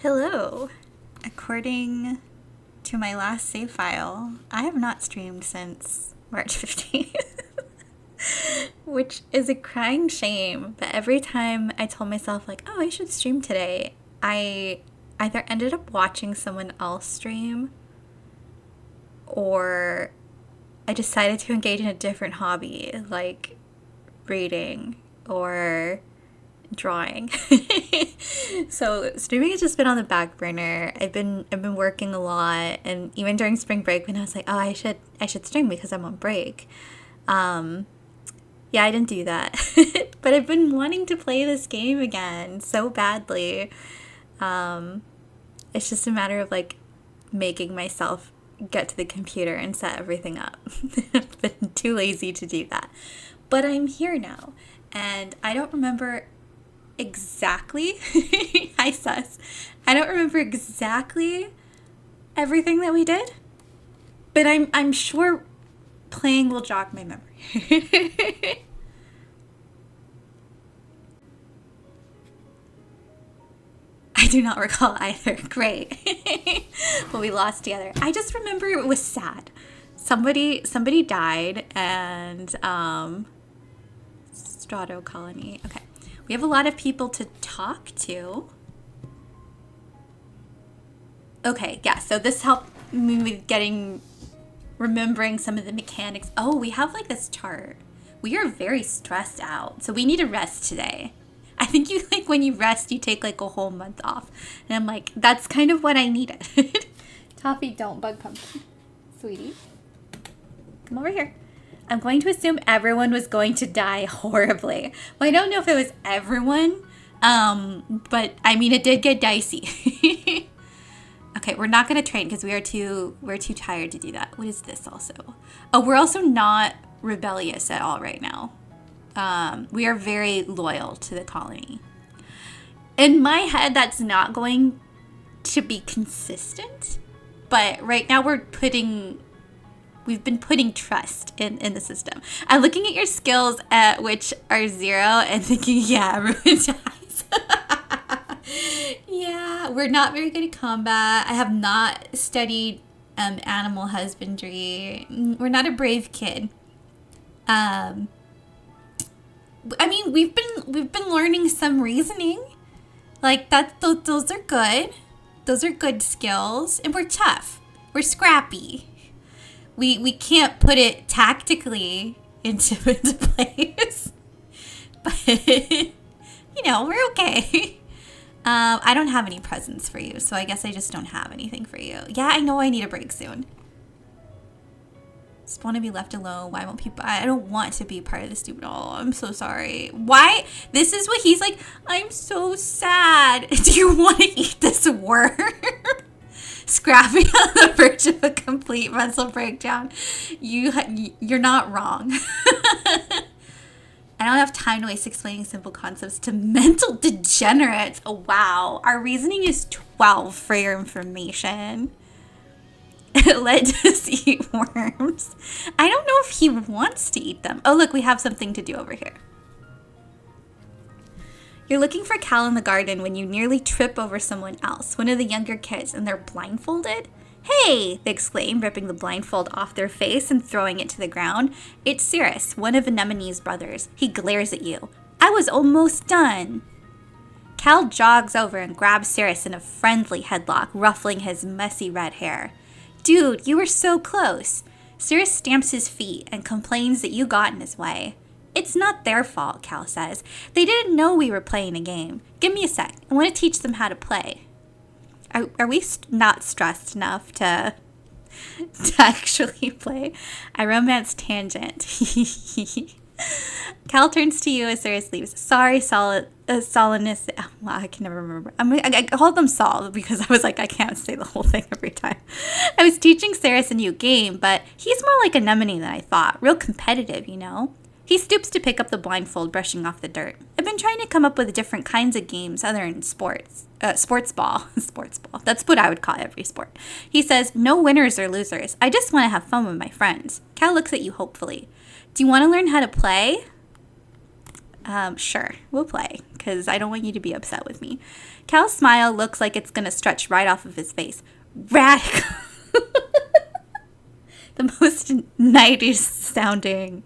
Hello. According to my last save file, I have not streamed since March 15th, which is a crying shame. But every time I told myself, like, oh, I should stream today, I either ended up watching someone else stream or I decided to engage in a different hobby, like reading or drawing. So streaming has just been on the back burner. I've been working a lot, and even during spring break when I was like, oh, I should stream because I'm on break. Yeah, I didn't do that. But I've been wanting to play this game again so badly. It's just a matter of like making myself get to the computer and set everything up. I've been too lazy to do that. But I'm here now, and I don't remember exactly hi sus I don't remember exactly everything that we did, but I'm sure playing will jog my memory. I do not recall either. Great. But we lost together. I just remember it was sad. Somebody died, and Strato Colony. Okay. We have a lot of people to talk to. Okay, yeah, so this helped me with remembering some of the mechanics. Oh, we have like this chart. We are very stressed out, so we need to rest today. I think when you rest, you take like a whole month off. And I'm like, that's kind of what I needed. Toffee, don't bug pumpkin. Sweetie, come over here. I'm going to assume everyone was going to die horribly. Well, I don't know if it was everyone, but I mean, it did get dicey. Okay, we're not going to train because we're too tired to do that. What is this also? Oh, we're also not rebellious at all right now. We are very loyal to the colony. In my head, that's not going to be consistent, but right now we've been putting trust in the system. I'm looking at your skills which are 0 and thinking, yeah, everyone dies. Yeah, we're not very good at combat. I have not studied animal husbandry. We're not a brave kid. I mean, we've been learning some reasoning. Like that those are good. Those are good skills, and we're tough. We're scrappy. We can't put it tactically into place, but we're okay. I don't have any presents for you, so I guess I just don't have anything for you. Yeah, I know I need a break soon. Just want to be left alone. Why won't people? I don't want to be part of this stupid. Oh, I'm so sorry. Why? This is what he's like. I'm so sad. Do you want to eat this worm? Scrappy on the verge of a complete mental breakdown. You're not wrong. I don't have time to waste explaining simple concepts to mental degenerates. Oh, wow. Our reasoning is 12 for your information. Let us eat worms. I don't know if he wants to eat them. Oh, look, we have something to do over here. You're looking for Cal in the garden when you nearly trip over someone else, one of the younger kids, and they're blindfolded. Hey, they exclaim, ripping the blindfold off their face and throwing it to the ground. It's Cirrus, one of Anemone's brothers. He glares at you. I was almost done. Cal jogs over and grabs Cirrus in a friendly headlock, ruffling his messy red hair. Dude, you were so close. Cirrus stamps his feet and complains that you got in his way. It's not their fault, Cal says. They didn't know we were playing a game. Give me a sec. I want to teach them how to play. Are we not stressed enough to actually play? I romance tangent. Cal turns to you as Cirrus leaves. Sorry, Solinus. Oh, wow, I can never remember. I called them Sol because I was like, I can't say the whole thing every time. I was teaching Cirrus a new game, but he's more like Anemone than I thought. Real competitive, He stoops to pick up the blindfold, brushing off the dirt. I've been trying to come up with different kinds of games other than sports. Sports ball. Sports ball. That's what I would call every sport. He says, no winners or losers. I just want to have fun with my friends. Cal looks at you hopefully. Do you want to learn how to play? Sure, we'll play, because I don't want you to be upset with me. Cal's smile looks like it's going to stretch right off of his face. Radical. The most 90s sounding.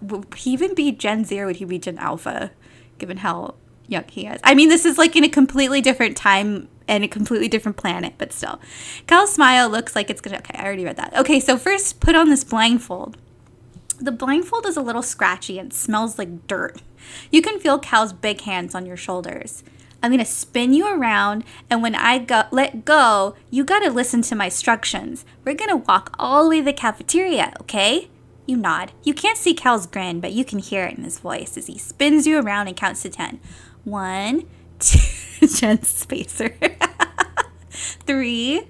Would he even be Gen Z or would he be Gen Alpha, given how young he is? I mean, this is like in a completely different time and a completely different planet, but still. Cal's smile looks like it's gonna... Okay, I already read that. Okay, so first put on this blindfold. The blindfold is a little scratchy and smells like dirt. You can feel Cal's big hands on your shoulders. I'm going to spin you around, and when I let go, you got to listen to my instructions. We're going to walk all the way to the cafeteria, okay? You nod. You can't see Cal's grin, but you can hear it in his voice as he spins you around and counts to 10. 1, 2, Jen Spacer. 3.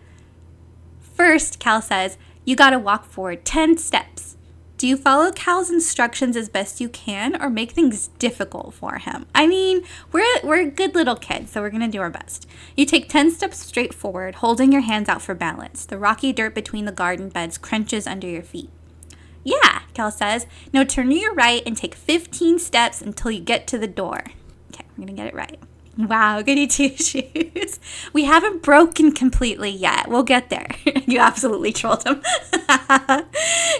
First, Cal says, you got to walk forward 10 steps. Do you follow Cal's instructions as best you can or make things difficult for him? I mean, we're good little kids, so we're going to do our best. You take 10 steps straight forward, holding your hands out for balance. The rocky dirt between the garden beds crunches under your feet. Yeah, Cal says. Now turn to your right and take 15 steps until you get to the door. Okay, we're going to get it right. Wow, goody two-shoes. We haven't broken completely yet. We'll get there. You absolutely trolled him.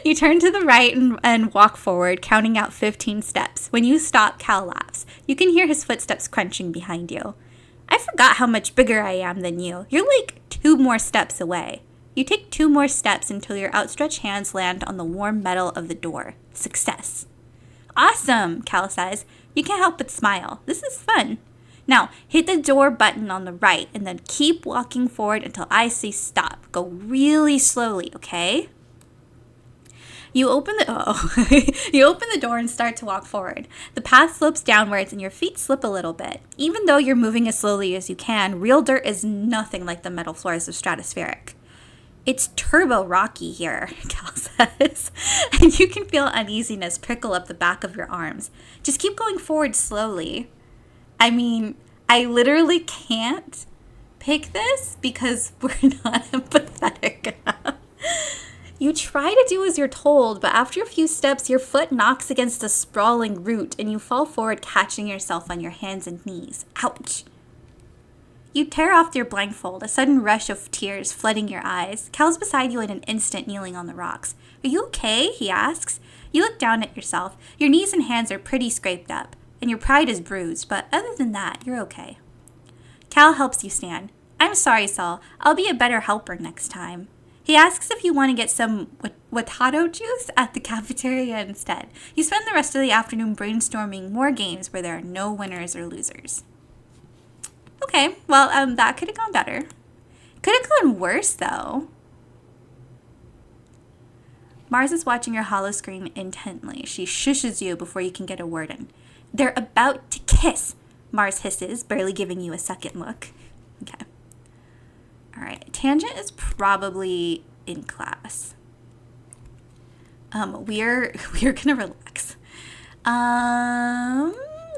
You turn to the right and walk forward, counting out 15 steps. When you stop, Cal laughs. You can hear his footsteps crunching behind you. I forgot how much bigger I am than you. You're like 2 more steps away. You take 2 more steps until your outstretched hands land on the warm metal of the door. Success. Awesome, Cal says. You can't help but smile. This is fun. Now, hit the door button on the right and then keep walking forward until I say stop. Go really slowly, okay? You open the door and start to walk forward. The path slopes downwards and your feet slip a little bit. Even though you're moving as slowly as you can, real dirt is nothing like the metal floors of Stratospheric. It's turbo rocky here, Cal says, and you can feel uneasiness prickle up the back of your arms. Just keep going forward slowly. I mean, I literally can't pick this because we're not empathetic enough. You try to do as you're told, but after a few steps, your foot knocks against a sprawling root and you fall forward, catching yourself on your hands and knees. Ouch. You tear off your blindfold, a sudden rush of tears flooding your eyes. Cal's beside you in an instant, kneeling on the rocks. Are you okay? He asks. You look down at yourself. Your knees and hands are pretty scraped up, and your pride is bruised, but other than that, you're okay. Cal helps you stand. I'm sorry, Saul. I'll be a better helper next time. He asks if you want to get some Watado juice at the cafeteria instead. You spend the rest of the afternoon brainstorming more games where there are no winners or losers. Okay, well, that could have gone better. Could have gone worse, though. Mars is watching your holo screen intently. She shushes you before you can get a word in. They're about to kiss, Mars hisses, barely giving you a second look. Okay. All right, Tangent is probably in class. We're gonna relax.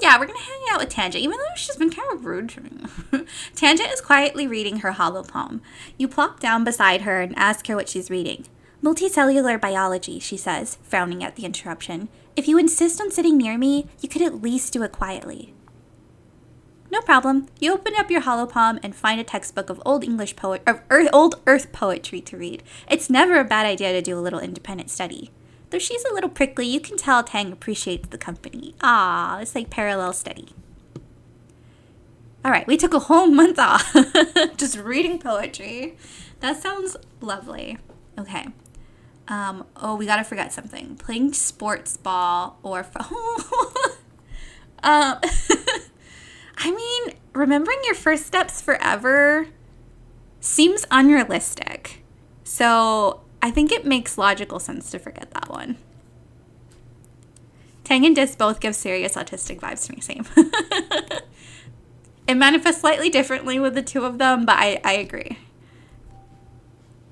Yeah, we're gonna hang out with Tangent, even though she's been kind of rude to me. Tangent is quietly reading her hollow palm. You plop down beside her and ask her what she's reading. Multicellular biology, she says, frowning at the interruption. If you insist on sitting near me, you could at least do it quietly. No problem. You open up your hollow palm and find a textbook of old Earth poetry to read. It's never a bad idea to do a little independent study. Though she's a little prickly, you can tell Tang appreciates the company. Ah, it's like parallel study. All right, we took a whole month off just reading poetry. That sounds lovely. Okay. We gotta forget something. Playing sports ball or I mean, remembering your first steps forever seems unrealistic. So I think it makes logical sense to forget that one. Tang and Dis both give serious autistic vibes to me, same. It manifests slightly differently with the two of them, but I agree.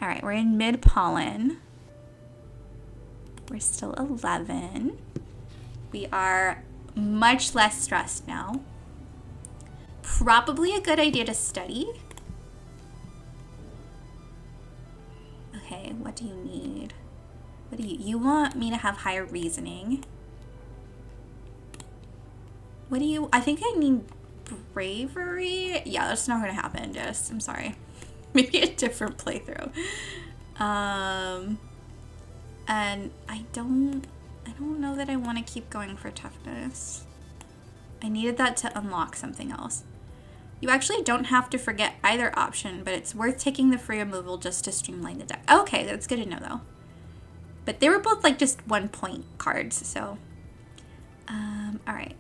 All right, we're in mid-pollen. We're still 11. We are much less stressed now. Probably a good idea to study. Okay, what do you need? What do you want me to have higher reasoning? What do you, I think I need bravery. Yeah, that's not gonna happen, Jess. I'm sorry. Maybe a different playthrough. And I don't know that I want to keep going for toughness. I needed that to unlock something else. You actually don't have to forget either option, but it's worth taking the free removal just to streamline the deck. Okay, that's good to know though. But they were both like just 1 point cards, so. All right.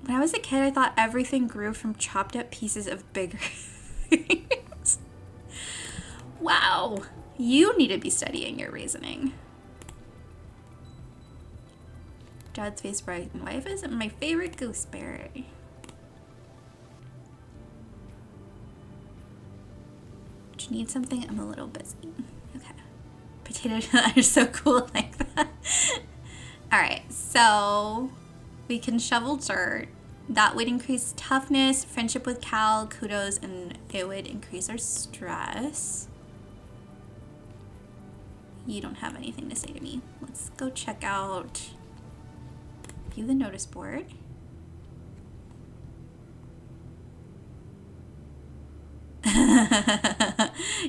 When I was a kid, I thought everything grew from chopped up pieces of bigger things. Wow. You need to be studying your reasoning. Dad's face bright and wife isn't my favorite gooseberry. Do you need something? I'm a little busy. Okay. Potatoes are so cool like that. Alright, so we can shovel dirt. That would increase toughness, friendship with Cal, kudos, and it would increase our stress. You don't have anything to say to me. Let's go check out, view the notice board.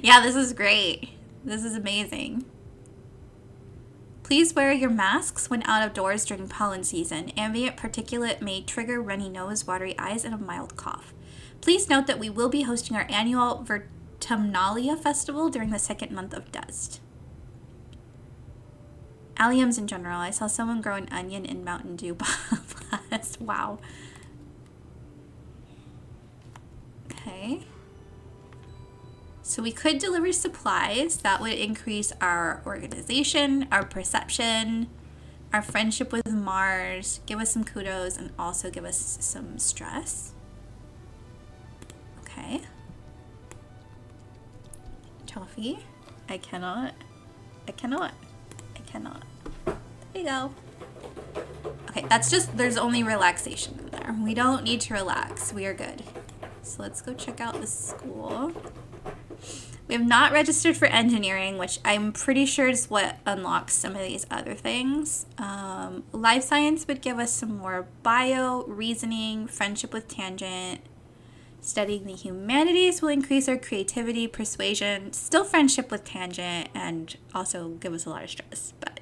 Yeah, this is great. This is amazing. Please wear your masks when out of doors during pollen season. Ambient particulate may trigger runny nose, watery eyes, and a mild cough. Please note that we will be hosting our annual Vertumnalia Festival during the second month of dust. Alliums in general. I saw someone grow an onion in Mountain Dew blast. Wow. Okay. So we could deliver supplies. That would increase our organization, our perception, our friendship with Mars, give us some kudos, and also give us some stress. Okay. Toffee. I cannot. There you go. Okay, that's just, there's only relaxation in there. We don't need to relax. We are good. So let's go check out the school. We have not registered for engineering, which I'm pretty sure is what unlocks some of these other things. Life science would give us some more bio, reasoning, friendship with tangent. Studying the humanities will increase our creativity, persuasion, still friendship with tangent, and also give us a lot of stress. But,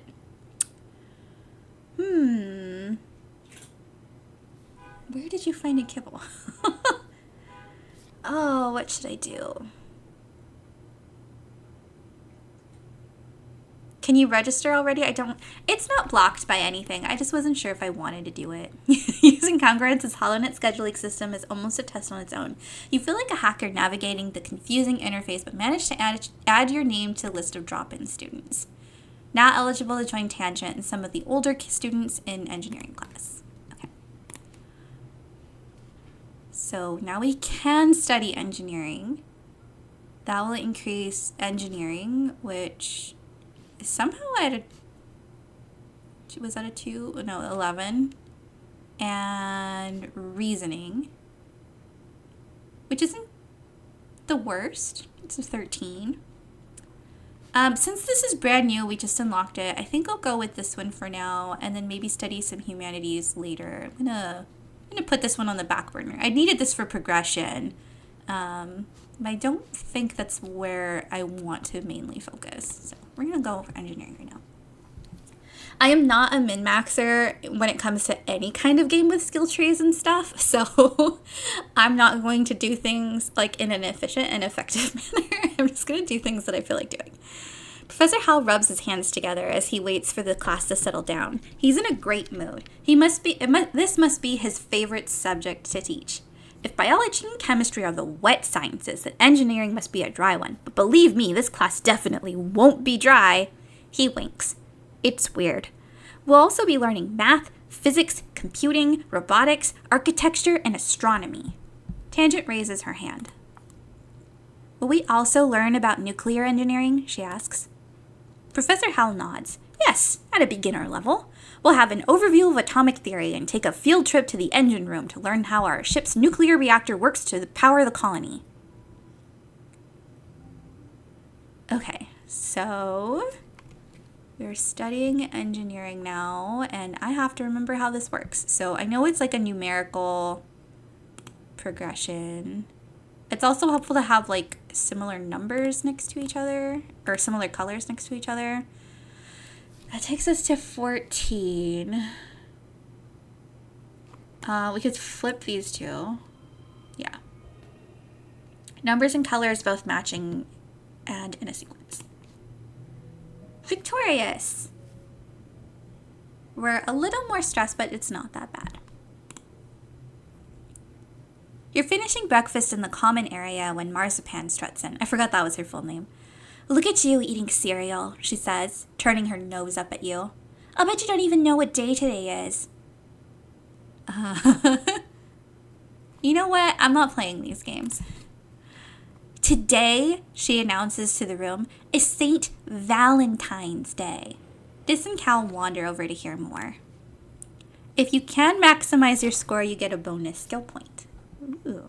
where did you find a kibble? Oh, what should I do? Can you register already? It's not blocked by anything. I just wasn't sure if I wanted to do it. Using Congruence's HoloNet scheduling system is almost a test on its own. You feel like a hacker navigating the confusing interface, but manage to add your name to the list of drop-in students. Now eligible to join Tangent and some of the older students in engineering class. Okay. So now we can study engineering. That will increase engineering, which somehow was that a 2? No, 11. And reasoning, which isn't the worst. It's a 13. Since this is brand new, we just unlocked it. I think I'll go with this one for now, and then maybe study some humanities later. I'm gonna put this one on the back burner. I needed this for progression. I don't think that's where I want to mainly focus. So we're going to go for engineering right now. I am not a min-maxer when it comes to any kind of game with skill trees and stuff. So I'm not going to do things like in an efficient and effective manner. I'm just going to do things that I feel like doing. Professor Hal rubs his hands together as he waits for the class to settle down. He's in a great mood. This must be his favorite subject to teach. If biology and chemistry are the wet sciences, then engineering must be a dry one. But believe me, this class definitely won't be dry. He winks. It's weird. We'll also be learning math, physics, computing, robotics, architecture, and astronomy. Tangent raises her hand. Will we also learn about nuclear engineering? She asks. Professor Hal nods. Yes, at a beginner level. We'll have an overview of atomic theory and take a field trip to the engine room to learn how our ship's nuclear reactor works to power the colony. Okay, so We're studying engineering now, and I have to remember how this works. So I know it's like a numerical progression. It's also helpful to have like similar numbers next to each other, or similar colors next to each other. That takes us to 14. We could flip these two. Yeah. Numbers and colors both matching and in a sequence. Victorious! We're a little more stressed, but it's not that bad. You're finishing breakfast in the common area when Marzipan struts in. I forgot that was her full name. Look at you eating cereal, she says, turning her nose up at you. I'll bet you don't even know what day today is. You know what? I'm not playing these games. Today, she announces to the room, is St. Valentine's Day. Dis and Cal wander over to hear more. If you can maximize your score, you get a bonus skill point. Ooh.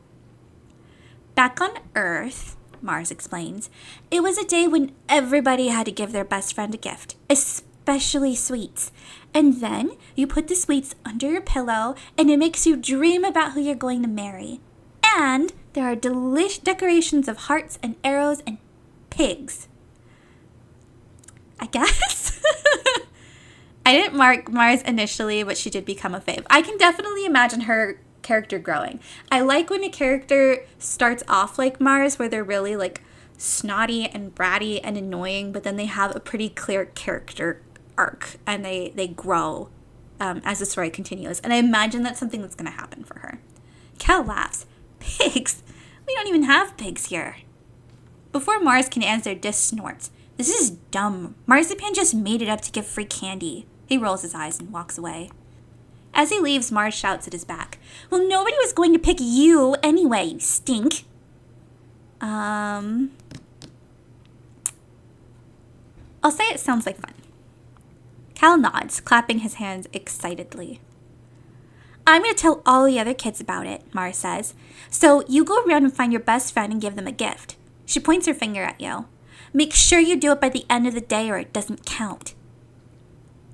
Back on Earth, Mars explains, it was a day when everybody had to give their best friend a gift, especially sweets. And then you put the sweets under your pillow, and it makes you dream about who you're going to marry. And there are decorations of hearts and arrows and pigs. I guess? I didn't mark Mars initially, but she did become a fave. I can definitely imagine her character growing. I like when a character starts off like Mars, where they're really like snotty and bratty and annoying, but then they have a pretty clear character arc and they grow as the story continues. And I imagine that's something that's going to happen for her. Cal laughs. Pigs? We don't even have pigs here. Before Mars can answer, Dis snorts. This is dumb. Marzipan just made it up to give free candy. He rolls his eyes and walks away. As he leaves, Mars shouts at his back. Well, nobody was going to pick you anyway, you stink. I'll say it sounds like fun. Cal nods, clapping his hands excitedly. I'm going to tell all the other kids about it, Mars says. So you go around and find your best friend and give them a gift. She points her finger at you. Make sure you do it by the end of the day or it doesn't count.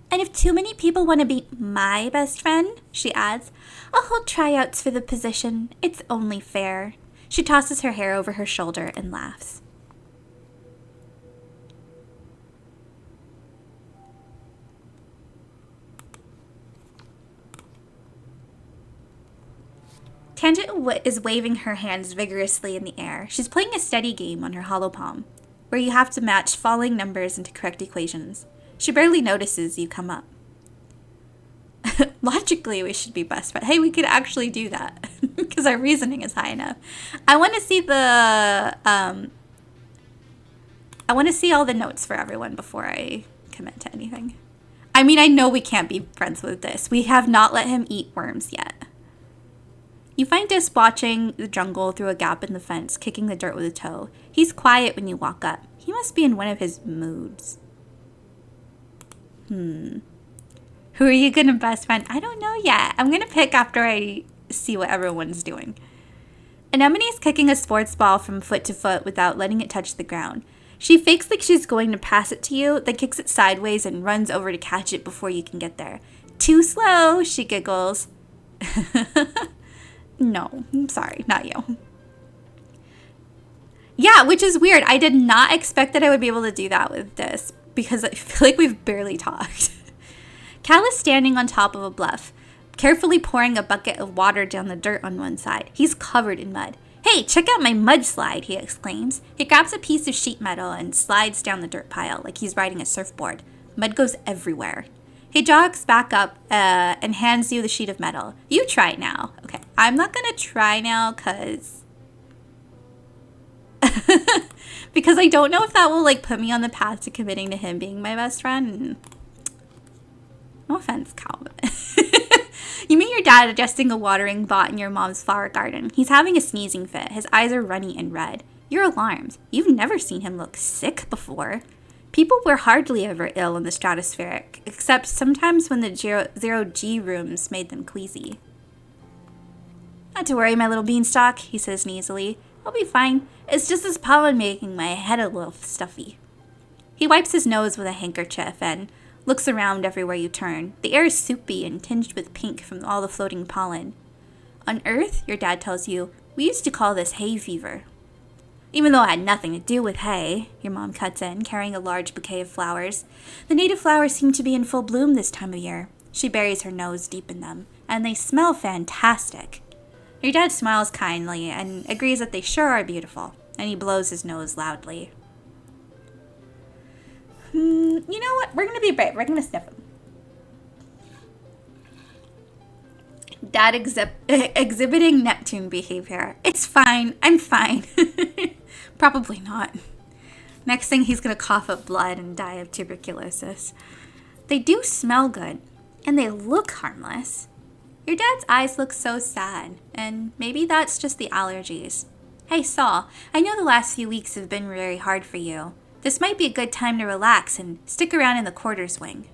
And if too many people want to be my best friend, she adds, I'll hold tryouts for the position. It's only fair. She tosses her hair over her shoulder and laughs. Tangent is waving her hands vigorously in the air. She's playing a study game on her hollow palm, where you have to match falling numbers into correct equations. She barely notices you come up. Logically, we should be best friends. Hey, we could actually do that because our reasoning is high enough. I want to see all the notes for everyone before I commit to anything. I mean, I know we can't be friends with Dis. We have not let him eat worms yet. You find Dis watching the jungle through a gap in the fence, kicking the dirt with a toe. He's quiet when you walk up. He must be in one of his moods. Who are you gonna best friend? I don't know yet. I'm gonna pick after I see what everyone's doing. Anemone's kicking a sports ball from foot to foot without letting it touch the ground. She fakes like she's going to pass it to you, then kicks it sideways and runs over to catch it before you can get there. Too slow, she giggles. No, I'm sorry, not you. Yeah, which is weird. I did not expect that I would be able to do that with this because I feel like we've barely talked. Cal is standing on top of a bluff, carefully pouring a bucket of water down the dirt on one side. He's covered in mud. Hey, check out my mudslide, he exclaims. He grabs a piece of sheet metal and slides down the dirt pile like he's riding a surfboard. Mud goes everywhere. He jogs back up and hands you the sheet of metal. You try it now. Okay, I'm not going to try now because I don't know if that will like put me on the path to committing to him being my best friend. No offense, Calvin. You meet your dad adjusting a watering pot in your mom's flower garden. He's having a sneezing fit. His eyes are runny and red. You're alarmed. You've never seen him look sick before. People were hardly ever ill in the stratospheric, except sometimes when the zero-G rooms made them queasy. Not to worry, my little beanstalk, he says nasally. I'll be fine. It's just this pollen making my head a little stuffy. He wipes his nose with a handkerchief and looks around everywhere you turn. The air is soupy and tinged with pink from all the floating pollen. On Earth, your dad tells you, we used to call this hay fever. Even though it had nothing to do with hay, your mom cuts in, carrying a large bouquet of flowers. The native flowers seem to be in full bloom this time of year. She buries her nose deep in them, and they smell fantastic. Your dad smiles kindly and agrees that they sure are beautiful, and he blows his nose loudly. You know what? We're going to be brave. We're going to sniff them. Dad exhibiting Neptune behavior. It's fine. I'm fine. Probably not. Next thing, he's going to cough up blood and die of tuberculosis. They do smell good, and they look harmless. Your dad's eyes look so sad, and maybe that's just the allergies. Hey, Saul, I know the last few weeks have been very hard for you. This might be a good time to relax and stick around in the quarters wing.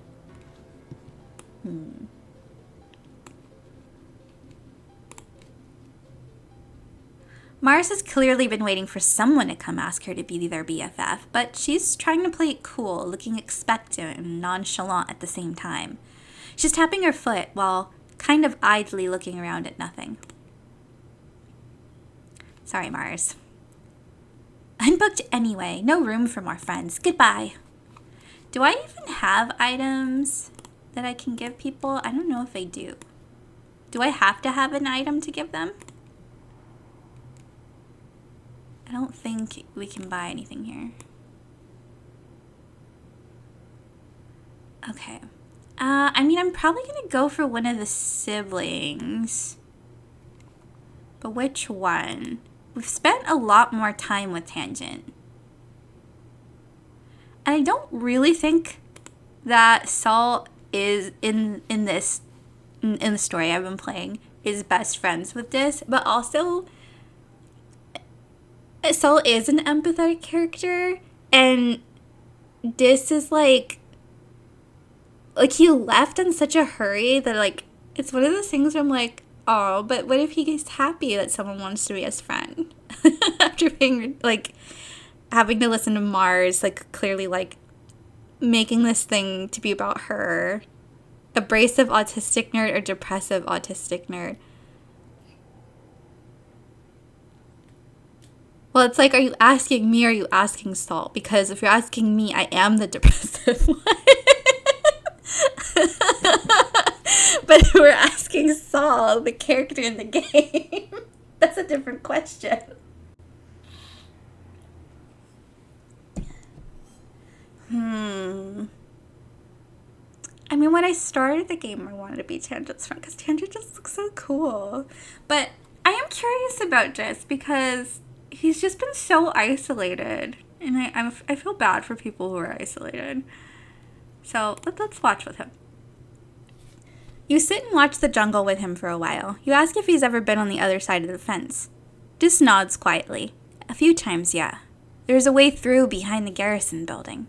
Mars has clearly been waiting for someone to come ask her to be their BFF, but she's trying to play it cool, looking expectant and nonchalant at the same time. She's tapping her foot while kind of idly looking around at nothing. Sorry, Mars. I'm booked anyway. No room for more friends. Goodbye. Do I even have items that I can give people? I don't know if I do. Do I have to have an item to give them? I don't think we can buy anything here. Okay. I'm probably going to go for one of the siblings. But which one? We've spent a lot more time with Tangent. And I don't really think that Saul is in the story I've been playing is best friends with Dis, but also Saul is an empathetic character, and Dis is like he left in such a hurry that it's one of those things where I'm like, oh, but what if he gets happy that someone wants to be his friend? After being, having to listen to Mars, clearly, making this thing to be about her. Abrasive autistic nerd or depressive autistic nerd? Well, it's are you asking me or are you asking Saul? Because if you're asking me, I am the depressive one. But if we're asking Saul, the character in the game, that's a different question. When I started the game, I wanted to be Tangent's friend because Tangent just looks so cool. But I am curious about Dis because he's just been so isolated. And I feel bad for people who are isolated. So let's watch with him. You sit and watch the jungle with him for a while. You ask if he's ever been on the other side of the fence. Dis nods quietly. A few times, yeah. There's a way through behind the garrison building.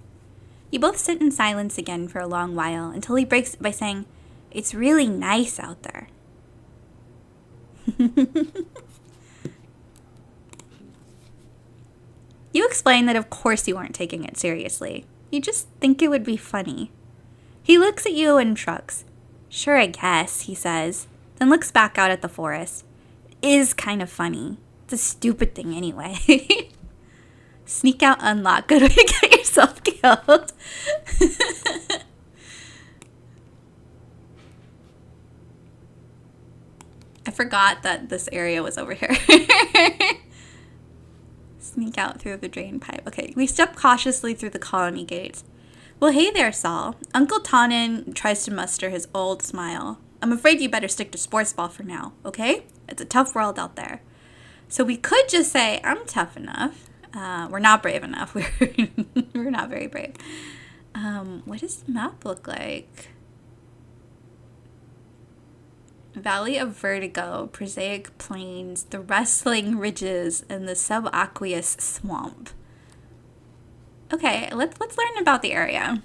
You both sit in silence again for a long while until he breaks it by saying, "It's really nice out there." You explain that of course you aren't taking it seriously. You just think it would be funny. He looks at you and shrugs. "Sure, I guess," he says, then looks back out at the forest. It is kind of funny. It's a stupid thing anyway. Sneak out, unlock. Good way to get yourself killed. I forgot that this area was over here. Sneak out through the drain pipe. Okay, we step cautiously through the colony gates. Well, hey there, Saul. Uncle Tonin tries to muster his old smile. I'm afraid you better stick to sports ball for now, okay? It's a tough world out there. So we could just say, I'm tough enough. We're not brave enough. We're not very brave. What does the map look like? Valley of Vertigo, Prosaic Plains, the Wrestling Ridges, and the Subaqueous Swamp. Okay, let's learn about the area.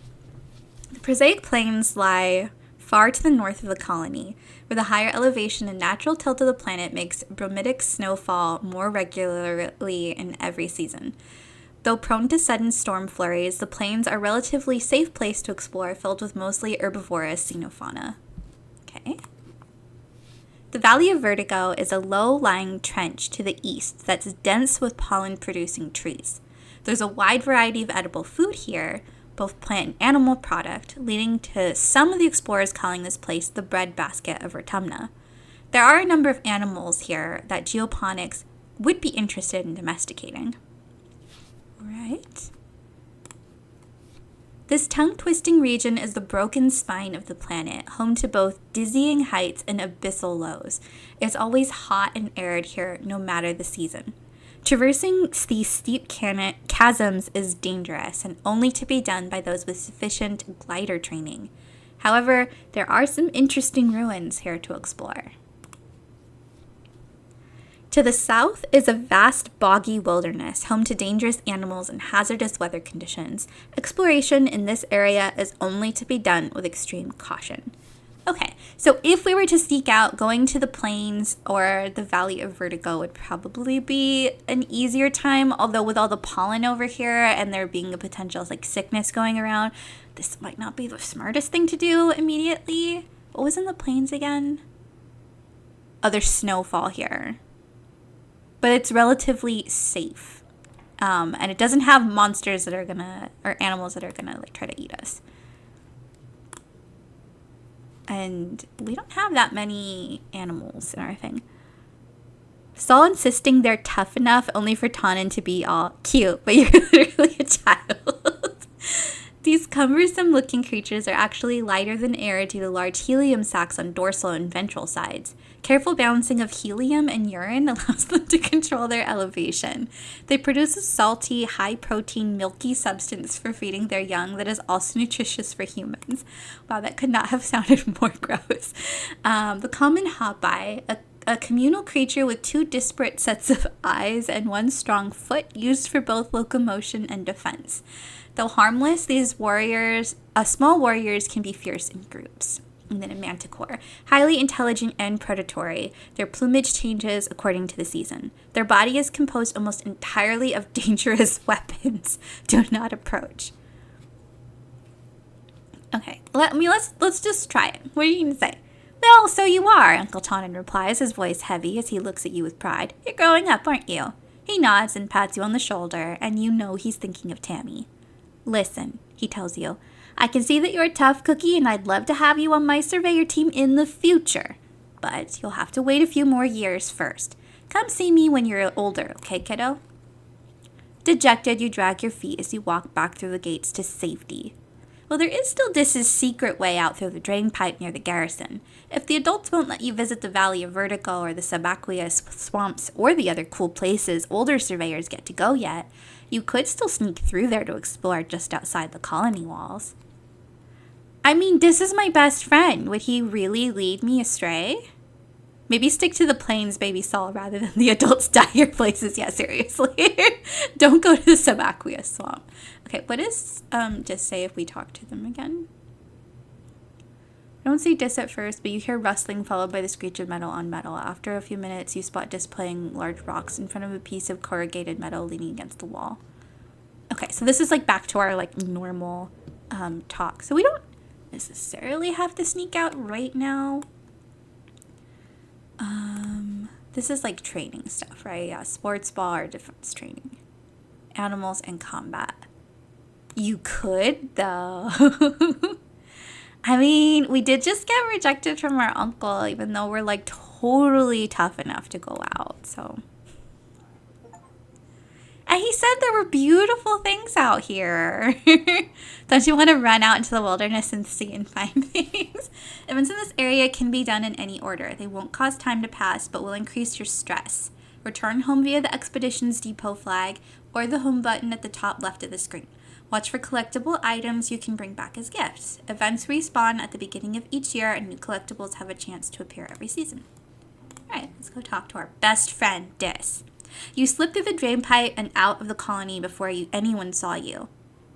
The Prosaic Plains lie far to the north of the colony, where the higher elevation and natural tilt of the planet makes bromidic snowfall more regularly in every season. Though prone to sudden storm flurries, the plains are a relatively safe place to explore, filled with mostly herbivorous xenofauna. Okay. The Valley of Vertigo is a low-lying trench to the east that's dense with pollen-producing trees. There's a wide variety of edible food here, both plant and animal product, leading to some of the explorers calling this place the breadbasket of Rotumna. There are a number of animals here that geoponics would be interested in domesticating. All right. This tongue-twisting region is the broken spine of the planet, home to both dizzying heights and abyssal lows. It's always hot and arid here, no matter the season. Traversing these steep chasms is dangerous and only to be done by those with sufficient glider training. However, there are some interesting ruins here to explore. To the south is a vast boggy wilderness, home to dangerous animals and hazardous weather conditions. Exploration in this area is only to be done with extreme caution. Okay, so if we were to sneak out, going to the plains or the Valley of Vertigo would probably be an easier time, although with all the pollen over here and there being a potential sickness going around, this might not be the smartest thing to do immediately. What was in the plains again? Oh, there's snowfall here. But it's relatively safe. And it doesn't have monsters that are or animals that are gonna try to eat us. And we don't have that many animals in our thing. Saul insisting they're tough enough only for Tannen to be all cute, but you're literally a child. These cumbersome looking creatures are actually lighter than air due to large helium sacs on dorsal and ventral sides. Careful balancing of helium and urine allows them to control their elevation. They produce a salty, high-protein, milky substance for feeding their young that is also nutritious for humans. Wow, that could not have sounded more gross. The common hopeye, a communal creature with two disparate sets of eyes and one strong foot used for both locomotion and defense. Though harmless, these small warriors can be fierce in groups. And then a manticore, highly intelligent and predatory. Their plumage changes according to the season. Their body is composed almost entirely of dangerous weapons. Do not approach. Okay, let's just try it. What are you going to say? Well, so you are, Uncle Tannen replies, his voice heavy as he looks at you with pride. You're growing up, aren't you? He nods and pats you on the shoulder, and you know he's thinking of Tammy. Listen, he tells you, I can see that you're a tough cookie and I'd love to have you on my surveyor team in the future. But you'll have to wait a few more years first. Come see me when you're older, okay, kiddo? Dejected, you drag your feet as you walk back through the gates to safety. Well, there is still Dis's secret way out through the drain pipe near the garrison. If the adults won't let you visit the Valley of Vertigo or the subaqueous swamps or the other cool places older surveyors get to go yet, you could still sneak through there to explore just outside the colony walls. I mean, Dis is my best friend. Would he really lead me astray? Maybe stick to the plains, baby Saul, rather than the adults dire places. Yeah, seriously. Don't go to the subaqueous swamp. Okay, what does Dis say if we talk to them again? I don't see Dis at first, but you hear rustling followed by the screech of metal on metal. After a few minutes, you spot Dis playing large rocks in front of a piece of corrugated metal leaning against the wall. Okay, so this is back to our normal talk. So we don't necessarily have to sneak out right now. This is training stuff, right? Yeah, sports ball or defense training. Animals and combat. You could, though. I mean, we did just get rejected from our uncle, even though we're totally tough enough to go out, so. And he said there were beautiful things out here. Don't you want to run out into the wilderness and see and find things? Events in this area can be done in any order. They won't cause time to pass, but will increase your stress. Return home via the expedition's depot flag or the home button at the top left of the screen. Watch for collectible items you can bring back as gifts. Events respawn at the beginning of each year, and new collectibles have a chance to appear every season. All right, let's go talk to our best friend, Dis. You slip through the drain pipe and out of the colony before anyone saw you.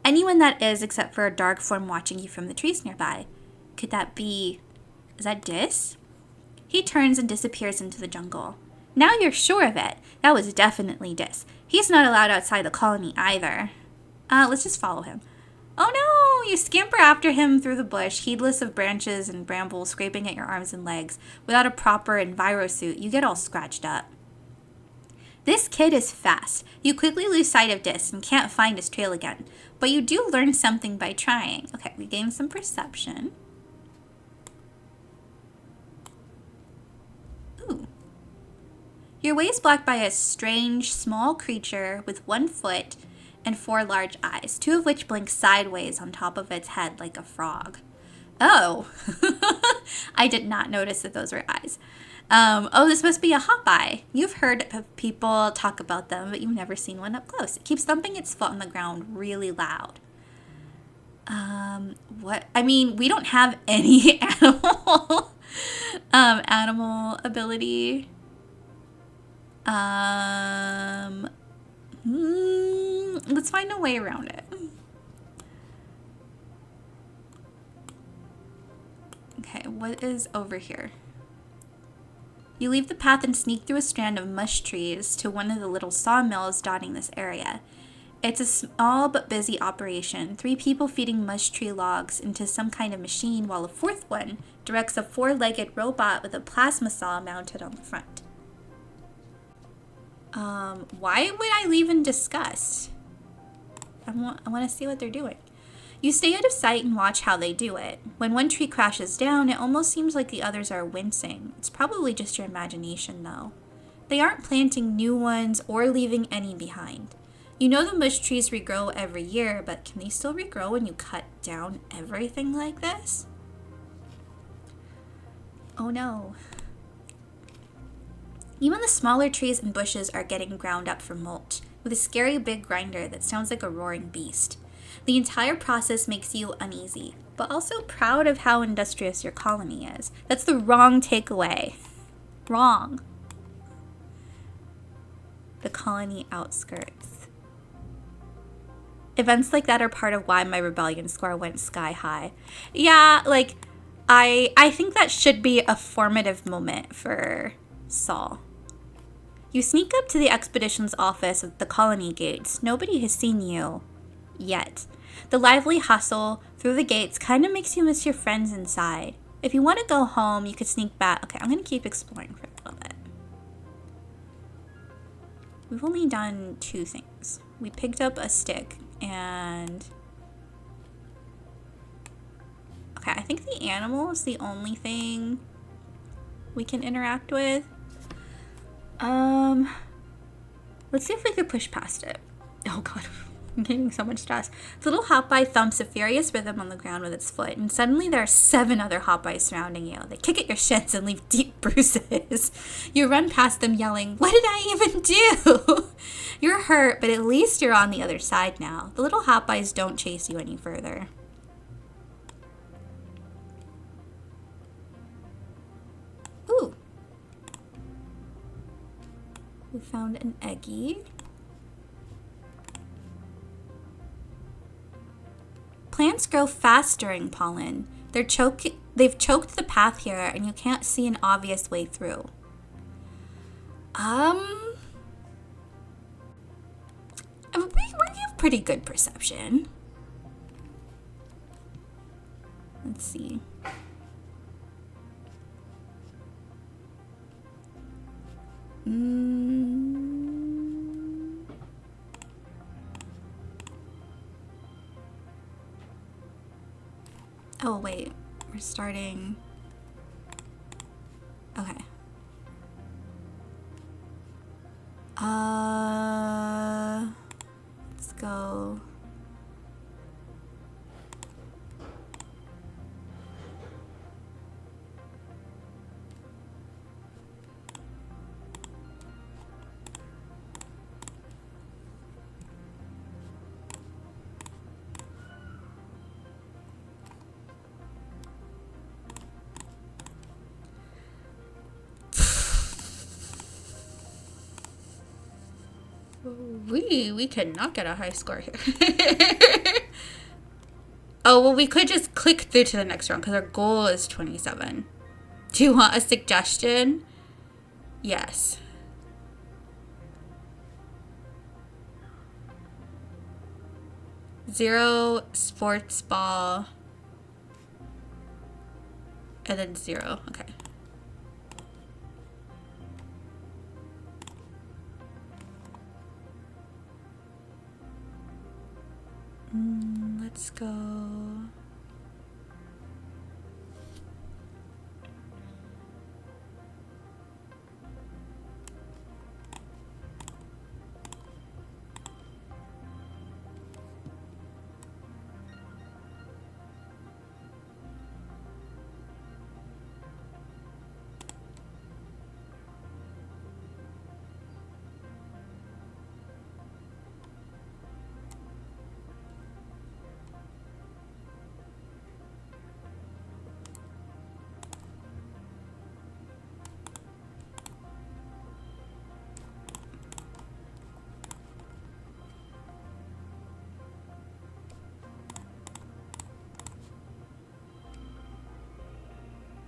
Anyone, that is, except for a dark form watching you from the trees nearby. Could that be... Is that Dis? He turns and disappears into the jungle. Now you're sure of it. That was definitely Dis. He's not allowed outside the colony either. Let's just follow him. Oh no! You scamper after him through the bush, heedless of branches and brambles scraping at your arms and legs. Without a proper enviro suit, you get all scratched up. This kid is fast. You quickly lose sight of Dis and can't find his trail again. But you do learn something by trying. Okay, we gain some perception. Ooh. Your way is blocked by a strange, small creature with 1 foot and 4 large eyes, 2 of which blink sideways on top of its head like a frog. Oh, I did not notice that those were eyes. Oh, this must be a hop eye. You've heard people talk about them, but you've never seen one up close. It keeps thumping its foot on the ground really loud. What? I mean, we don't have any animal ability. Let's find a way around it. Okay, what is over here? You leave the path and sneak through a strand of mush trees to one of the little sawmills dotting this area. It's a small but busy operation, 3 people feeding mush tree logs into some kind of machine while a 4th one directs a 4-legged robot with a plasma saw mounted on the front. Why would I leave in disgust? I want to see what they're doing. You stay out of sight and watch how they do it. When one tree crashes down, it almost seems like the others are wincing. It's probably just your imagination, though. They aren't planting new ones or leaving any behind. You know the mush trees regrow every year, but can they still regrow when you cut down everything like this? Oh no. Even the smaller trees and bushes are getting ground up for mulch, with a scary big grinder that sounds like a roaring beast. The entire process makes you uneasy, but also proud of how industrious your colony is. That's the wrong takeaway. Wrong. The colony outskirts. Events like that are part of why my rebellion score went sky high. Yeah, like, I think that should be a formative moment for Saul. You sneak up to the expedition's office at the colony gates. Nobody has seen you yet. The lively hustle through the gates kind of makes you miss your friends inside. If you want to go home, you could sneak back. Okay, I'm going to keep exploring for a little bit. We've only done 2 things. We picked up a stick and... Okay, I think the animal is the only thing we can interact with. Let's see if we could push past it. Oh god, I'm getting so much stress. The little hop-eye thumps a furious rhythm on the ground with its foot, and suddenly there are 7 other hop-eyes surrounding you. They kick at your shins and leave deep bruises. You run past them yelling, "What did I even do?" You're hurt, but at least you're on the other side now. The little hop-eyes don't chase you any further. Ooh. We found an eggie. Plants grow fast during pollen. They've choked the path here, and you can't see an obvious way through. We have pretty good perception. Let's see. Oh, wait. We're starting... Okay. Let's go... We cannot get a high score here. Oh, well, we could just click through to the next round because our goal is 27. Do you want a suggestion? Yes. 0 sports ball. And then 0. Okay. Let's go.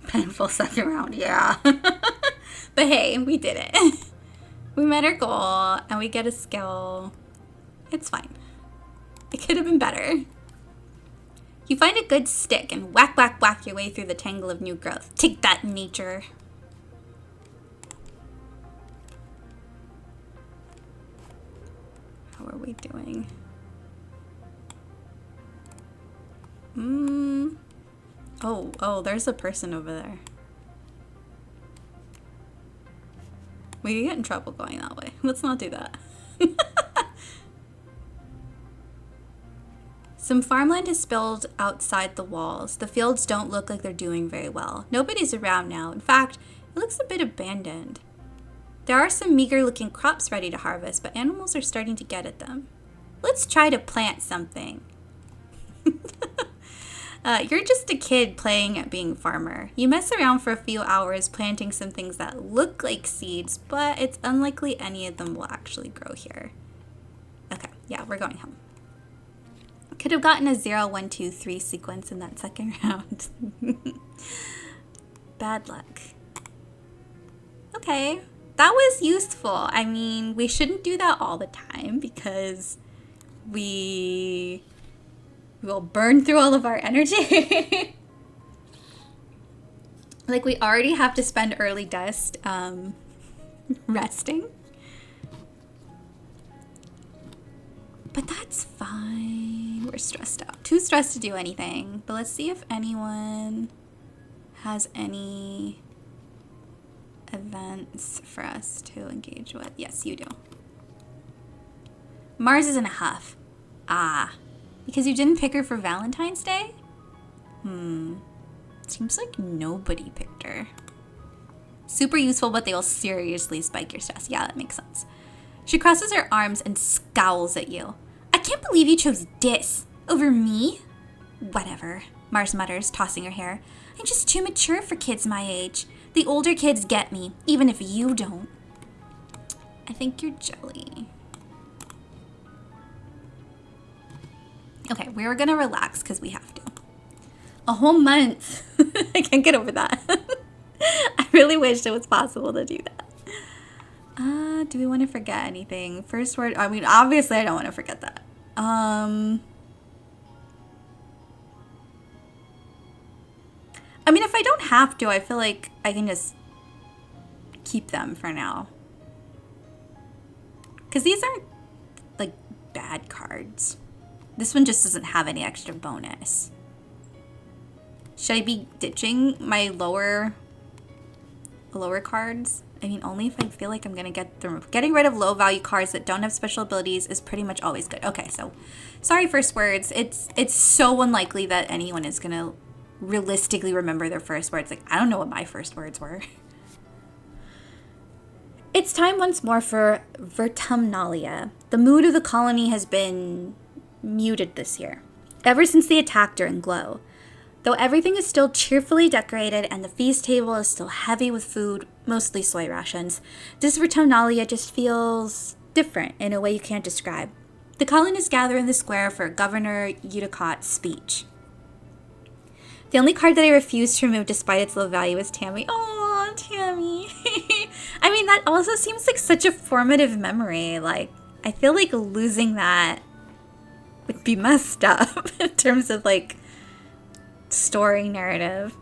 Painful second round, yeah. But hey, we did it. We met our goal and we get a skill. It's fine. It could have been better. You find a good stick and whack, whack, whack your way through the tangle of new growth. Take that, nature. How are we doing? Oh, there's a person over there. We could get in trouble going that way. Let's not do that. Some farmland is spilled outside the walls. The fields don't look like they're doing very well. Nobody's around now. In fact, it looks a bit abandoned. There are some meager-looking crops ready to harvest, but animals are starting to get at them. Let's try to plant something. You're just a kid playing at being farmer. You mess around for a few hours planting some things that look like seeds, but it's unlikely any of them will actually grow here. Okay, yeah, we're going home. Could have gotten a 0, 1, 2, 3 sequence in that second round. Bad luck. Okay, that was useful. I mean, we shouldn't do that all the time because we will burn through all of our energy. Like, we already have to spend early dust resting. But that's fine. We're stressed out. Too stressed to do anything. But let's see if anyone has any events for us to engage with. Yes, you do. Mars is in a huff. Ah. Because you didn't pick her for Valentine's Day? Seems like nobody picked her. Super useful, but they will seriously spike your stress. Yeah, that makes sense. She crosses her arms and scowls at you. I can't believe you chose Dis over me. Whatever, Mars mutters, tossing her hair. I'm just too mature for kids my age. The older kids get me, even if you don't. I think you're jelly. Okay, we're gonna relax because we have to. A whole month. I can't get over that. I really wished it was possible to do that. Do we want to forget anything? First word, I mean, obviously I don't want to forget that. I mean, if I don't have to, I feel like I can just keep them for now. Because these aren't, like, bad cards. This one just doesn't have any extra bonus. Should I be ditching my lower cards? I mean, only if I feel like I'm going to get them. Getting rid of low value cards that don't have special abilities is pretty much always good. Okay, so sorry, first words. It's so unlikely that anyone is going to realistically remember their first words. Like, I don't know what my first words were. It's time once more for Vertumnalia. The mood of the colony has been muted this year, ever since they attacked during Glow. Though everything is still cheerfully decorated and the feast table is still heavy with food, mostly soy rations, this Vertumnalia just feels different in a way you can't describe. The colonists gather in the square for Governor Udicott's speech. The only card that I refuse to remove despite its low value is Tammy. Oh, Tammy. I mean, that also seems like such a formative memory. Like, I feel like losing that would be messed up in terms of like story narrative.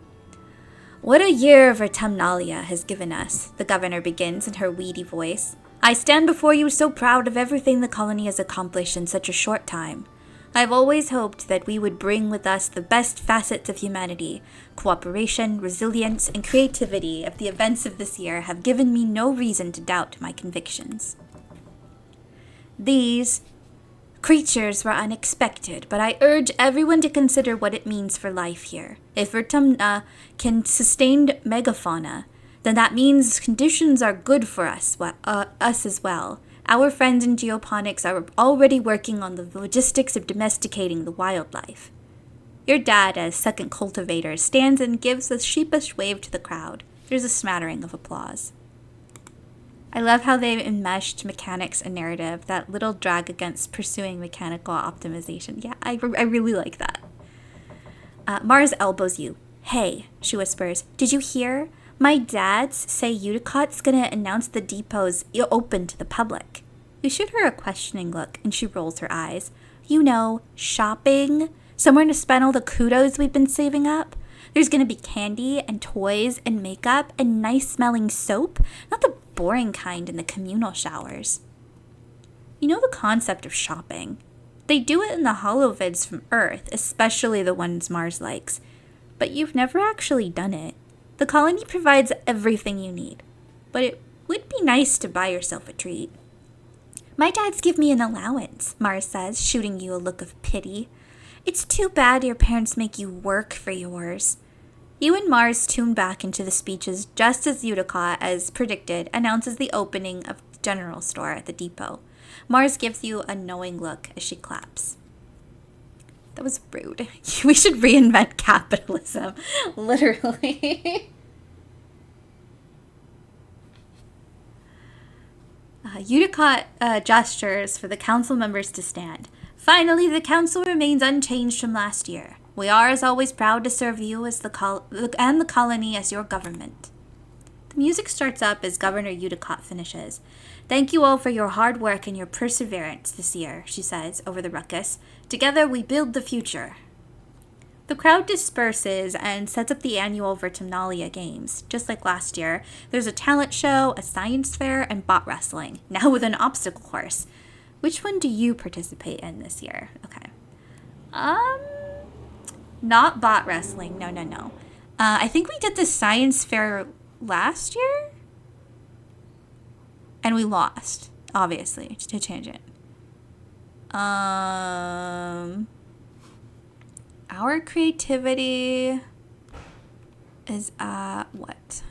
What a year Vertumnalia has given us, the governor begins in her weedy voice. I stand before you so proud of everything the colony has accomplished in such a short time. I've always hoped that we would bring with us the best facets of humanity. Cooperation, resilience, and creativity of the events of this year have given me no reason to doubt my convictions. These creatures were unexpected, but I urge everyone to consider what it means for life here. If Vertumna can sustain megafauna, then that means conditions are good for us as well. Our friends in geoponics are already working on the logistics of domesticating the wildlife. Your dad, as second cultivator, stands and gives a sheepish wave to the crowd. There's a smattering of applause. I love how they enmeshed mechanics and narrative, that little drag against pursuing mechanical optimization. Yeah, I really like that. Mars elbows you. Hey, she whispers, did you hear? My dads say Uticot's gonna announce the depot's open to the public. You shoot her a questioning look, and she rolls her eyes. You know, shopping? Somewhere to spend all the kudos we've been saving up? There's gonna be candy and toys and makeup and nice-smelling soap, not the boring kind in the communal showers. You know the concept of shopping. They do it in the holovids from Earth, especially the ones Mars likes. But you've never actually done it. The colony provides everything you need, but it would be nice to buy yourself a treat. My dads give me an allowance, Mars says, shooting you a look of pity. It's too bad your parents make you work for yours. You and Mars tune back into the speeches just as Utica, as predicted, announces the opening of the general store at the depot. Mars gives you a knowing look as she claps. That was rude. We should reinvent capitalism. Literally. Utica gestures for the council members to stand. Finally, the council remains unchanged from last year. We are, as always, proud to serve you as the colony as your government. The music starts up as Governor Utica finishes. Thank you all for your hard work and your perseverance this year, she says over the ruckus. Together we build the future. The crowd disperses and sets up the annual Vertumnalia Games. Just like last year, there's a talent show, a science fair, and bot wrestling, now with an obstacle course. Which one do you participate in this year? Okay. Not bot wrestling. No. I think we did the science fair last year? And we lost, obviously, to tangent. Our creativity is at what?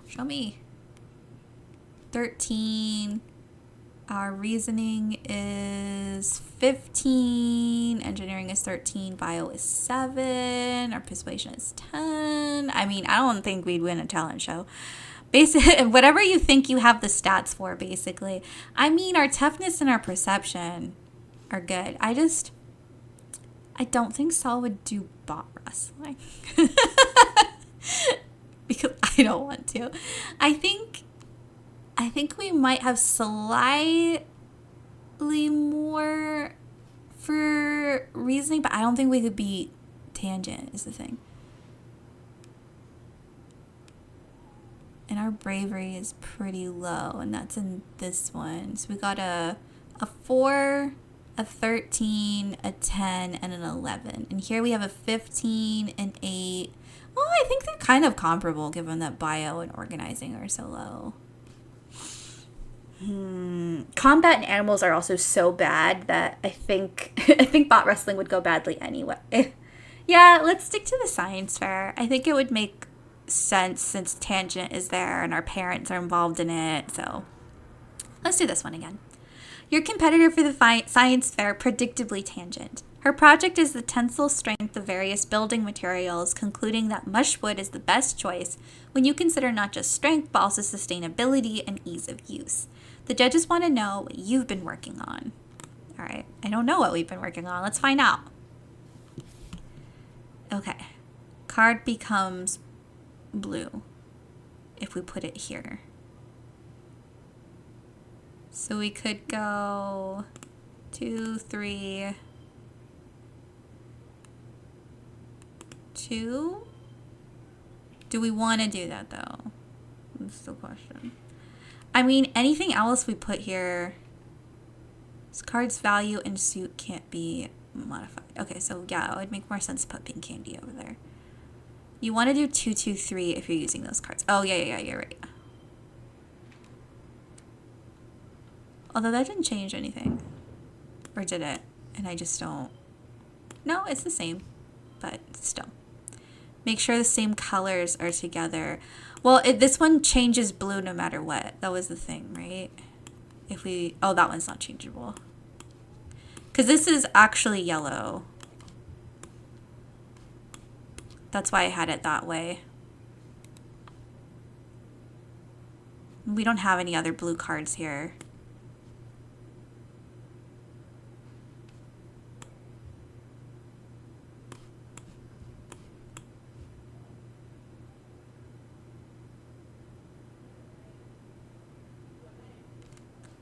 Show me. 13. Our reasoning is 15. Engineering is 13. Bio is 7. Our persuasion is 10. I mean, I don't think we'd win a talent show. Whatever you think you have the stats for, basically. I mean, our toughness and our perception are good. I don't think Saul would do bot wrestling. Because I don't want to. I think we might have slightly more for reasoning, but I don't think we could beat tangent is the thing. And our bravery is pretty low, and that's in this one. So we got a 4, a 13, a 10, and an 11. And here we have a 15, an 8. Well, I think they're kind of comparable given that bio and organizing are so low. Combat and animals are also so bad that I think bot wrestling would go badly anyway. Yeah, let's stick to the science fair. I think it would make sense since tangent is there and our parents are involved in it. So let's do this one again. Your competitor for the science fair, predictably tangent. Her project is the tensile strength of various building materials, concluding that mushwood is the best choice when you consider not just strength but also sustainability and ease of use. The judges want to know what you've been working on. All right, I don't know what we've been working on. Let's find out. Okay, card becomes blue if we put it here. So we could go 2, 3, 2. Do we want to do that though? That's the question. I mean, anything else we put here, this card's value and suit can't be modified. Okay, so yeah, it would make more sense to put pink candy over there. You want to do 2, 2, 3 if you're using those cards. Oh, yeah, you're right. Although that didn't change anything. Or did it? And I just don't... No, it's the same. But still. Make sure the same colors are together. Well, this one changes blue no matter what. That was the thing, right? If we... Oh, that one's not changeable. Because this is actually yellow. That's why I had it that way. We don't have any other blue cards here.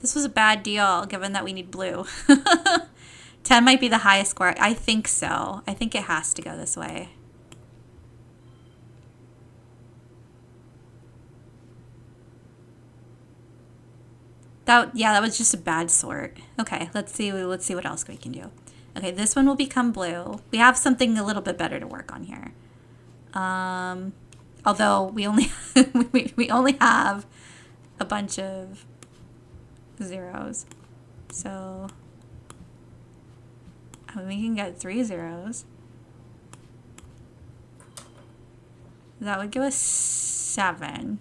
This was a bad deal, given that we need blue. 10 might be the highest score. I think so. I think it has to go this way. That was just a bad sort. Okay, let's see what else we can do. Okay, this one will become blue. We have something a little bit better to work on here. Although we only we only have a bunch of zeros. So we can get 3 zeros. That would give us 7.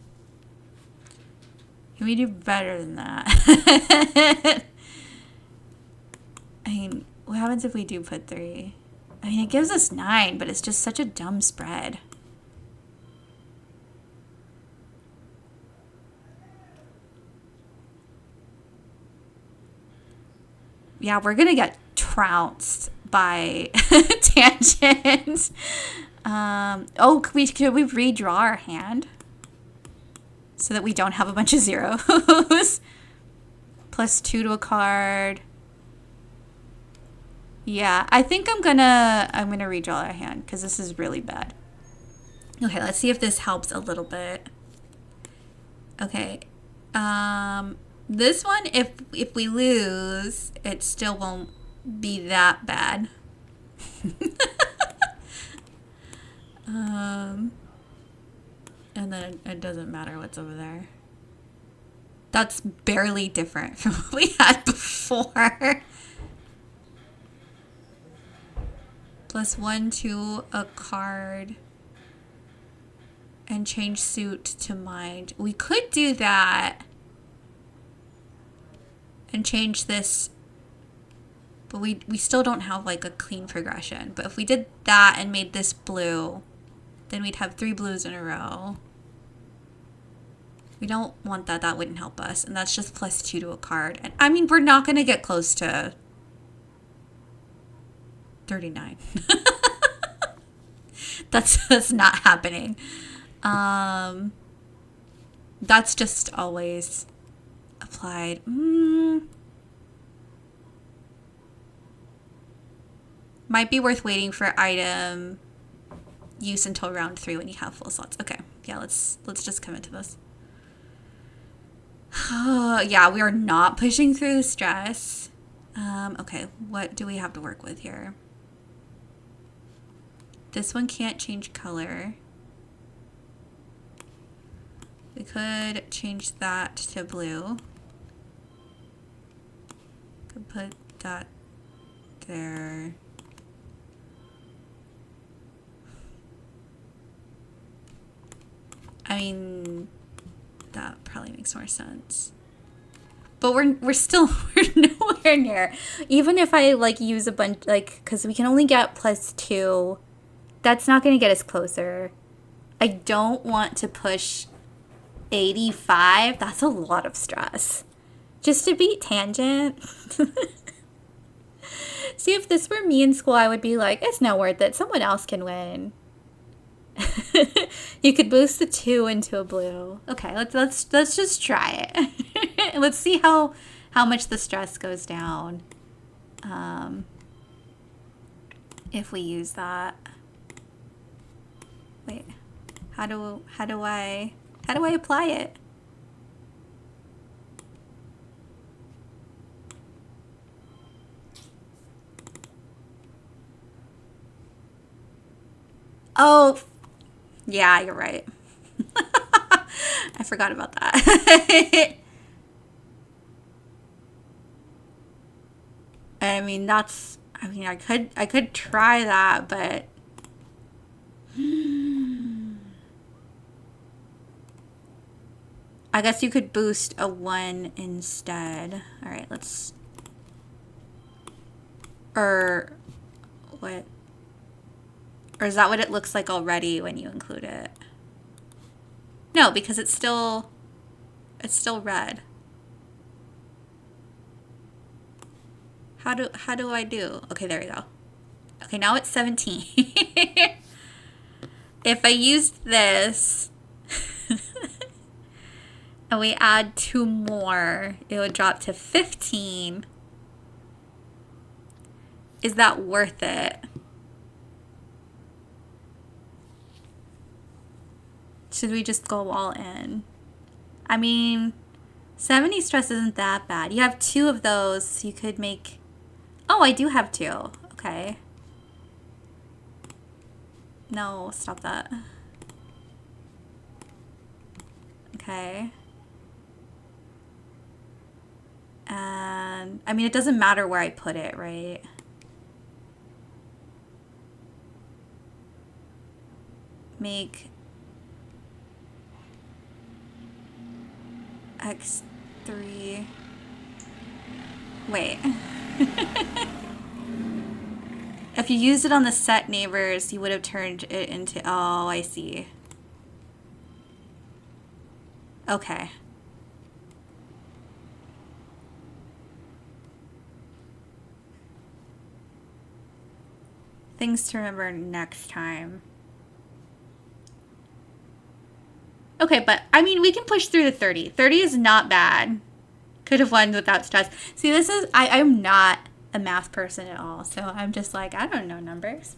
Can we do better than that? I mean, what happens if we do put 3? I mean, it gives us 9, but it's just such a dumb spread. Yeah, we're gonna get trounced by tangents. Oh, could we redraw our hand so that we don't have a bunch of zeros? +2 to a card. Yeah, I think I'm gonna redraw our hand because this is really bad. Okay, let's see if this helps a little bit. Okay, this one, if we lose, it still won't be that bad. And then it doesn't matter what's over there. That's barely different from what we had before. +1 to a card. And change suit to mind. We could do that. And change this. But we still don't have like a clean progression. But if we did that and made this blue, then we'd have 3 blues in a row. We don't want that. That wouldn't help us. And that's just +2 to a card. And I mean, we're not going to get close to 39. That's not happening. That's just always applied. Might be worth waiting for item use until round 3 when you have full slots. Okay, yeah, let's just commit to this. Yeah, we are not pushing through the stress. Okay, what do we have to work with here? This one can't change color. We could change that to blue. Could put that there. I mean, that probably makes more sense. But we're still nowhere near. Even if I like use a bunch, like, because we can only get +2. That's not going to get us closer. I don't want to push 85. That's a lot of stress. Just to beat tangent. See, if this were me in school, I would be like, it's not worth it. Someone else can win. You could boost the 2 into a blue. Okay, let's just try it. Let's see how much the stress goes down. if we use that. Wait, how do I apply it? Oh, yeah, you're right. I forgot about that. I mean, I could try that, but I guess you could boost a 1 instead. All right, let's, or what? Or is that what it looks like already when you include it? No, because it's still red. How do I do? Okay, there we go. Okay, now it's 17. If I used this and we add 2 more, it would drop to 15. Is that worth it? Should we just go all in? I mean, 70 stress isn't that bad. You have 2 of those, so you could make... Oh, I do have 2. Okay. No, stop that. Okay. And, I mean, it doesn't matter where I put it, right? Make X3. Wait. If you used it on the set neighbors, you would have turned it into... Oh, I see. Okay. Things to remember next time. Okay, but I mean, we can push through the 30. 30 is not bad. Could have won without stress. See, this is... I'm not a math person at all, so I'm just like, I don't know numbers.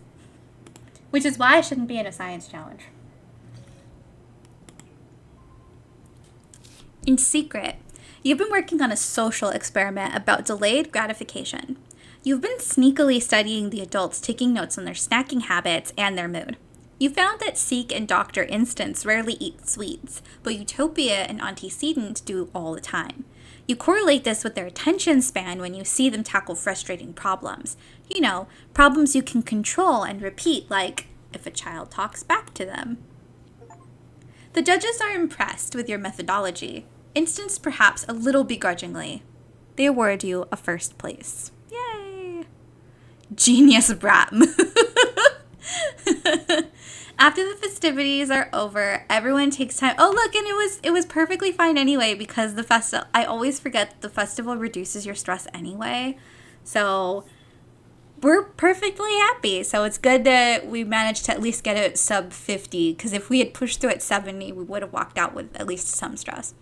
Which is why I shouldn't be in a science challenge. In secret, you've been working on a social experiment about delayed gratification. You've been sneakily studying the adults, taking notes on their snacking habits and their mood. You found that Seek and Dr. Instance rarely eat sweets, but Utopia and Antecedent do all the time. You correlate this with their attention span when you see them tackle frustrating problems. You know, problems you can control and repeat, like if a child talks back to them. The judges are impressed with your methodology, Instance perhaps a little begrudgingly. They award you a first place. Yay! Genius brat move. After the festivities are over, everyone takes time. Oh, look, and it was perfectly fine anyway because the festival, I always forget the festival reduces your stress anyway. So we're perfectly happy. So it's good that we managed to at least get it sub 50 because if we had pushed through at 70, we would have walked out with at least some stress.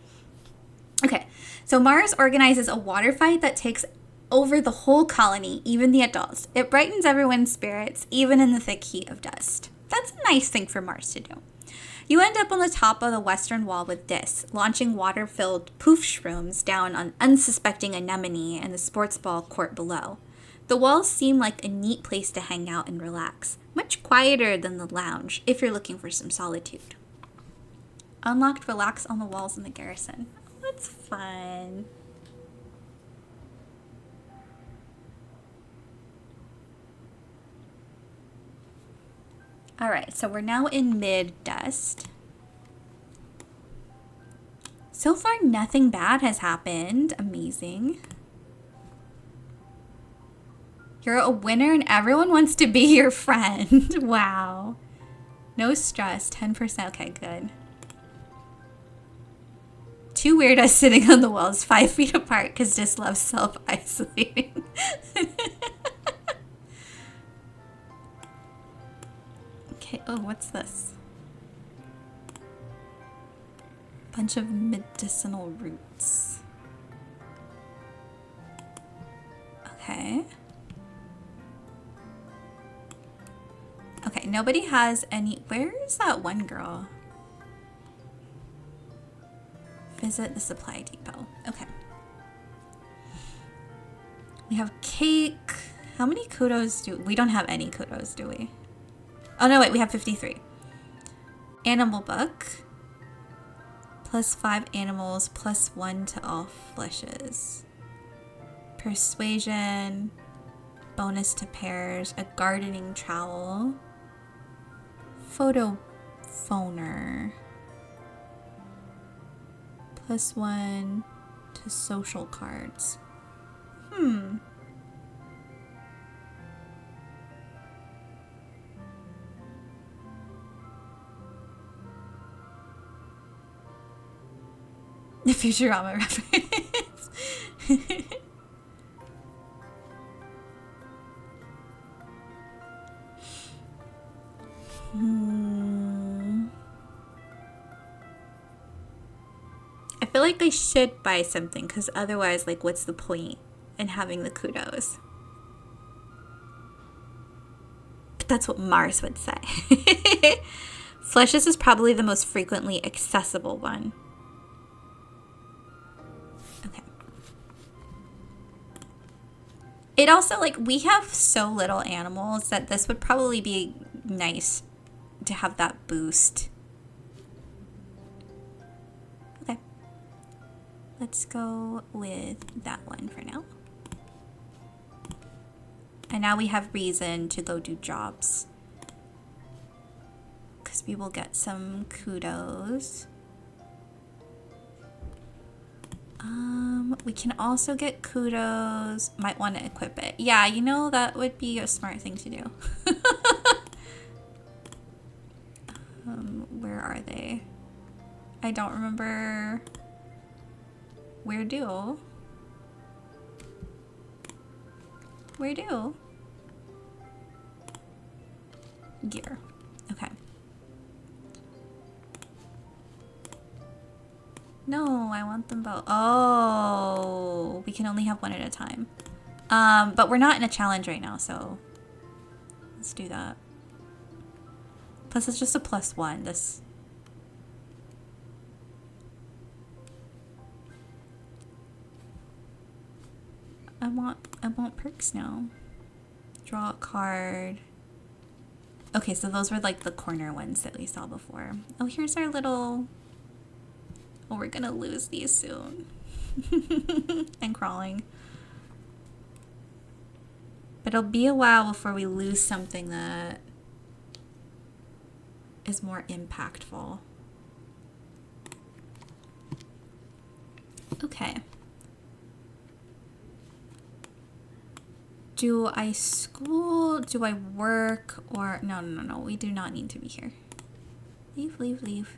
Okay, so Mars organizes a water fight that takes over the whole colony, even the adults. It brightens everyone's spirits, even in the thick heat of dust. That's a nice thing for Mars to do. You end up on the top of the western wall with Dis, launching water-filled poof shrooms down on unsuspecting anemone and the sports ball court below. The walls seem like a neat place to hang out and relax, much quieter than the lounge if you're looking for some solitude. Unlocked relax on the walls in the garrison. That's fun. All right, so we're now in mid-dust. So far, nothing bad has happened. Amazing. You're a winner and everyone wants to be your friend. Wow. No stress, 10%. Okay, good. 2 weirdos sitting on the walls 5 feet apart because Dis loves self-isolating. Okay, oh, what's this? Bunch of medicinal roots. Okay. Okay, nobody has any. Where is that one girl? Visit the supply depot. Okay. We have cake. How many kudos do we don't have any kudos, do we? Oh no, wait, we have 53. Animal book. +5 animals, +1 to all fleshes. Persuasion. Bonus to pairs. A gardening trowel. Photo phoner. +1 to social cards. The Futurama reference. I feel like I should buy something because otherwise, like, what's the point in having the kudos? But that's what Mars would say. Fleshes is probably the most frequently accessible one. Okay. It also, like, we have so little animals that this would probably be nice to have that boost. Okay. Let's go with that one for now. And now we have reason to go do jobs. Because we will get some kudos. We can also get kudos. Might want to equip it. Yeah, you know, that would be a smart thing to do. Where are they? I don't remember. Where do? Where do? Gear. Okay. No, I want them both. Oh, we can only have one at a time. But we're not in a challenge right now, so let's do that. Plus, it's just a +1. This. I want perks now. Draw a card. Okay, so those were like the corner ones that we saw before. Oh, here's our little. Oh, we're gonna lose these soon. And crawling. But it'll be a while before we lose something that is more impactful. Okay. Do I school? Do I work? Or no. We do not need to be here. Leave.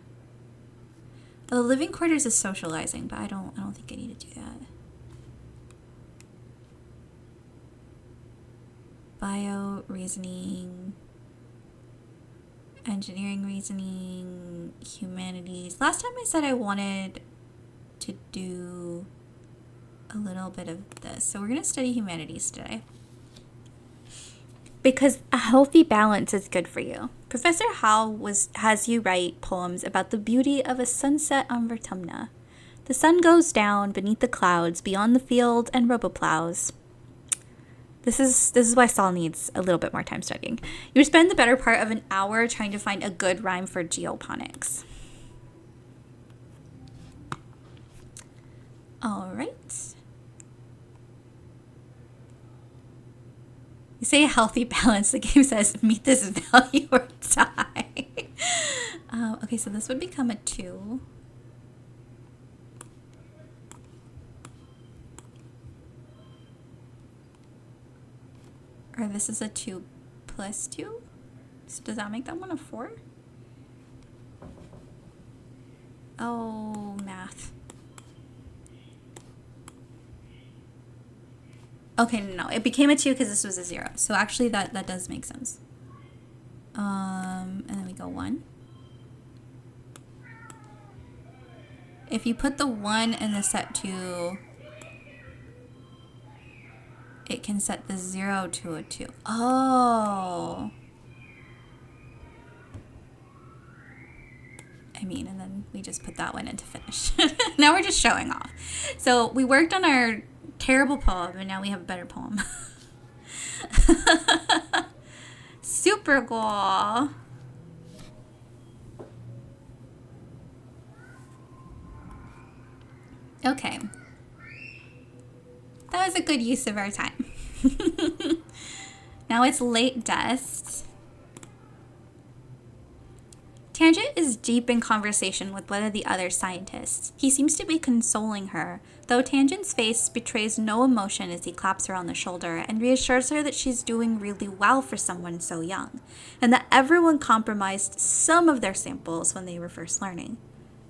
Oh, the living quarters is socializing, but I don't think I need to do that. Bio, reasoning, engineering, reasoning, humanities. Last time I said I wanted to do a little bit of this. So we're going to study humanities today. Because a healthy balance is good for you. Professor Howe has you write poems about the beauty of a sunset on Vertumna. The sun goes down beneath the clouds, beyond the field and roboplows. This is why Saul needs a little bit more time studying. You spend the better part of an hour trying to find a good rhyme for geoponics. All right. You say a healthy balance. The game says meet this value or die. Okay, so this would become a 2. Or this is a 2 + 2. So does that make that one a 4? Oh, math. Okay, no. It became a 2 because this was a 0. So actually that does make sense. And then we go 1. If you put the 1 in the set 2, it can set the 0 to a 2. Oh. and then we just put that one in to finish. Now we're just showing off. So we worked on our terrible poem, and now we have a better poem. Super cool. Okay. That was a good use of our time. Now it's late dust. Tangent is deep in conversation with one of the other scientists. He seems to be consoling her, though Tangent's face betrays no emotion as he claps her on the shoulder and reassures her that she's doing really well for someone so young, and that everyone compromised some of their samples when they were first learning.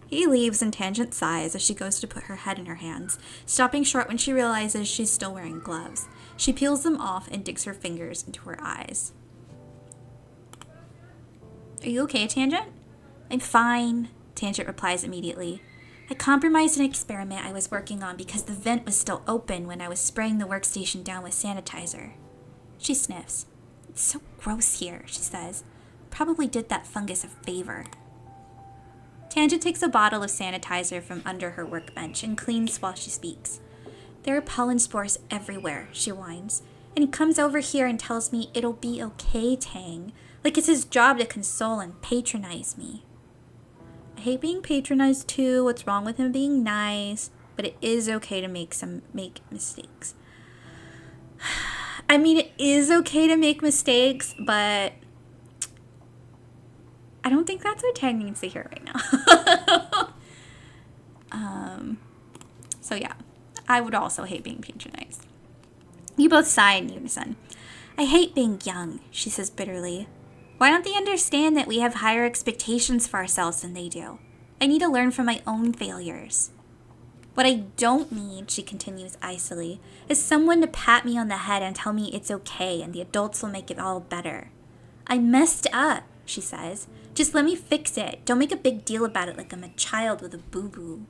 He leaves and Tangent sighs as she goes to put her head in her hands, stopping short when she realizes she's still wearing gloves. She peels them off and digs her fingers into her eyes. Are you okay, Tangent? I'm fine, Tangent replies immediately. I compromised an experiment I was working on because the vent was still open when I was spraying the workstation down with sanitizer. She sniffs. It's so gross here, she says. Probably did that fungus a favor. Tangent takes a bottle of sanitizer from under her workbench and cleans while she speaks. There are pollen spores everywhere, she whines, and he comes over here and tells me it'll be okay, Tang. Like it's his job to console and patronize me. I hate being patronized too. What's wrong with him being nice? But it is okay to make mistakes. I mean, it is okay to make mistakes, but I don't think that's what Tang needs to hear right now. So yeah, I would also hate being patronized. You both sigh in unison. I hate being young, she says bitterly. Why don't they understand that we have higher expectations for ourselves than they do? I need to learn from my own failures. What I don't need, she continues icily, is someone to pat me on the head and tell me it's okay and the adults will make it all better. I messed up, she says. Just let me fix it. Don't make a big deal about it like I'm a child with a boo-boo.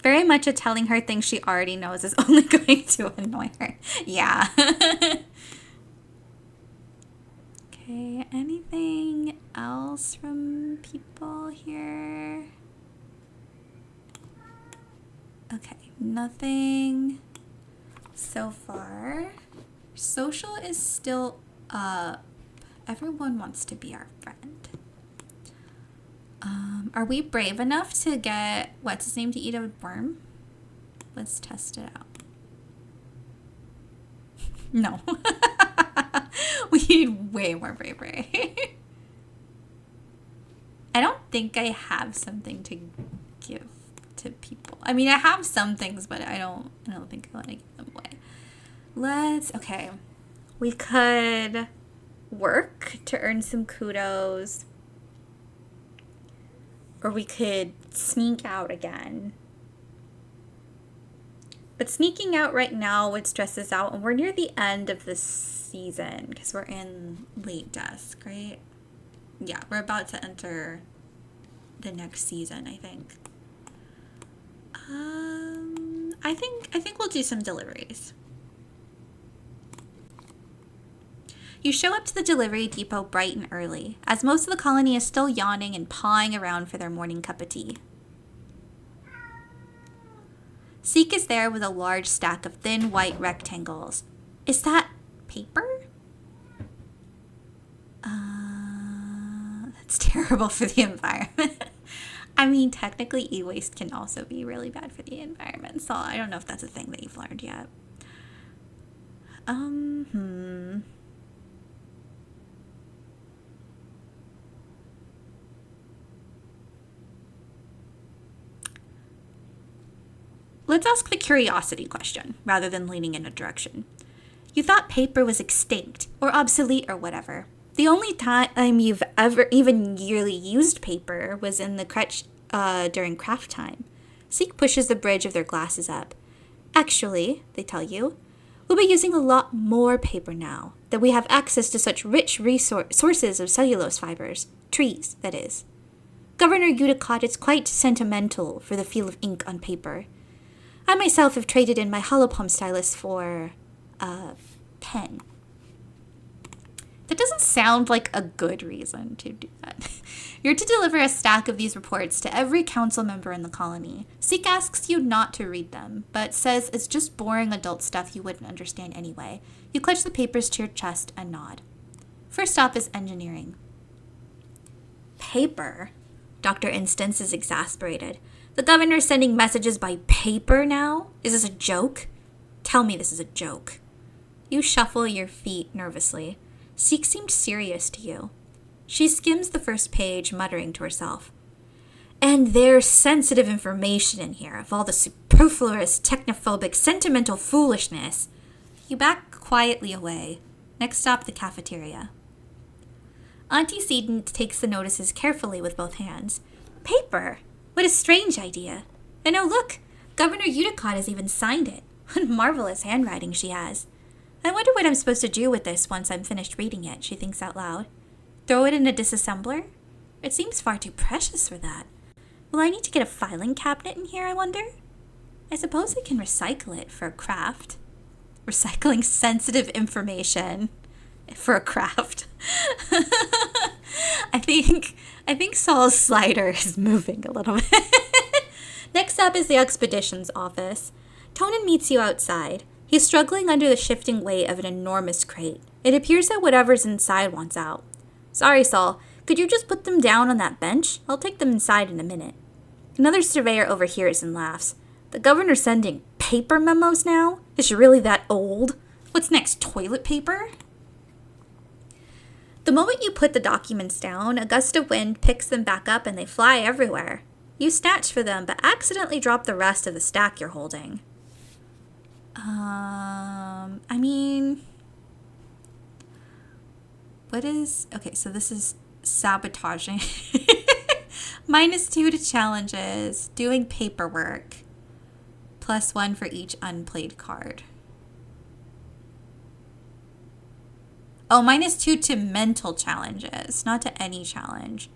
Very much a telling her things she already knows is only going to annoy her. Yeah. Okay, anything else from people here? Okay, nothing so far. Social is still up. Everyone wants to be our friend. Are we brave enough to get, what's his name, to eat a worm? Let's test it out. No. We need way more bravery. I don't think I have something to give to people. I mean, I have some things, but I don't think I want to give them away. Okay. We could work to earn some kudos. Or we could sneak out again. But sneaking out right now would stress us out, and we're near the end of this season because we're in late dusk, right? Yeah, we're about to enter the next season, I think. I think we'll do some deliveries. You show up to the delivery depot bright and early, as most of the colony is still yawning and pawing around for their morning cup of tea. Seek is there with a large stack of thin white rectangles. Is that paper? That's terrible for the environment. I mean, technically e-waste can also be really bad for the environment, so I don't know if that's a thing that you've learned yet. Let's ask the curiosity question, rather than leaning in a direction. You thought paper was extinct, or obsolete, or whatever. The only time you've ever even yearly used paper was in the crutch during craft time. Seek pushes the bridge of their glasses up. Actually, they tell you, we'll be using a lot more paper now, that we have access to such rich sources of cellulose fibers. Trees, that is. Governor Udicott is quite sentimental for the feel of ink on paper. I myself have traded in my holopalm stylus for a pen. That doesn't sound like a good reason to do that. You're to deliver a stack of these reports to every council member in the colony. Seek asks you not to read them, but says it's just boring adult stuff you wouldn't understand anyway. You clutch the papers to your chest and nod. First stop is engineering. Paper? Dr. Instance is exasperated. The governor's sending messages by paper now? Is this a joke? Tell me this is a joke. You shuffle your feet nervously. Seek seemed serious to you. She skims the first page, muttering to herself. And there's sensitive information in here of all the superfluous, technophobic, sentimental foolishness. You back quietly away. Next stop, the cafeteria. Auntie Seton takes the notices carefully with both hands. Paper? What a strange idea. And oh, look, Governor Uticott has even signed it. What marvelous handwriting she has. I wonder what I'm supposed to do with this once I'm finished reading it, she thinks out loud. Throw it in a disassembler? It seems far too precious for that. Will I need to get a filing cabinet in here, I wonder? I suppose I can recycle it for a craft. Recycling sensitive information for a craft. I think Saul's slider is moving a little bit. Next up is the expeditions office. Tonin meets you outside. He's struggling under the shifting weight of an enormous crate. It appears that whatever's inside wants out. Sorry, Saul. Could you just put them down on that bench? I'll take them inside in a minute. Another surveyor overhears and laughs. The governor's sending paper memos now? Is she really that old? What's next, toilet paper? The moment you put the documents down, a gust of wind picks them back up and they fly everywhere. You snatch for them, but accidentally drop the rest of the stack you're holding. I mean, what is, okay, so this is sabotaging. -2 to challenges, doing paperwork, +1 for each unplayed card. Oh, -2 to mental challenges, not to any challenge.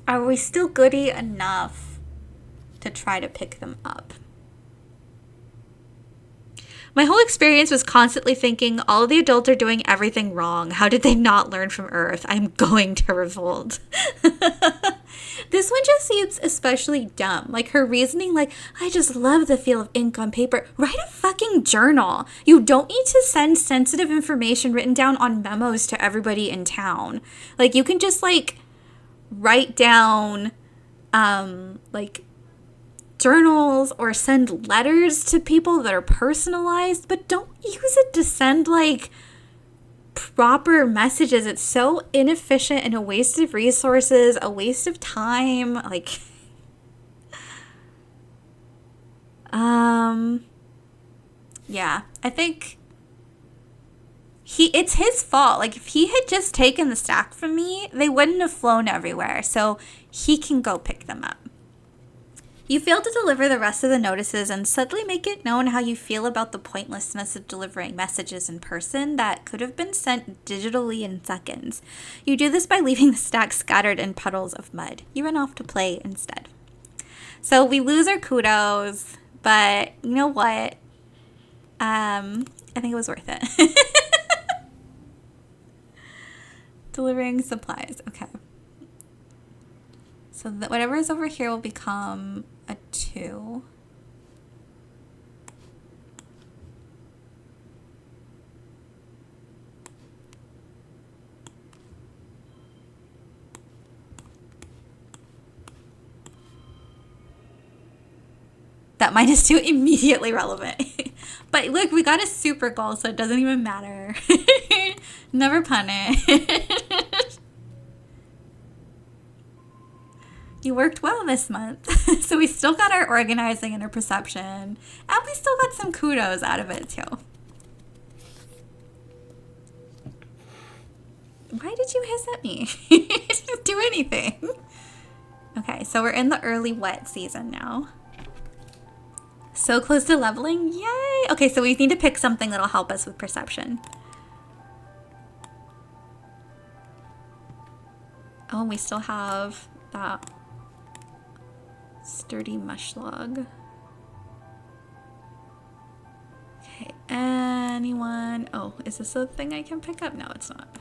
Are we still goody enough to try to pick them up? My whole experience was constantly thinking, all of the adults are doing everything wrong. How did they not learn from Earth? I'm going to revolt. This one just seems especially dumb. Like her reasoning, like, I just love the feel of ink on paper. Write a fucking journal. You don't need to send sensitive information written down on memos to everybody in town. Like you can just like write down like journals or send letters to people that are personalized, but don't use it to send like proper messages. It's so inefficient and a waste of resources, a waste of time. Like yeah, I think it's his fault. Like if he had just taken the stack from me, they wouldn't have flown everywhere. So he can go pick them up. You fail to deliver the rest of the notices and suddenly make it known how you feel about the pointlessness of delivering messages in person that could have been sent digitally in seconds. You do this by leaving the stack scattered in puddles of mud. You run off to play instead. So we lose our kudos, but you know what? I think it was worth it. Delivering supplies. Okay. So that whatever is over here will become a 2. That -2 immediately relevant. But look, we got a super goal, so it doesn't even matter. Never punished. You worked well this month. So we still got our organizing and our perception. And we still got some kudos out of it too. Why did you hiss at me? You didn't do anything. Okay, so we're in the early wet season now. So close to leveling. Yay! Okay, so we need to pick something that'll help us with perception. Oh, and we still have that sturdy mush log. anyone? Oh, is this a thing I can pick up? No, it's not.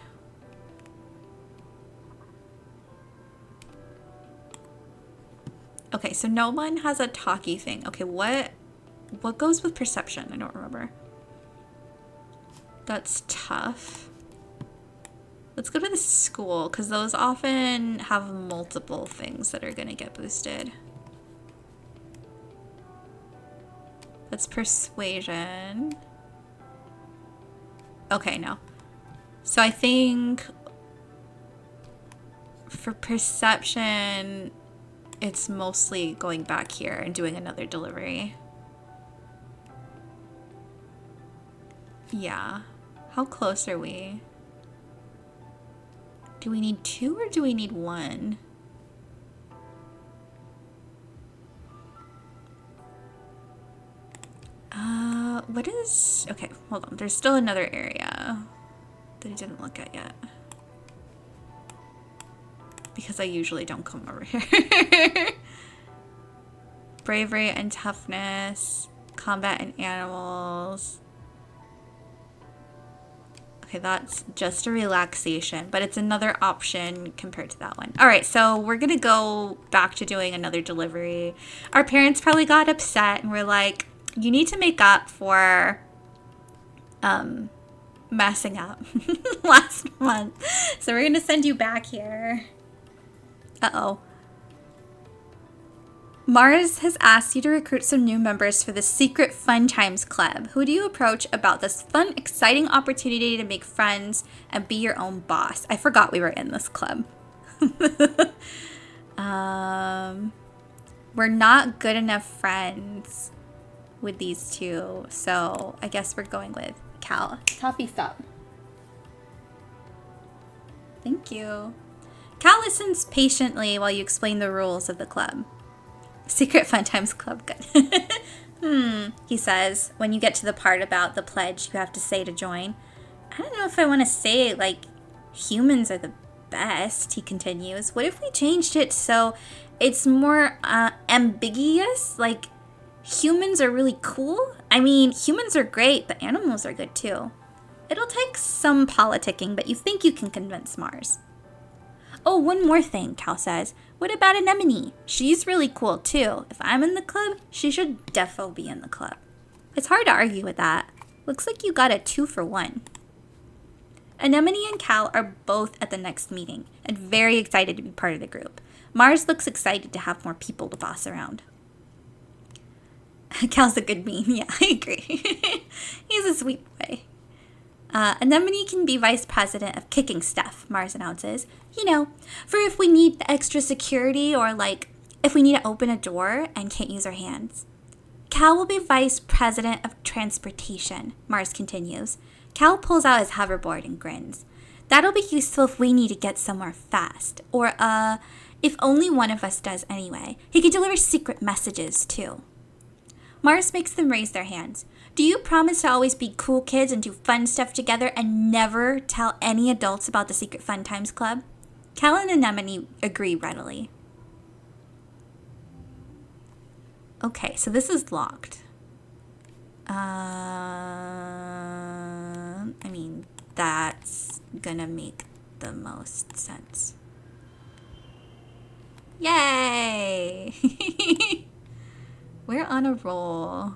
Okay, so no one has a talkie thing. Okay, what goes with perception? I don't remember. That's tough. Let's go to the school, because those often have multiple things that are going to get boosted. That's persuasion. Okay, no. So I think for perception, it's mostly going back here and doing another delivery. Yeah. How close are we? Do we need 2 or do we need 1? What is... Okay, hold on. There's still another area that I didn't look at yet. Because I usually don't come over here. Bravery and toughness. Combat and animals. Okay, that's just a relaxation, but it's another option compared to that one. All right, so we're gonna go back to doing another delivery. Our parents probably got upset and were like, you need to make up for messing up last month. So we're gonna send you back here. Uh-oh. Mars has asked you to recruit some new members for the Secret Fun Times Club. Who do you approach about this fun, exciting opportunity to make friends and be your own boss? I forgot we were in this club. We're not good enough friends with these two, so I guess we're going with Cal. Toffee, stop. Thank you. Cal listens patiently while you explain the rules of the club. Secret Fun Times Club, good. He says, when you get to the part about the pledge you have to say to join. I don't know if I want to say, like, humans are the best, he continues. What if we changed it so it's more ambiguous? Like, humans are really cool? I mean, humans are great, but animals are good too. It'll take some politicking, but you think you can convince Mars. Oh, one more thing, Cal says. What about Anemone? She's really cool too. If I'm in the club, she should defo be in the club. It's hard to argue with that. Looks like you got a 2 for 1. Anemone and Cal are both at the next meeting and very excited to be part of the group. Mars looks excited to have more people to boss around. Cal's a good meme. Yeah, I agree. He's a sweet boy. Anemone can be vice president of kicking stuff, Mars announces. You know, for if we need the extra security or, like, if we need to open a door and can't use our hands. Cal will be vice president of transportation, Mars continues. Cal pulls out his hoverboard and grins. That'll be useful if we need to get somewhere fast. Or, if only one of us does anyway. He can deliver secret messages, too. Mars makes them raise their hands. Do you promise to always be cool kids and do fun stuff together and never tell any adults about the Secret Fun Times Club? Cal and Anemone agree readily. Okay, so this is locked. I mean, that's gonna make the most sense. Yay! We're on a roll.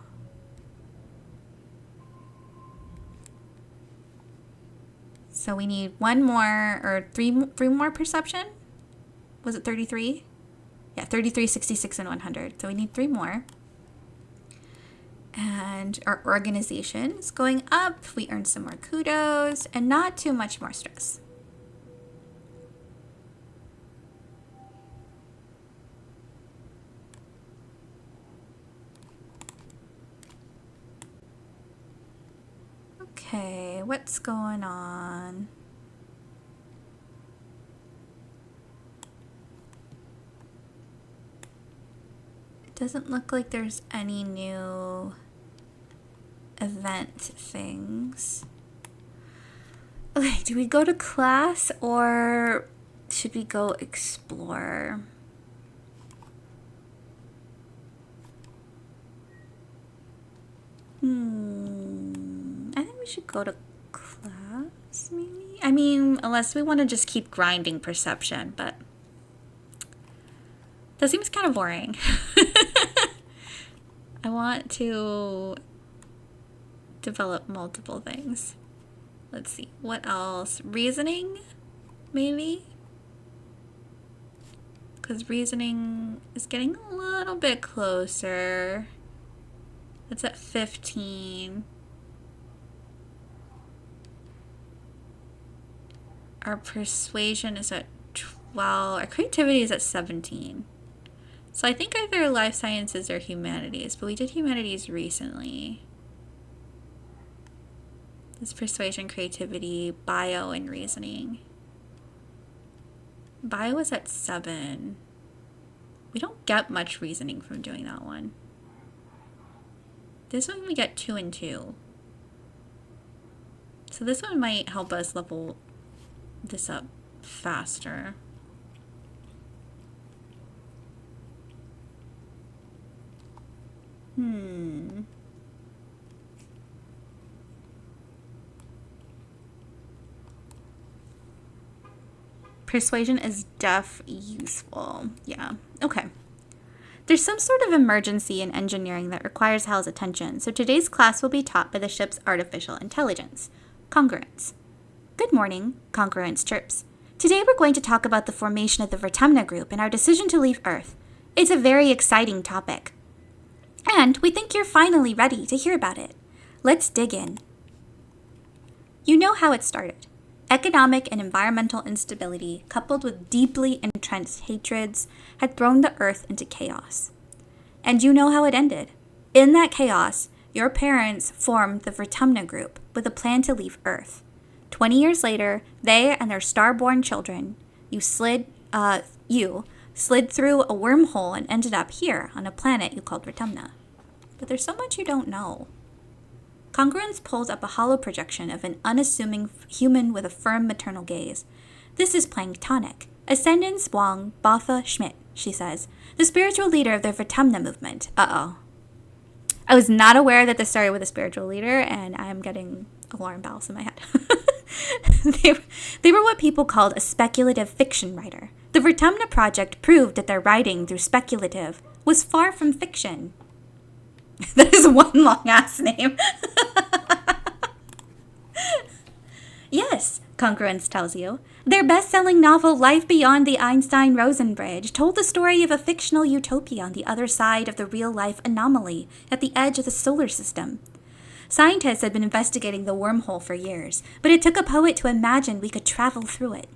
So we need one more, or three more perception? Was it 33? Yeah, 33, 66, and 100. So we need 3 more. And our organization is going up. We earn some more kudos and not too much more stress. Okay, what's going on? It doesn't look like there's any new event things. Okay, do we go to class or should we go explore? I think we should go to class, maybe? I mean, unless we want to just keep grinding perception, but that seems kind of boring. I want to develop multiple things. Let's see, what else? Reasoning, maybe? Because reasoning is getting a little bit closer. It's at 15. Our persuasion is at 12. Our creativity is at 17. So I think either life sciences or humanities, but we did humanities recently. This persuasion, creativity, bio, and reasoning. Bio is at 7. We don't get much reasoning from doing that one. This one we get 2 and 2. So this one might help us level this up faster. Persuasion is useful. Yeah. Okay. There's some sort of emergency in engineering that requires Hal's attention, so today's class will be taught by the ship's artificial intelligence, Congruence. Good morning, Congruence chirps. Today we're going to talk about the formation of the Vertemna group and our decision to leave Earth. It's a very exciting topic. And we think you're finally ready to hear about it. Let's dig in. You know how it started. Economic and environmental instability, coupled with deeply entrenched hatreds, had thrown the Earth into chaos. And you know how it ended. In that chaos, your parents formed the Vertemna group with a plan to leave Earth. 20 years later, they and their star-born children, slid through a wormhole and ended up here on a planet you called Vertemna. But there's so much you don't know. Congruence pulls up a hollow projection of an unassuming human with a firm maternal gaze. This is Planktonic, Ascendance Wong Botha Schmidt, she says, the spiritual leader of the Vertemna movement. Uh-oh. I was not aware that this started with a spiritual leader, and I'm getting alarm bells in my head. They were what people called a speculative fiction writer. The Vertemna project proved that their writing, through speculative, was far from fiction. That is one long-ass name. Yes, Congruence tells you. Their best-selling novel, Life Beyond the Einstein-Rosen Bridge, told the story of a fictional utopia on the other side of the real-life anomaly at the edge of the solar system. Scientists had been investigating the wormhole for years, but it took a poet to imagine we could travel through it.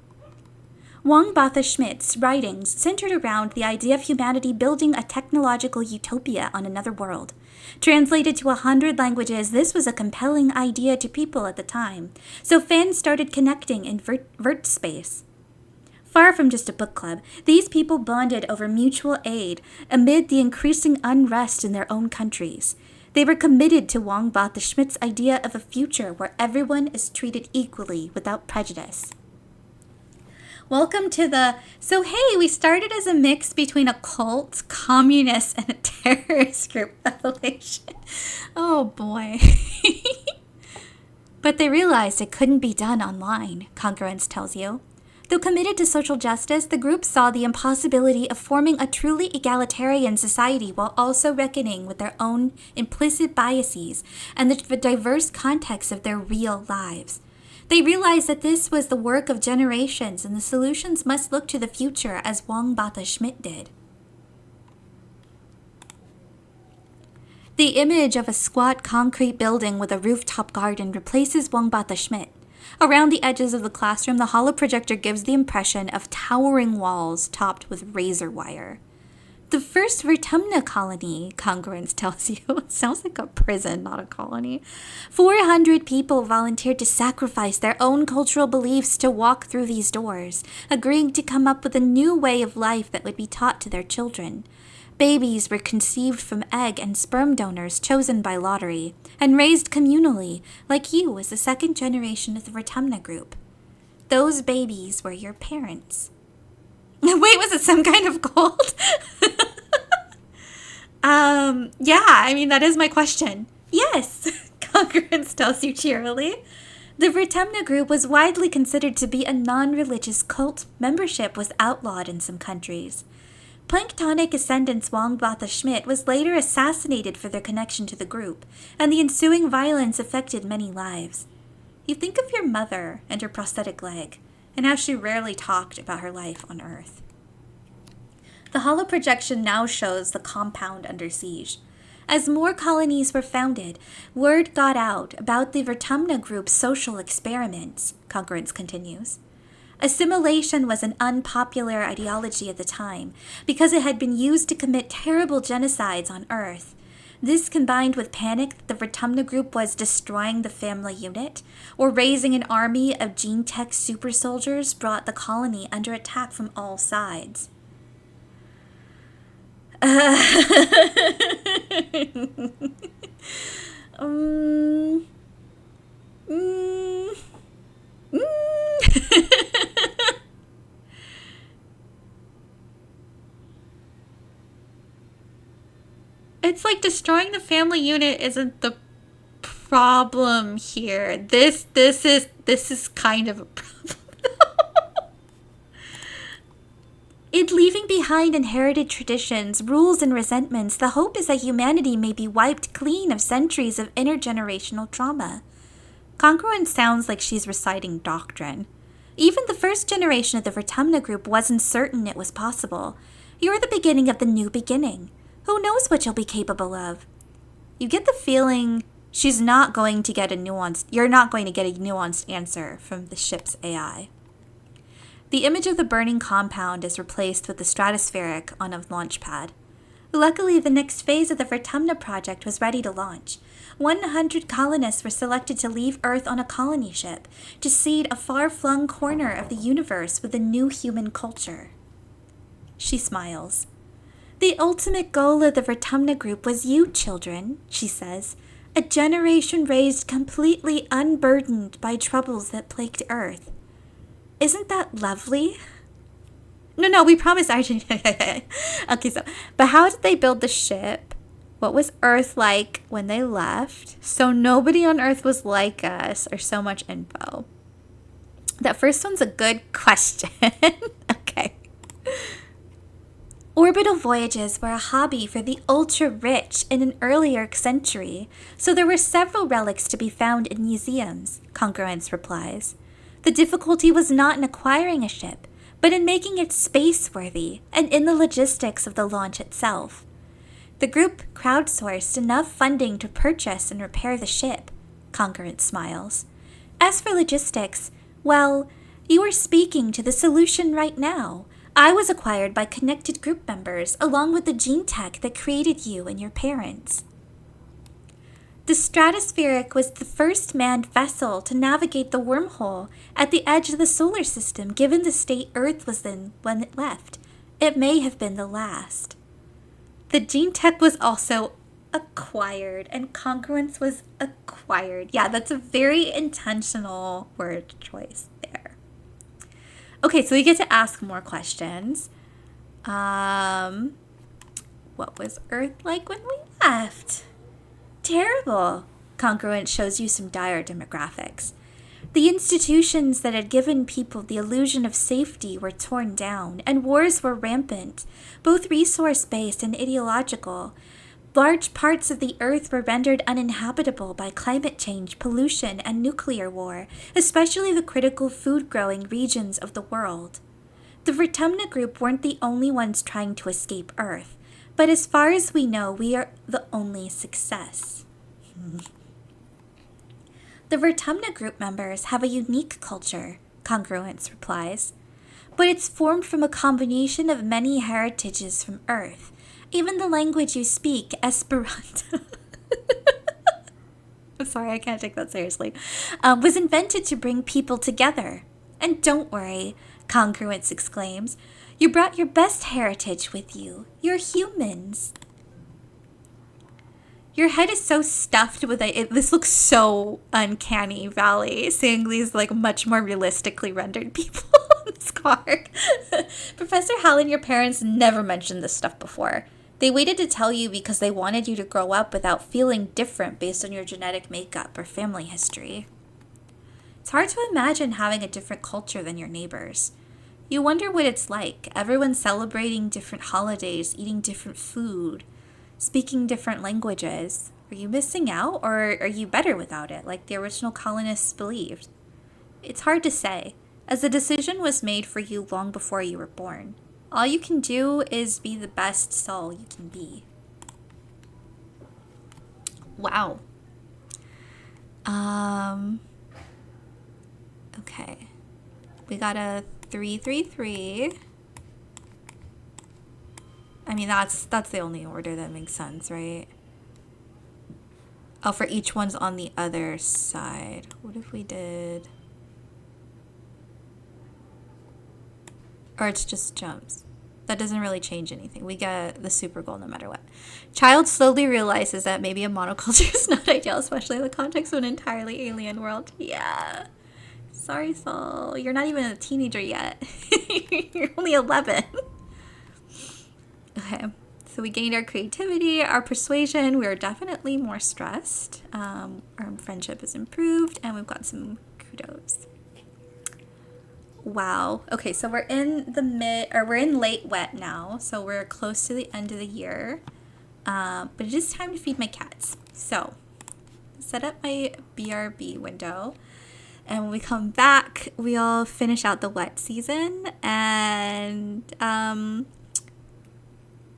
Wong Botha Schmidt's writings centered around the idea of humanity building a technological utopia on another world. Translated to 100 languages, this was a compelling idea to people at the time, so fans started connecting in vert space. Far from just a book club, these people bonded over mutual aid amid the increasing unrest in their own countries. They were committed to Wong Botha Schmidt's idea of a future where everyone is treated equally without prejudice. Welcome to the... So hey, we started as a mix between a cult, communist, and a terrorist group revelation. Oh boy. But they realized it couldn't be done online, Congruence tells you. Though committed to social justice, the group saw the impossibility of forming a truly egalitarian society while also reckoning with their own implicit biases and the diverse context of their real lives. They realized that this was the work of generations and the solutions must look to the future as Wong Botha Schmidt did. The image of a squat concrete building with a rooftop garden replaces Wong Botha Schmidt. Around the edges of the classroom, the holoprojector gives the impression of towering walls topped with razor wire. The first Vertemna colony, Congruence tells you. It sounds like a prison, not a colony. 400 people volunteered to sacrifice their own cultural beliefs to walk through these doors, agreeing to come up with a new way of life that would be taught to their children. Babies were conceived from egg and sperm donors chosen by lottery, and raised communally, like you as the second generation of the Vertemna group. Those babies were your parents. Wait, was it some kind of cult? Yeah, I mean, that is my question. Yes, Congruence Congruence tells you cheerily. The Vertemna group was widely considered to be a non-religious cult. Membership was outlawed in some countries. Planktonic ascendant Wangbatha Schmidt was later assassinated for their connection to the group, and the ensuing violence affected many lives. You think of your mother and her prosthetic leg, and how she rarely talked about her life on Earth. The hollow projection now shows the compound under siege. As more colonies were founded, word got out about the Vertumna group's social experiments, Congruence continues. Assimilation was an unpopular ideology at the time because it had been used to commit terrible genocides on Earth. This, combined with panic that the Vertumna group was destroying the family unit or raising an army of gene tech super soldiers, brought the colony under attack from all sides. It's like destroying the family unit isn't the problem here. This is kind of a problem. In leaving behind inherited traditions, rules, and resentments, the hope is that humanity may be wiped clean of centuries of intergenerational trauma. Congruence sounds like she's reciting doctrine. Even the first generation of the Vertumna group wasn't certain it was possible. You're the beginning of the new beginning. Who knows what you'll be capable of? You get the feeling you're not going to get a nuanced answer from the ship's AI. The image of the burning compound is replaced with the stratospheric on a launch pad. Luckily, the next phase of the Vertumna project was ready to launch. 100 colonists were selected to leave Earth on a colony ship to seed a far-flung corner of the universe with a new human culture. She smiles. The ultimate goal of the Vertumna group was you, children, she says. A generation raised completely unburdened by troubles that plagued Earth. Isn't that lovely? No, we promised Okay, but how did they build the ship? What was Earth like when they left? So nobody on Earth was like us, or so much info. That first one's a good question. Okay. Orbital voyages were a hobby for the ultra-rich in an earlier century, so there were several relics to be found in museums, Congruence replies. The difficulty was not in acquiring a ship, but in making it space-worthy and in the logistics of the launch itself. The group crowdsourced enough funding to purchase and repair the ship, Congruence smiles. As for logistics, well, you are speaking to the solution right now. I was acquired by connected group members, along with the gene tech that created you and your parents. The Stratospheric was the first manned vessel to navigate the wormhole at the edge of the solar system, given the state Earth was in when it left. It may have been the last. The gene tech was also acquired, and Congruence was acquired. Yeah, that's a very intentional word choice there. Okay, so we get to ask more questions. What was Earth like when we left? Terrible. Congruence shows you some dire demographics. The institutions that had given people the illusion of safety were torn down, and wars were rampant, both resource-based and ideological. Large parts of the Earth were rendered uninhabitable by climate change, pollution, and nuclear war, especially the critical food-growing regions of the world. The Vertumna group weren't the only ones trying to escape Earth, but as far as we know, we are the only success. The Vertumna group members have a unique culture, Congruence replies, but it's formed from a combination of many heritages from Earth. Even the language you speak, Esperanto, I'm sorry, I can't take that seriously, was invented to bring people together. And don't worry, Congruence exclaims, you brought your best heritage with you. You're humans. Your head is so stuffed with this looks so uncanny valley, seeing these like much more realistically rendered people on this card. Professor Hall and your parents never mentioned this stuff before. They waited to tell you because they wanted you to grow up without feeling different based on your genetic makeup or family history. It's hard to imagine having a different culture than your neighbors. You wonder what it's like. Everyone celebrating different holidays, eating different food, speaking different languages. Are you missing out, or are you better without it, like the original colonists believed? It's hard to say, as the decision was made for you long before you were born. All you can do is be the best soul you can be. Wow. Okay. We got a 333. I mean, that's the only order that makes sense, right? Oh, for each one's on the other side. What if we did... Or it's just jumps. That doesn't really change anything. We get the super goal no matter what. Child slowly realizes that maybe a monoculture is not ideal, especially in the context of an entirely alien world. Yeah. Sorry, Saul. You're not even a teenager yet. You're only 11. Okay. So we gained our creativity, our persuasion. We are definitely more stressed. Our friendship is improved, and we've got some kudos. Wow. Okay, so we're in we're in late wet now, so we're close to the end of the year. But it is time to feed my cats. So, set up my BRB window, and when we come back, we'll finish out the wet season, and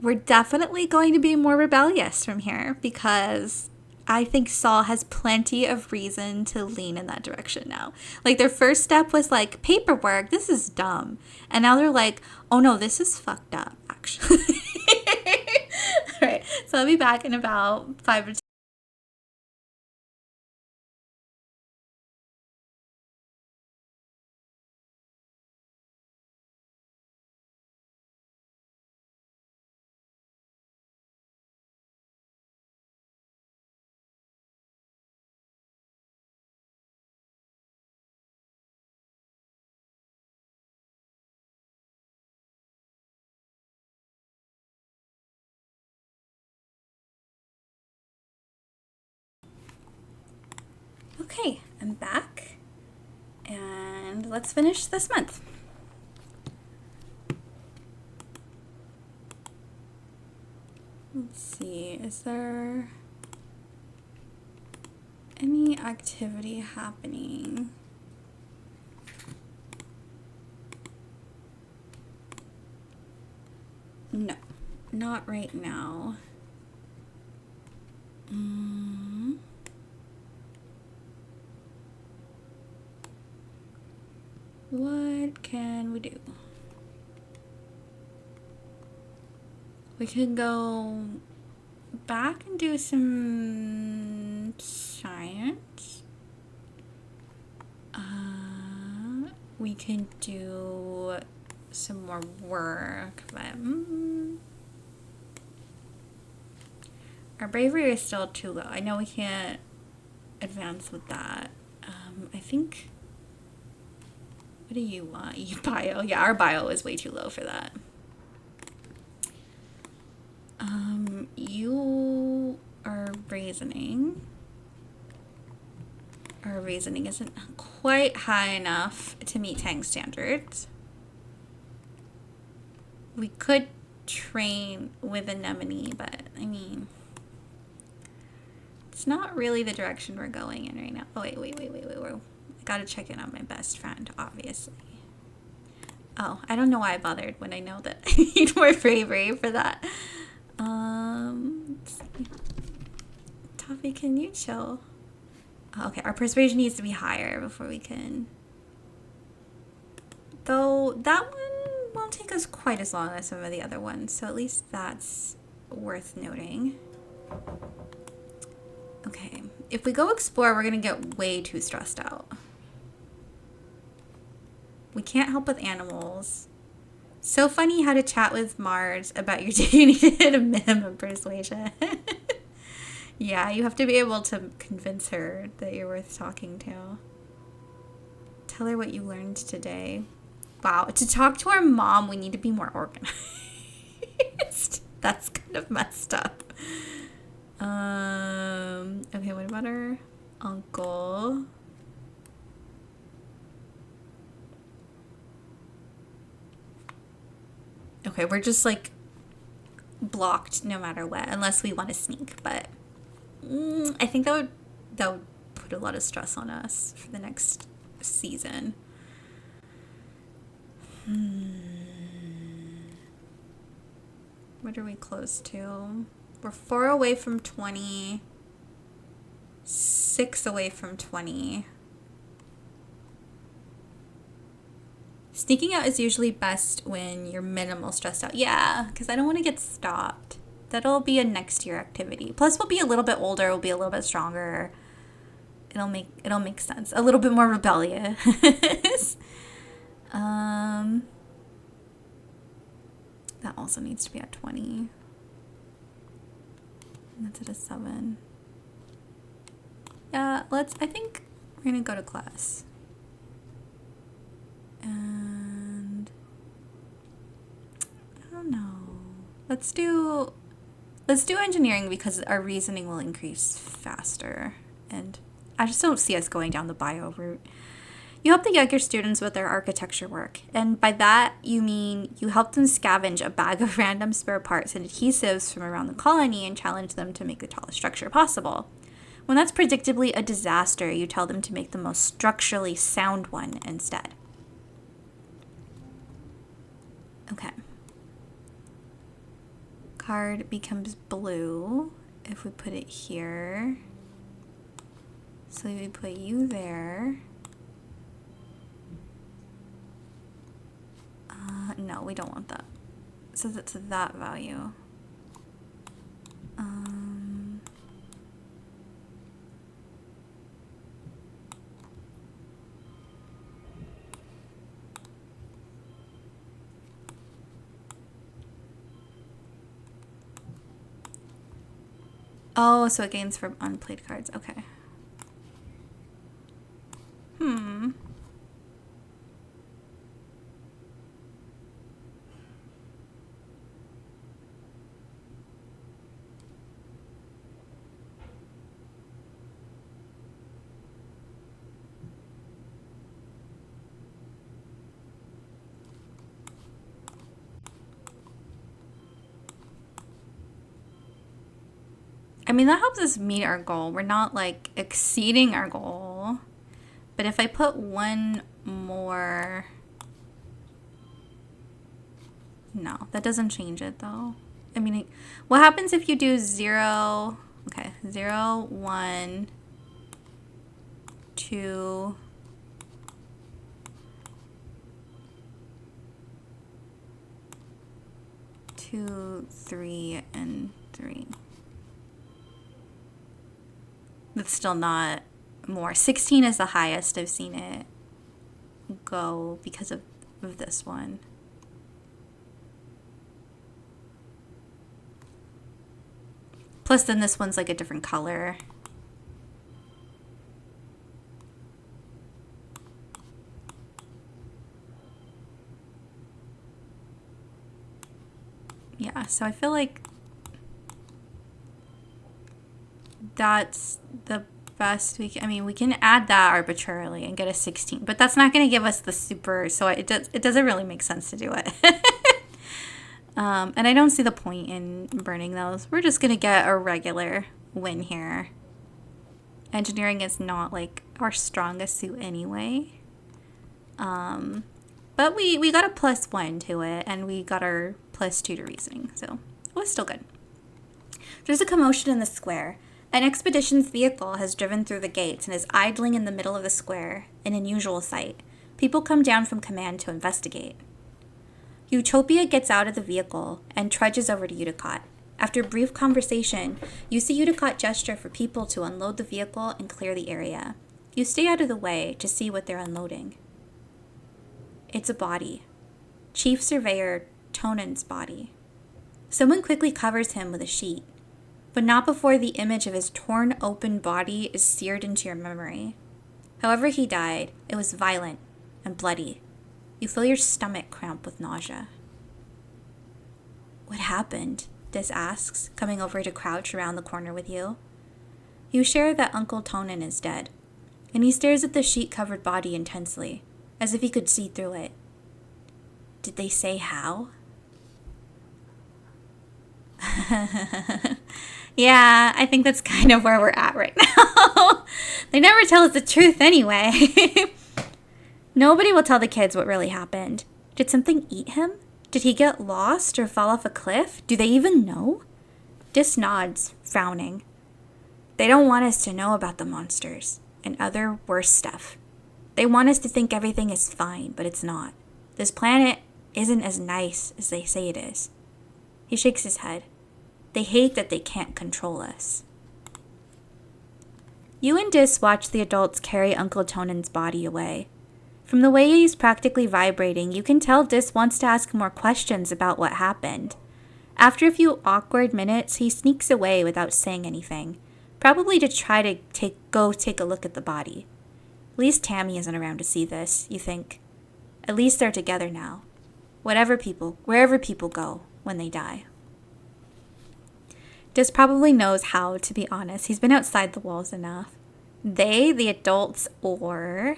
we're definitely going to be more rebellious from here, because I think Saul has plenty of reason to lean in that direction now. Like, their first step was like, paperwork, this is dumb. And now they're like, oh no, this is fucked up, actually. All right, so I'll be back in about 5 or 10. Okay, I'm back. And let's finish this month. Let's see, is there any activity happening? No, not right now. What can we do? We could go back and do some science. We can do some more work, but our bravery is still too low. I know we can't advance with that. I think... What do you want? Bio? Yeah, our bio is way too low for that. You are reasoning. Our reasoning isn't quite high enough to meet Tang standards. We could train with anemone, but I mean, it's not really the direction we're going in right now. Oh, wait. I gotta check in on my best friend, obviously. Oh, I don't know why I bothered when I know that I need more bravery for that. Let's see. Toffee, can you chill? Okay, our persuasion needs to be higher before we can. Though that one won't take us quite as long as some of the other ones, so at least that's worth noting. Okay, if we go explore, we're gonna get way too stressed out. We can't help with animals. So funny how to chat with Mars about your dignity at a minimum persuasion. Yeah, you have to be able to convince her that you're worth talking to. Tell her what you learned today. Wow, to talk to our mom, we need to be more organized. That's kind of messed up. Okay, what about our uncle? Okay, we're just like blocked no matter what, unless we want to sneak. But I think that would put a lot of stress on us for the next season. What are we close to? We're 4 away from 20. 6 away from 20. Sneaking out is usually best when you're minimal stressed out. Yeah, because I don't want to get stopped. That'll be a next year activity. Plus, we'll be a little bit older. We'll be a little bit stronger. It'll make sense. A little bit more rebellious. That also needs to be at 20. That's at a 7. Yeah, I think we're gonna go to class. And I don't know. Let's do engineering because our reasoning will increase faster. And I just don't see us going down the bio route. You help the younger students with their architecture work. And by that, you mean you help them scavenge a bag of random spare parts and adhesives from around the colony and challenge them to make the tallest structure possible. When that's predictably a disaster, you tell them to make the most structurally sound one instead. Okay. Card becomes blue if we put it here. So we put you there. No, we don't want that. So that's that value. Oh, so it gains from unplayed cards. Okay. I mean, that helps us meet our goal. We're not like exceeding our goal. But if I put one more... No, that doesn't change it though. I mean, what happens if you do 0... Okay, 0, 1, 2... 2, 3, and 3. That's still not more. 16 is the highest I've seen it go because of this one. Plus then this one's like a different color. Yeah, so I feel like that's the best we can. I mean, we can add that arbitrarily and get a 16, but that's not going to give us the super, so it doesn't really make sense to do it. And I don't see the point in burning those. We're just going to get a regular win here. Engineering is not like our strongest suit anyway. But we got a +1 to it, and we got our +2 to reasoning, so it was still good. There's a commotion in the square. An expedition's vehicle has driven through the gates and is idling in the middle of the square, an unusual sight. People come down from command to investigate. Utopia gets out of the vehicle and trudges over to Uticott. After brief conversation, you see Uticott gesture for people to unload the vehicle and clear the area. You stay out of the way to see what they're unloading. It's a body. Chief Surveyor Tonan's body. Someone quickly covers him with a sheet, but not before the image of his torn open body is seared into your memory. However he died, it was violent and bloody. You feel your stomach cramp with nausea. What happened? Dis asks, coming over to crouch around the corner with you. You share that Uncle Tonin is dead, and he stares at the sheet-covered body intensely, as if he could see through it. Did they say how? Yeah, I think that's kind of where we're at right now. They never tell us the truth anyway. Nobody will tell the kids what really happened. Did something eat him? Did he get lost or fall off a cliff? Do they even know? Dis nods, frowning. They don't want us to know about the monsters and other worse stuff. They want us to think everything is fine, but it's not. This planet isn't as nice as they say it is. He shakes his head. They hate that they can't control us. You and Dis watch the adults carry Uncle Tonin's body away. From the way he's practically vibrating, you can tell Dis wants to ask more questions about what happened. After a few awkward minutes, he sneaks away without saying anything, probably to try to go take a look at the body. At least Tammy isn't around to see this, you think. At least they're together now. Wherever people go when they die. Dis probably knows how, to be honest. He's been outside the walls enough. They, the adults, or...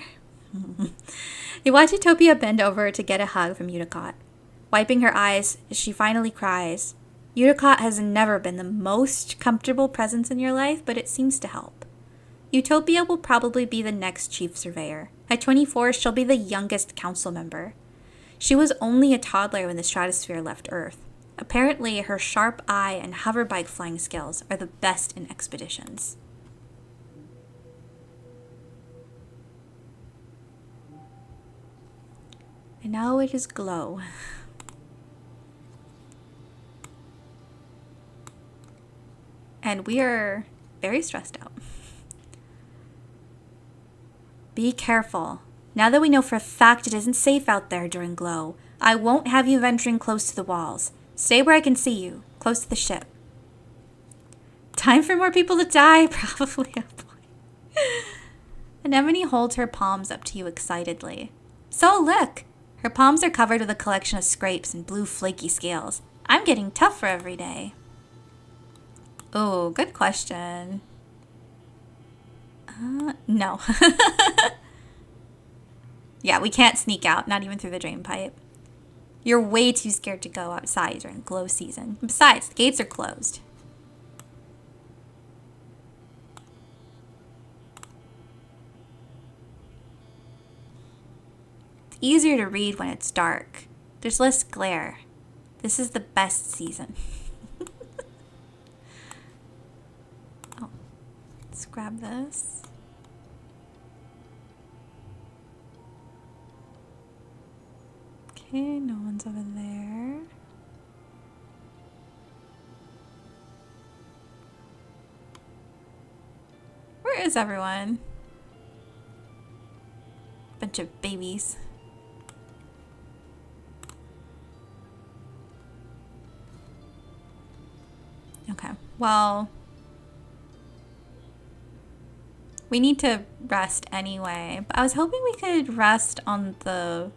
You watch Utopia bend over to get a hug from Udicott. Wiping her eyes, she finally cries. Udicott has never been the most comfortable presence in your life, but it seems to help. Utopia will probably be the next chief surveyor. At 24, she'll be the youngest council member. She was only a toddler when the stratosphere left Earth. Apparently, her sharp eye and hoverbike flying skills are the best in expeditions. And now it is glow. And we are very stressed out. Be careful. Now that we know for a fact it isn't safe out there during glow, I won't have you venturing close to the walls. Stay where I can see you, close to the ship. Time for more people to die, probably. Oh boy. Anemone holds her palms up to you excitedly. So look, her palms are covered with a collection of scrapes and blue flaky scales. I'm getting tougher every day. Oh, good question. No. Yeah, we can't sneak out, not even through the drain pipe. You're way too scared to go outside during glow season. Besides, the gates are closed. It's easier to read when it's dark. There's less glare. This is the best season. Oh, let's grab this. Okay, no one's over there. Where is everyone? Bunch of babies. Okay, well, we need to rest anyway, but I was hoping we could rest on the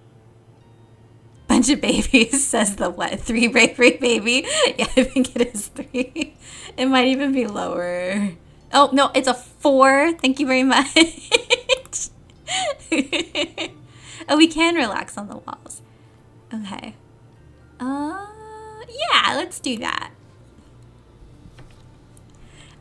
bunch of babies, says the what? 3 bravery baby? Yeah, I think it is 3. It might even be lower. Oh, no, it's a 4. Thank you very much. Oh, we can relax on the walls. Okay. Yeah, let's do that.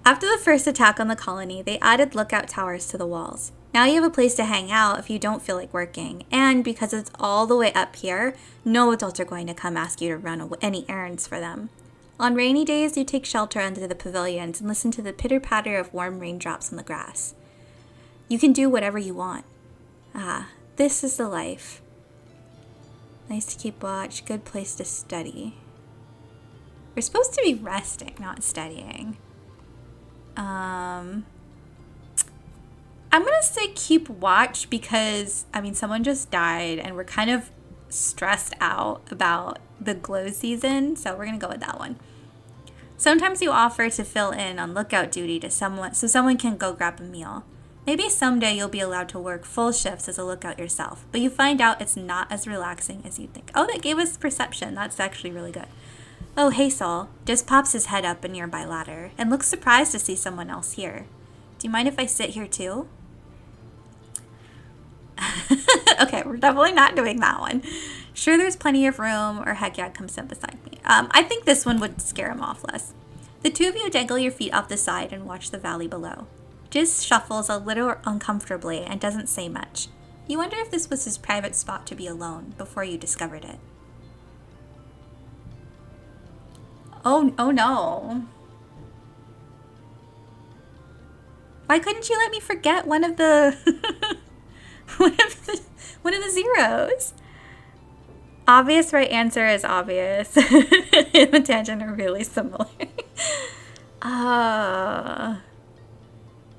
After the first attack on the colony, they added lookout towers to the walls. Now you have a place to hang out if you don't feel like working, and because it's all the way up here, no adults are going to come ask you to run any errands for them. On rainy days, you take shelter under the pavilions and listen to the pitter-patter of warm raindrops on the grass. You can do whatever you want. Ah, this is the life. Nice to keep watch, good place to study. We're supposed to be resting, not studying. I'm gonna say keep watch because, I mean, someone just died and we're kind of stressed out about the glow season, so we're gonna go with that one. Sometimes you offer to fill in on lookout duty to someone so someone can go grab a meal. Maybe someday you'll be allowed to work full shifts as a lookout yourself, but you find out it's not as relaxing as you think. Oh, that gave us perception. That's actually really good. Oh, hey, Saul. Dis pops his head up a nearby ladder and looks surprised to see someone else here. Do you mind if I sit here too? Okay, we're definitely not doing that one. Sure, there's plenty of room, or heck yeah, come sit beside me. I think this one would scare him off less. The two of you dangle your feet off the side and watch the valley below. Jizz shuffles a little uncomfortably and doesn't say much. You wonder if this was his private spot to be alone before you discovered it. Oh no. Why couldn't you let me forget one of the one of the zeros? Obvious right answer is obvious. The tangent are really similar. I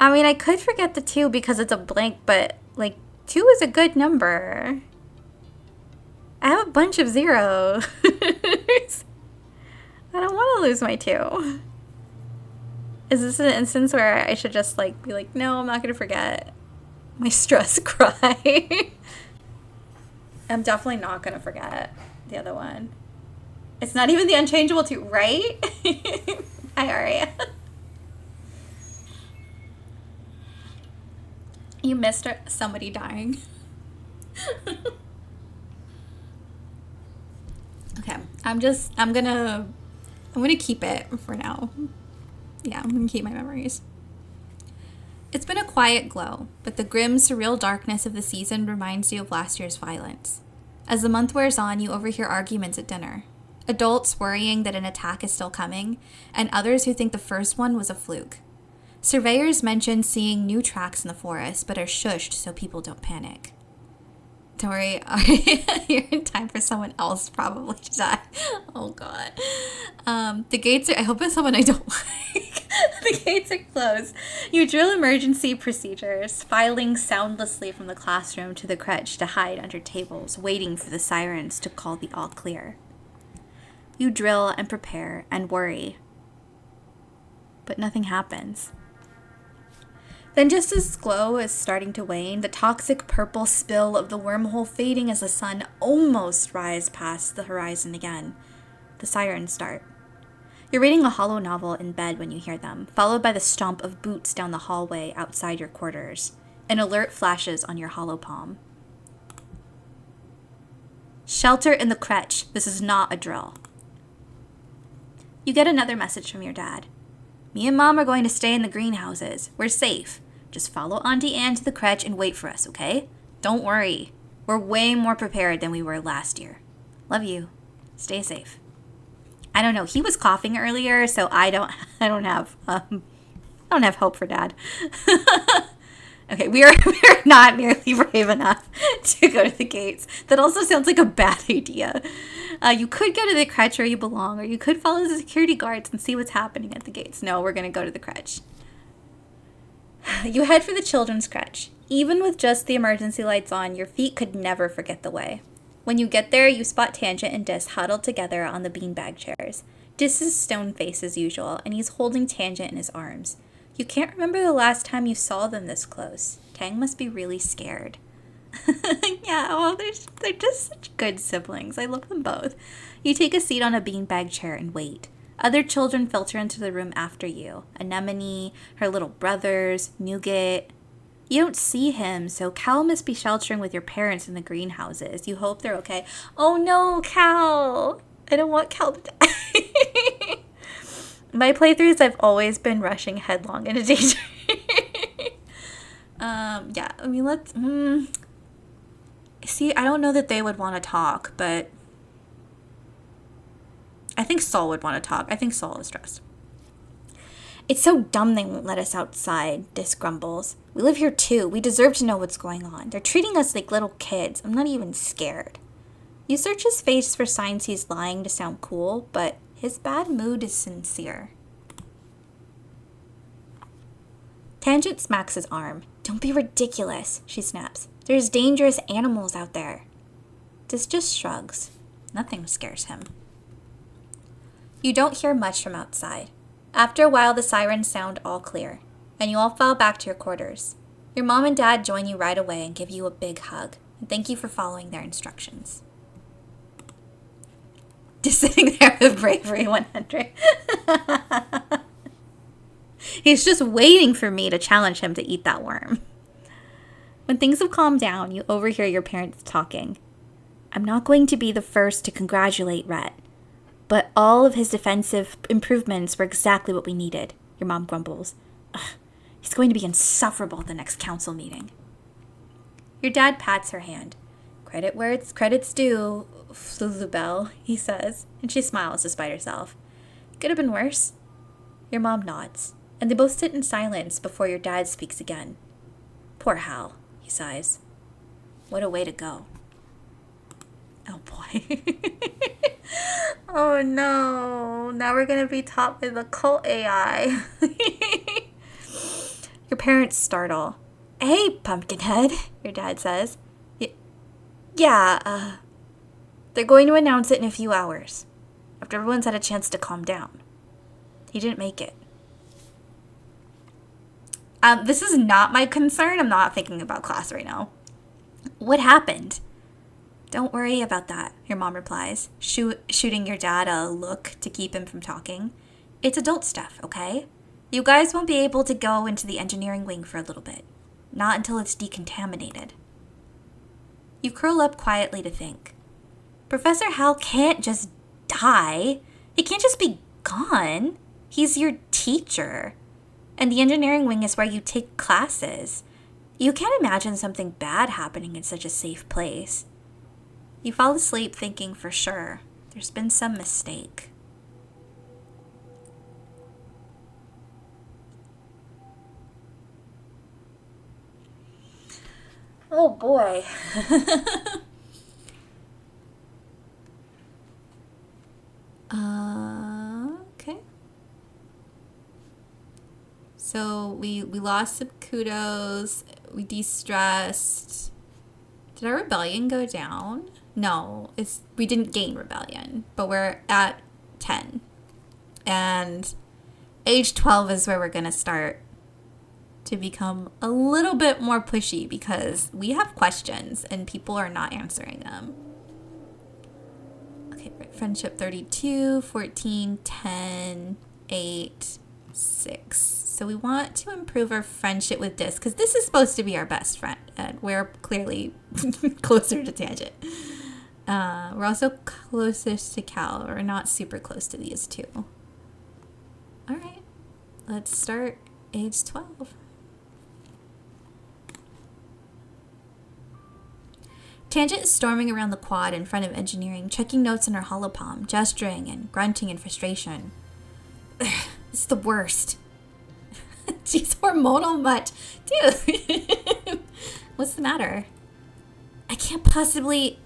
mean, I could forget the 2 because it's a blank, but like 2 is a good number. I have a bunch of zeros. I don't want to lose my 2. Is this an instance where I should just like be like, no, I'm not going to forget my stress cry? I'm definitely not going to forget the other one. It's not even the unchangeable 2, right? Hi, Aria. You missed somebody dying. Okay, I'm gonna keep it for now. Yeah, I'm gonna keep my memories. It's been a quiet glow, but the grim, surreal darkness of the season reminds you of last year's violence. As the month wears on, you overhear arguments at dinner. Adults worrying that an attack is still coming, and others who think the first one was a fluke. Surveyors mention seeing new tracks in the forest, but are shushed so people don't panic. Don't worry, you're in time for someone else probably to die. Oh god. The gates are, I hope it's someone I don't like. The gates are closed. You drill emergency procedures, filing soundlessly from the classroom to the crèche to hide under tables, waiting for the sirens to call the all clear. You drill and prepare and worry. But nothing happens. Then just as glow is starting to wane, the toxic purple spill of the wormhole fading as the sun almost rises past the horizon again. The sirens start. You're reading a hollow novel in bed when you hear them, followed by the stomp of boots down the hallway outside your quarters. An alert flashes on your hollow palm. Shelter in the crèche. This is not a drill. You get another message from your dad. Me and Mom are going to stay in the greenhouses. We're safe. Just follow Auntie Anne to the crèche and wait for us, okay? Don't worry. We're way more prepared than we were last year. Love you. Stay safe. I don't know. He was coughing earlier, so I don't have hope for Dad. Okay, we're not nearly brave enough to go to the gates. That also sounds like a bad idea. You could go to the crèche where you belong, or you could follow the security guards and see what's happening at the gates. No, we're going to go to the crèche. You head for the children's crèche. Even with just the emergency lights on, your feet could never forget the way. When you get there, you spot Tangent and Dis huddled together on the beanbag chairs. Dis is stone-faced as usual, and he's holding Tangent in his arms. You can't remember the last time you saw them this close. Tang must be really scared. Yeah, well, they're just such good siblings. I love them both. You take a seat on a beanbag chair and wait. Other children filter into the room after you. Anemone, her little brothers, Nougat. You don't see him, so Cal must be sheltering with your parents in the greenhouses. You hope they're okay. Oh no, Cal! I don't want Cal to die. My playthroughs, I've always been rushing headlong into danger. Yeah, I mean, let's... See, I don't know that they would want to talk, but... I think Saul would want to talk. I think Saul is stressed. It's so dumb they won't let us outside, Dis grumbles. We live here too. We deserve to know what's going on. They're treating us like little kids. I'm not even scared. You search his face for signs he's lying to sound cool, but his bad mood is sincere. Tangent smacks his arm. Don't be ridiculous, she snaps. There's dangerous animals out there. Dis just shrugs. Nothing scares him. You don't hear much from outside. After a while, the sirens sound all clear, and you all file back to your quarters. Your mom and dad join you right away and give you a big hug, and thank you for following their instructions. Just sitting there with Bravery 100. He's just waiting for me to challenge him to eat that worm. When things have calmed down, you overhear your parents talking. I'm not going to be the first to congratulate Rhett, but all of his defensive improvements were exactly what we needed, your mom grumbles. Ugh, he's going to be insufferable at the next council meeting. Your dad pats her hand. Credit where it's credit's due, Flubel, he says, and she smiles despite herself. Could have been worse. Your mom nods, and they both sit in silence before your dad speaks again. Poor Hal, he sighs. What a way to go. Oh boy. Oh no. Now we're going to be taught by the cult AI. Your parents startle. Hey, Pumpkinhead, your dad says. Yeah, they're going to announce it in a few hours, after everyone's had a chance to calm down. He didn't make it. This is not my concern. I'm not thinking about class right now. What happened? Don't worry about that, your mom replies, shooting your dad a look to keep him from talking. It's adult stuff, okay? You guys won't be able to go into the engineering wing for a little bit. Not until it's decontaminated. You curl up quietly to think. Professor Hal can't just die. He can't just be gone. He's your teacher. And the engineering wing is where you take classes. You can't imagine something bad happening in such a safe place. You fall asleep thinking for sure there's been some mistake. Oh boy. Okay. So we lost some kudos. We de-stressed. Did our rebellion go down? No, we didn't gain rebellion, but we're at 10. And age 12 is where we're going to start to become a little bit more pushy because we have questions and people are not answering them. Okay, friendship 32, 14, 10, 8, 6. So we want to improve our friendship with Dis because this is supposed to be our best friend and we're clearly closer to Tangent. We're also closest to Cal. We're not super close to these two. All right, let's start age 12. Tangent is storming around the quad in front of engineering, checking notes in her holopalm, gesturing and grunting in frustration. This is the worst. She's hormonal much. Dude, what's the matter? I can't possibly,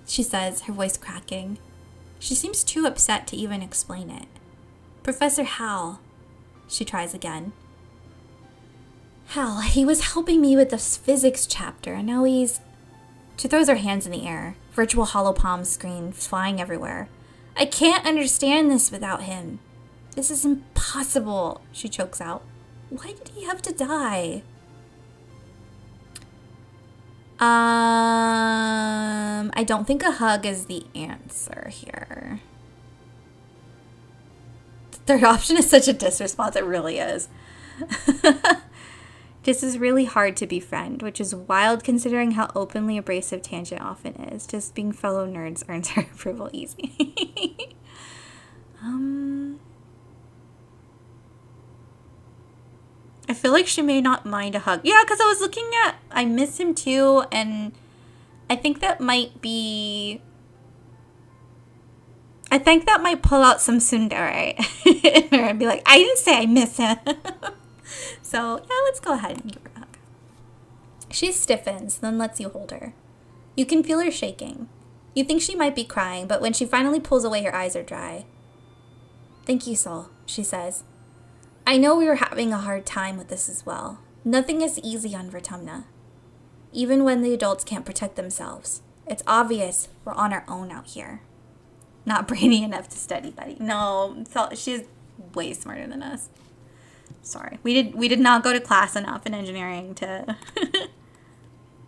she says, her voice cracking. She seems too upset to even explain it. Professor Hal, she tries again. Hal, he was helping me with this physics chapter, and now he's... She throws her hands in the air, virtual holopalm screen flying everywhere. I can't understand this without him. This is impossible, she chokes out. Why did he have to die? I don't think a hug is the answer here. The third option is such a disresponse, it really is. This is really hard to befriend, which is wild considering how openly abrasive Tangent often is. Just being fellow nerds earns her approval easy. I feel like she may not mind a hug. Yeah, because I was looking at, I miss him too, and I think that might pull out some tsundere in her and be like, I didn't say I miss him. So, yeah, let's go ahead and give her a hug. She stiffens, then lets you hold her. You can feel her shaking. You think she might be crying, but when she finally pulls away, her eyes are dry. Thank you, Sol, she says. I know we were having a hard time with this as well. Nothing is easy on Vertumna. Even when the adults can't protect themselves. It's obvious we're on our own out here. Not brainy enough to study, buddy. No, she's way smarter than us. Sorry. We did not go to class enough in engineering to...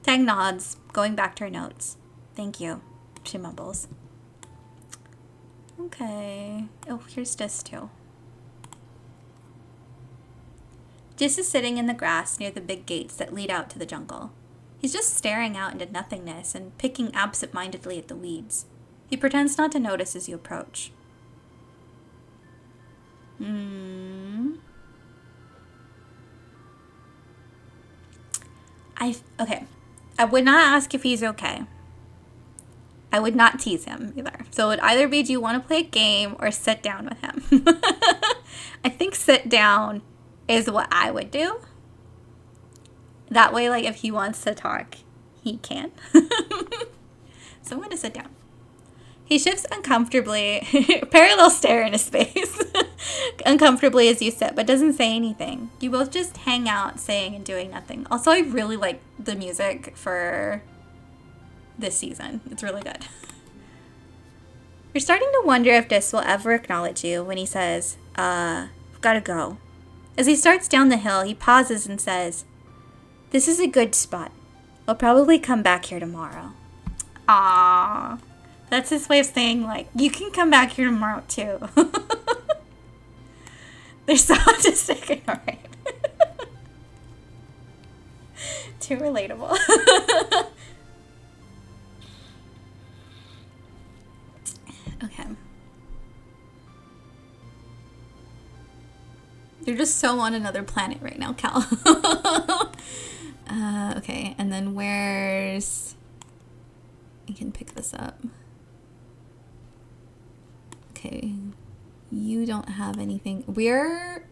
Tag nods, going back to her notes. Thank you, she mumbles. Okay. Oh, here's Dis too. Dis is sitting in the grass near the big gates that lead out to the jungle. He's just staring out into nothingness and picking absent-mindedly at the weeds. He pretends not to notice as you approach. Okay. I would not ask if he's okay. I would not tease him either. So it would either be, do you want to play a game or sit down with him? I think sit down is what I would do. That way, like, if he wants to talk, he can. So I'm going to sit down. He shifts uncomfortably, parallel stare in his face, uncomfortably as you sit, but doesn't say anything. You both just hang out, saying and doing nothing. Also, I really like the music for this season. It's really good. You're starting to wonder if Dis will ever acknowledge you when he says, I've gotta go. As he starts down the hill, he pauses and says, this is a good spot. I'll probably come back here tomorrow. Aww. That's his way of saying, like, you can come back here tomorrow, too. They're so autistic. All right. Too relatable. Okay. You're just so on another planet right now, Cal. Okay, and then where's... You can pick this up. Okay. You don't have anything. We're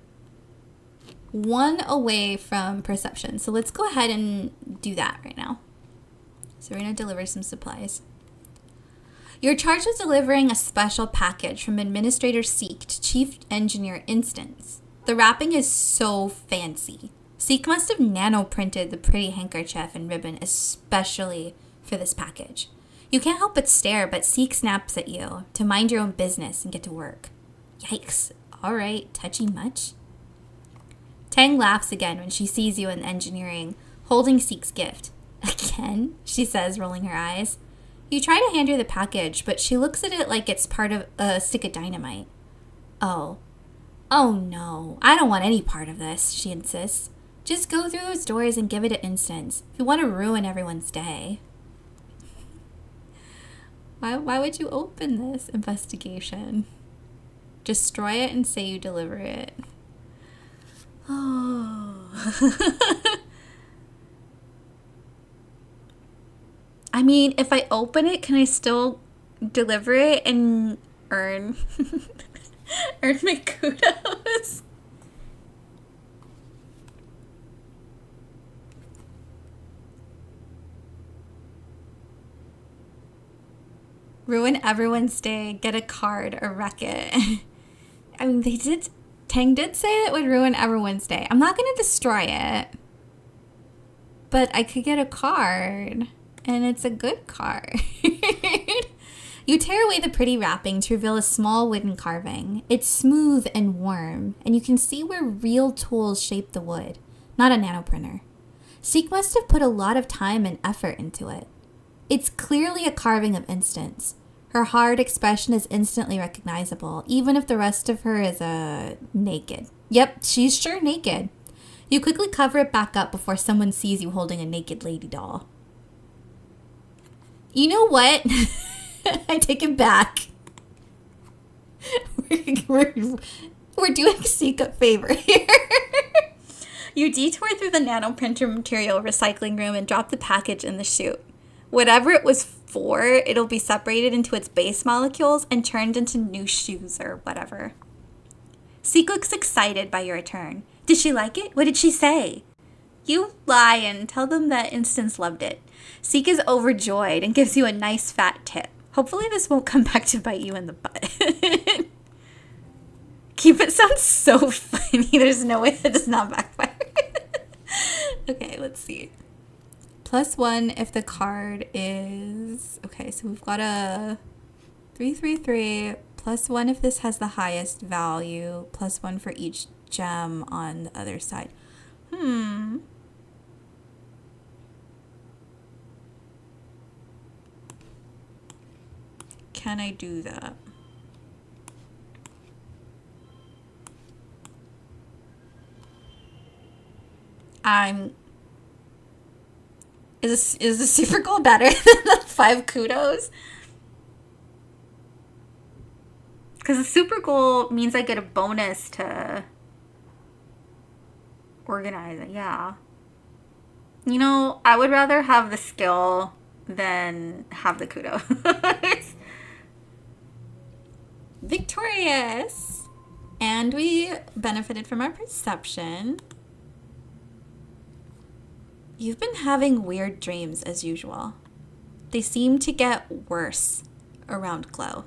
one away from perception. So let's go ahead and do that right now. So we're going to deliver some supplies. You're charged with delivering a special package from Administrator Seek to Chief Engineer Instance. The wrapping is so fancy. Seek must have nano-printed the pretty handkerchief and ribbon especially for this package. You can't help but stare, but Seek snaps at you to mind your own business and get to work. Yikes. All right, touchy much? Tang laughs again when she sees you in engineering, holding Seek's gift. Again? She says, rolling her eyes. You try to hand her the package, but she looks at it like it's part of a stick of dynamite. Oh no, I don't want any part of this, she insists. Just go through those doors and give it to Instance if you want to ruin everyone's day. Why would you open this investigation? Destroy it and say you deliver it. Oh. I mean, if I open it, can I still deliver it and earn my kudos? Ruin everyone's day, get a card, or wreck it. I mean, Tang did say that would ruin everyone's day. I'm not going to destroy it, but I could get a card, and it's a good card. You tear away the pretty wrapping to reveal a small wooden carving. It's smooth and warm, and you can see where real tools shape the wood, not a nanoprinter. Seek must have put a lot of time and effort into it. It's clearly a carving of Instance. Her hard expression is instantly recognizable, even if the rest of her is naked. Yep, she's sure naked. You quickly cover it back up before someone sees you holding a naked lady doll. You know what? I take it back. We're doing Seek a favor here. You detour through the nanoprinter material recycling room and drop the package in the chute. Whatever it was for, it'll be separated into its base molecules and turned into new shoes or whatever. Seek looks excited by your return. Did she like it? What did she say? You lie and tell them that Instance loved it. Seek is overjoyed and gives you a nice fat tip. Hopefully this won't come back to bite you in the butt. Keep it sounds so funny. There's no way that does not backfire. Okay, let's see. +1 if the card is... Okay, so we've got a 333. +1 if this has the highest value. +1 for each gem on the other side. Can I do that? I'm. Is the super goal better than the 5 kudos? Because the super goal means I get a bonus to organize it. Yeah. You know, I would rather have the skill than have the kudos. Victorious. And we benefited from our perception. You've been having weird dreams as usual. They seem to get worse around Glow.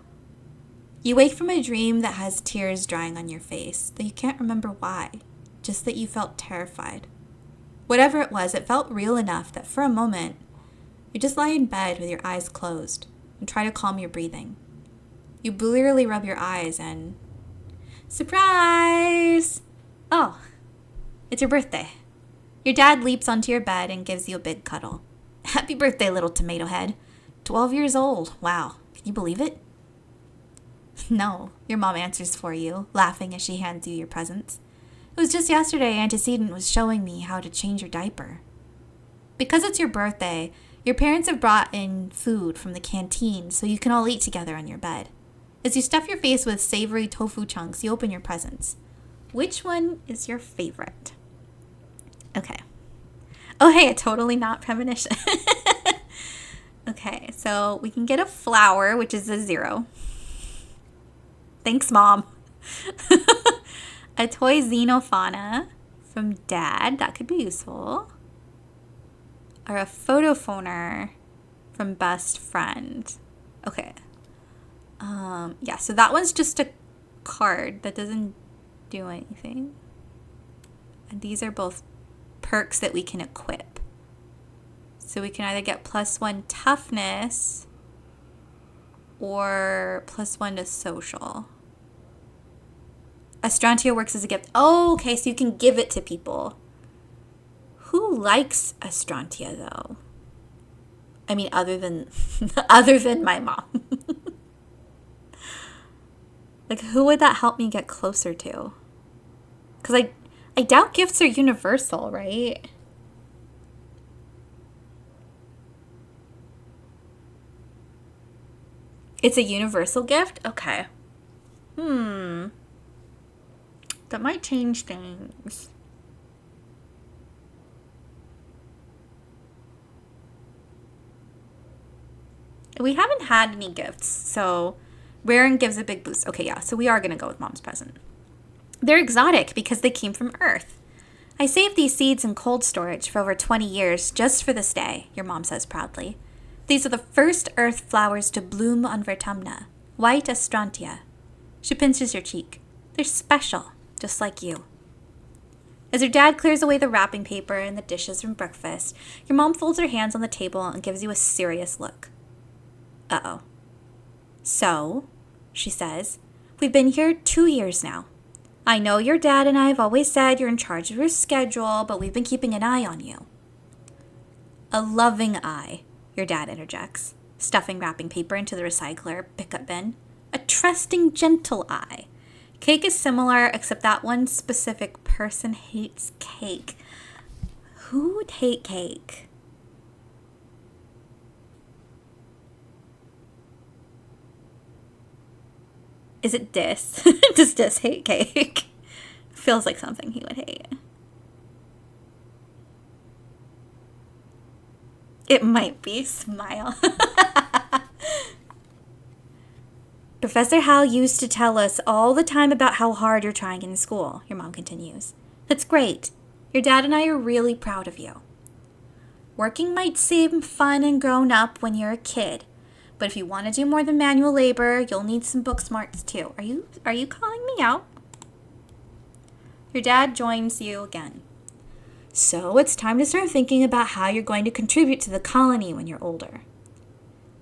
You wake from a dream that has tears drying on your face, though you can't remember why, just that you felt terrified. Whatever it was, it felt real enough that for a moment, you just lie in bed with your eyes closed and try to calm your breathing. You blearily rub your eyes and... Surprise! Oh, it's your birthday. Your dad leaps onto your bed and gives you a big cuddle. Happy birthday, little tomato head. 12 years old. Wow. Can you believe it? No, your mom answers for you, laughing as she hands you your presents. It was just yesterday Antecedent was showing me how to change your diaper. Because it's your birthday, your parents have brought in food from the canteen so you can all eat together on your bed. As you stuff your face with savory tofu chunks, you open your presents. Which one is your favorite? Okay. Oh, hey, a totally not premonition. Okay, so we can get a flower, which is a 0. Thanks, Mom. A toy xenofauna from Dad. That could be useful. Or a photophoner from Best Friend. Okay. Yeah, so that one's just a card that doesn't do anything. And these are both perks that we can equip. So we can either get +1 toughness or +1 to social. Astrontia works as a gift. Oh, okay, so you can give it to people. Who likes Astrontia, though? I mean, other than my mom. Like, who would that help me get closer to? Because I doubt gifts are universal, right? It's a universal gift? Okay. That might change things. We haven't had any gifts, so Raren gives a big boost. Okay, yeah, so we are going to go with Mom's present. They're exotic because they came from Earth. I saved these seeds in cold storage for over 20 years just for this day, your mom says proudly. These are the first Earth flowers to bloom on Vertumna, white astrantia. She pinches your cheek. They're special, just like you. As your dad clears away the wrapping paper and the dishes from breakfast, your mom folds her hands on the table and gives you a serious look. Uh-oh. So, she says, we've been here 2 years now. I know your dad and I have always said you're in charge of your schedule, but we've been keeping an eye on you. A loving eye, your dad interjects, stuffing wrapping paper into the recycler pickup bin. A trusting, gentle eye. Cake is similar, except that one specific person hates cake. Who would hate cake? Is it Dis? Does Dis hate cake? Feels like something he would hate. It might be Smile. Professor Hal used to tell us all the time about how hard you're trying in school, your mom continues. That's great. Your dad and I are really proud of you. Working might seem fun and grown up when you're a kid, but if you want to do more than manual labor, you'll need some book smarts too. Are you calling me out? Your dad joins you again. So it's time to start thinking about how you're going to contribute to the colony when you're older.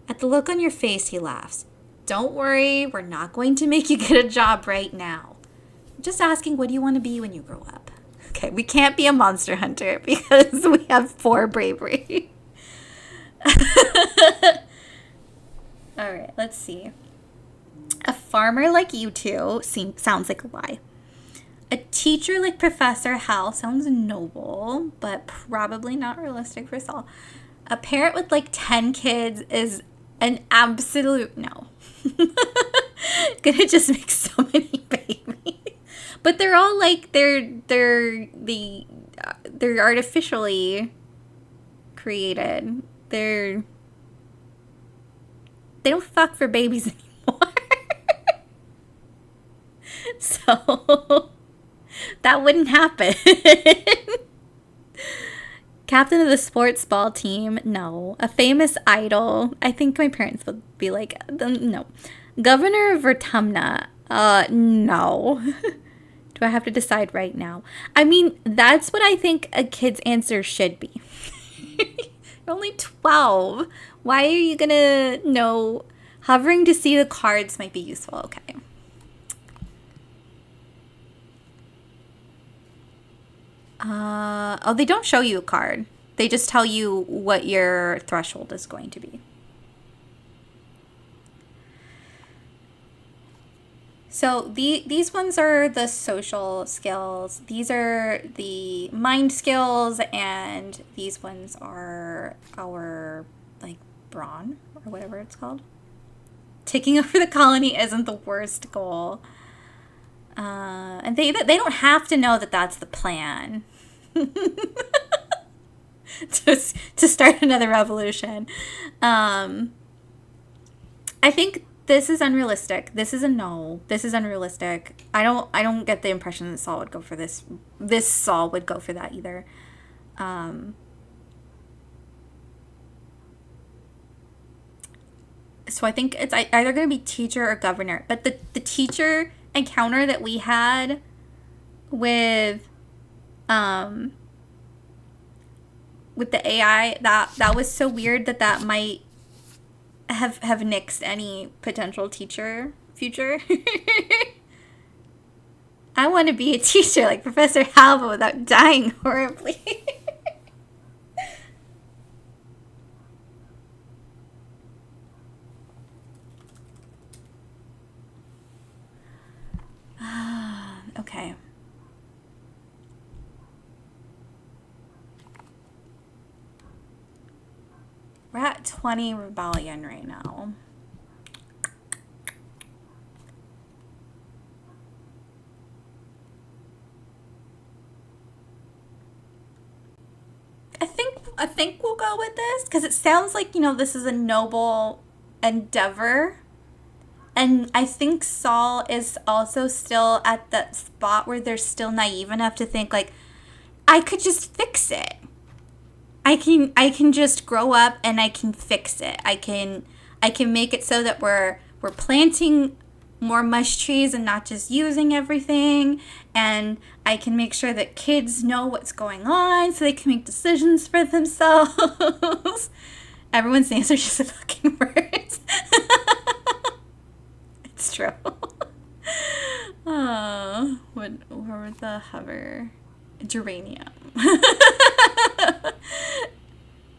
At the look on your face, he laughs. Don't worry, we're not going to make you get a job right now. I'm just asking, what do you want to be when you grow up? Okay, we can't be a monster hunter because we have 4 bravery. All right, let's see. A farmer like you two sounds like a lie. A teacher like Professor Hal sounds noble, but probably not realistic for Saul. A parent with like 10 kids is an absolute no. Gonna just make so many babies. But they're all like they're artificially created. They don't fuck for babies anymore. So that wouldn't happen. Captain of the sports ball team, no. A famous idol, I think my parents would be like, no. Governor of Vertumna, no. Do I have to decide right now? I mean, that's what I think a kid's answer should be. You're only 12. Why are you gonna know? Hovering to see the cards might be useful. Okay. Oh, they don't show you a card. They just tell you what your threshold is going to be. So these ones are the social skills. These are the mind skills, and these ones are our like brawn or whatever it's called. Taking over the colony isn't the worst goal, and they don't have to know that that's the plan. to start another revolution. I think this is unrealistic. This is a no. This is unrealistic. I don't get the impression that Saul would go for this. This Saul would go for that either. So I think it's either going to be teacher or governor. But the teacher encounter that we had with the AI, that was so weird that might have nixed any potential teacher future. I want to be a teacher like Professor Halva without dying horribly. Okay. We're at 20 rebellion right now. I think we'll go with this because it sounds like, this is a noble endeavor. And I think Saul is also still at that spot where they're still naive enough to think like, I could just fix it. I can just grow up and I can fix it. I can make it so that we're planting more mush trees and not just using everything, and I can make sure that kids know what's going on so they can make decisions for themselves. Everyone's names are just a fucking word. It's true. Oh, where was the hover? Geranium.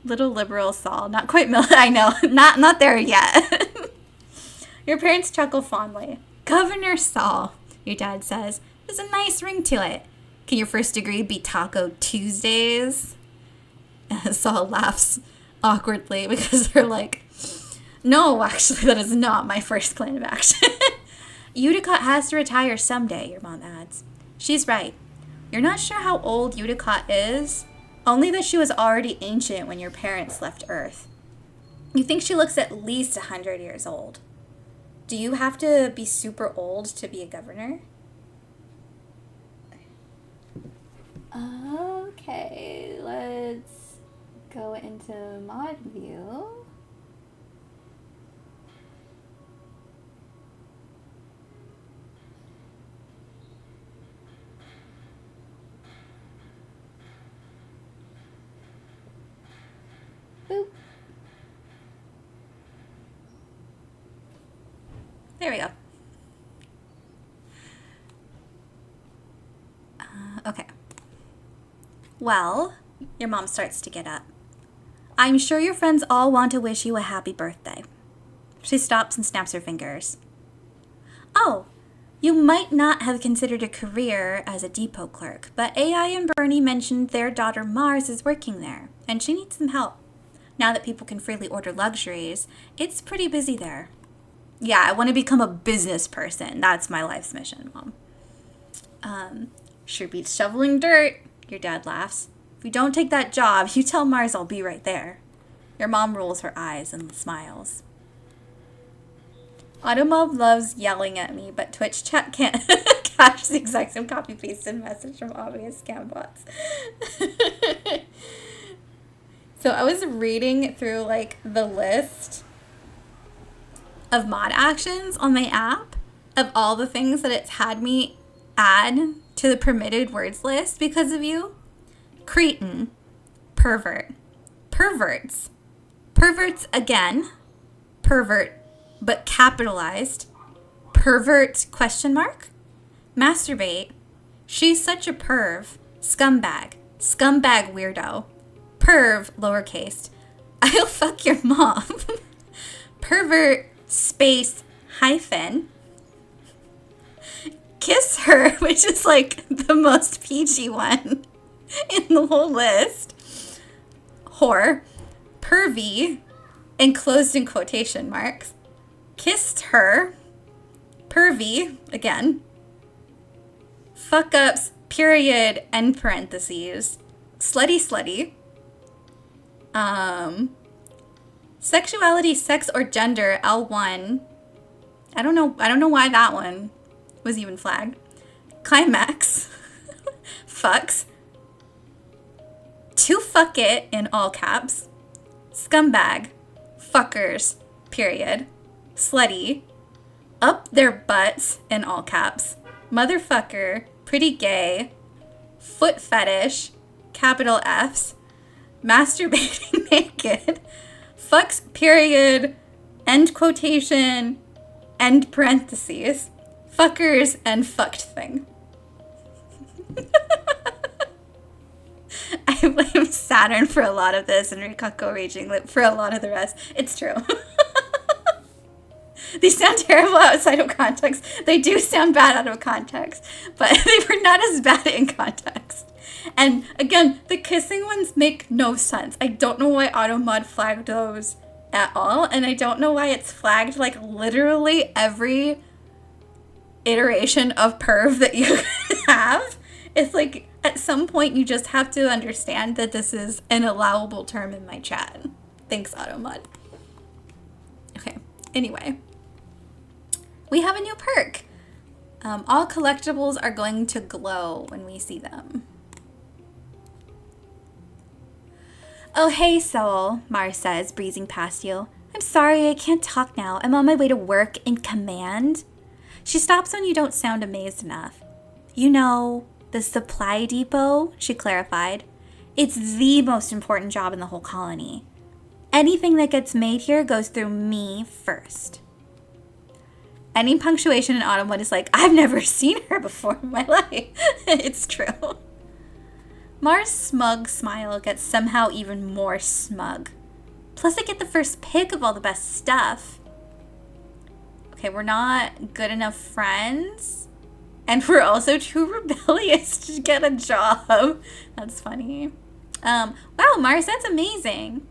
Little liberal Saul, not quite I know, not there yet. Your parents chuckle fondly. Governor Saul, your dad says, there's a nice ring to it. Can your first degree be Taco Tuesdays? Saul laughs awkwardly because they're like, no, actually, that is not my first plan of action. Uticott has to retire someday, your mom adds. She's right. You're not sure how old Uticott is? Only that she was already ancient when your parents left Earth. You think she looks at least 100 years old. Do you have to be super old to be a governor? Okay, let's go into mod view. Boop. There we go. Okay. Well, your mom starts to get up. I'm sure your friends all want to wish you a happy birthday. She stops and snaps her fingers. Oh, You might not have considered a career as a depot clerk, but AI and Bernie mentioned their daughter Mars is working there, and she needs some help. Now that people can freely order luxuries, it's pretty busy there. Yeah, I want to become a business person. That's my life's mission, Mom. Sure beats shoveling dirt, your dad laughs. If you don't take that job, you tell Mars I'll be right there. Your mom rolls her eyes and smiles. Automob loves yelling at me, but Twitch chat can't catch the exact same copy-pasted message from obvious scam bots. So I was reading through, like, the list of mod actions on my app of all the things that it's had me add to the permitted words list because of you. Cretin. Pervert. Perverts. Perverts again. Pervert, but capitalized. Pervert question mark. Masturbate. She's such a perv. Scumbag. Scumbag weirdo. Perv, lowercase. I'll fuck your mom. Pervert, space, hyphen. Kiss her, which is like the most PG one in the whole list. Whore. Pervy, enclosed in quotation marks. Kissed her. Pervy, again. Fuck ups, period, end parentheses. Slutty, slutty. Sexuality, sex, or gender, L1. I don't know why that one was even flagged. Climax. Fucks. To fuck it, in all caps. Scumbag. Fuckers, period. Slutty. Up their butts, in all caps. Motherfucker. Pretty gay. Foot fetish. Capital Fs. Masturbating naked. Fucks, period. End quotation. End parentheses. Fuckers and fucked thing. I blame Saturn for a lot of this and Rikako Raging Lip for a lot of the rest. It's true. These sound terrible outside of context. They do sound bad out of context, but they were not as bad in context. And again, the kissing ones make no sense. I don't know why AutoMod flagged those at all, and I don't know why it's flagged like literally every iteration of perv that you have. It's like at some point you just have to understand that this is an allowable term in my chat. Thanks, AutoMod. Okay, anyway. We have a new perk. All collectibles are going to glow when we see them. Oh, hey, Soul, Mars says, breezing past you. I'm sorry, I can't talk now. I'm on my way to work in command. She stops when you don't sound amazed enough. You know, the supply depot, she clarified. It's the most important job in the whole colony. Anything that gets made here goes through me first. Any punctuation in Autumn is like, I've never seen her before in my life. It's true. Mars' smug smile gets somehow even more smug. Plus, I get the first pick of all the best stuff. Okay, we're not good enough friends. And we're also too rebellious to get a job. That's funny. Wow, Mars, that's amazing.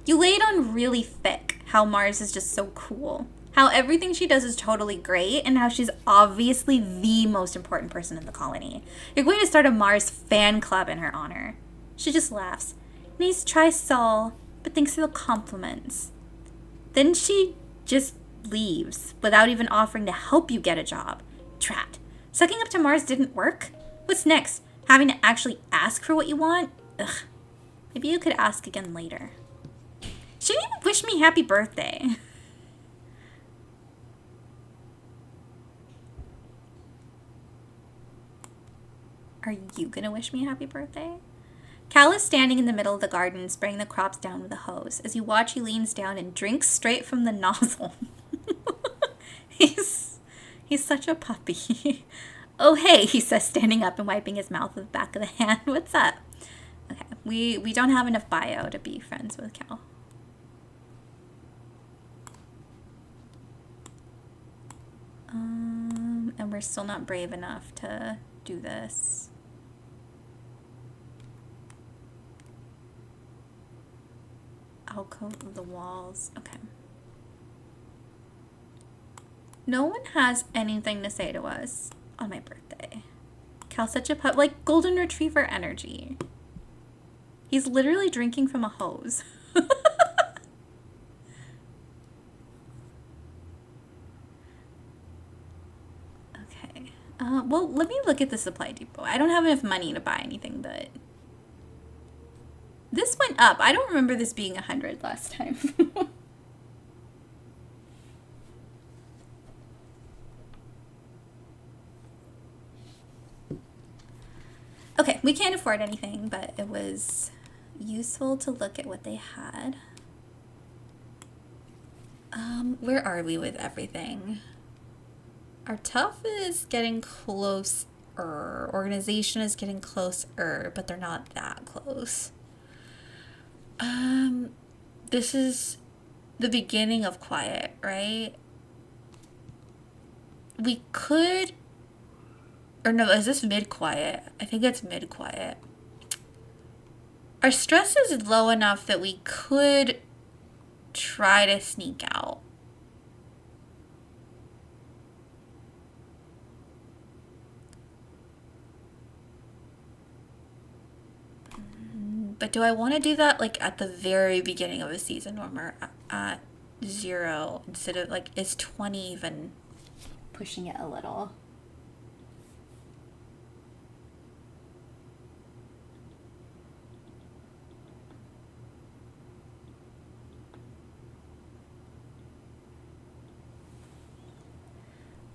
You laid on really thick how Mars is just so cool. How everything she does is totally great, and how she's obviously the most important person in the colony. You're going to start a Mars fan club in her honor. She just laughs. Nice try, Sol, but thanks for the compliments. Then she just leaves, without even offering to help you get a job. Drat. Sucking up to Mars didn't work? What's next? Having to actually ask for what you want? Ugh. Maybe you could ask again later. She didn't even wish me happy birthday. Are you gonna wish me a happy birthday? Cal is standing in the middle of the garden, spraying the crops down with a hose. As you watch, he leans down and drinks straight from the nozzle. He's such a puppy. Oh, hey, he says, standing up and wiping his mouth with the back of the hand. What's up? Okay, we don't have enough bio to be friends with Cal. And we're still not brave enough to do this. Alcove of the walls. Okay. No one has anything to say to us on my birthday. Cal's such a pup. Like golden retriever energy. He's literally drinking from a hose. Okay. Well, let me look at the supply depot. I don't have enough money to buy anything, but this went up. I don't remember this being 100 last time. Okay, we can't afford anything, but it was useful to look at what they had. Where are we with everything? Our tough is getting closer. Organization is getting closer, but they're not that close. This is the beginning of quiet, right? We could, or no, is this mid-quiet? I think it's mid-quiet. Our stress is low enough that we could try to sneak out. But do I want to do that like at the very beginning of a season when we're at 0 instead of like, is 20 even pushing it a little?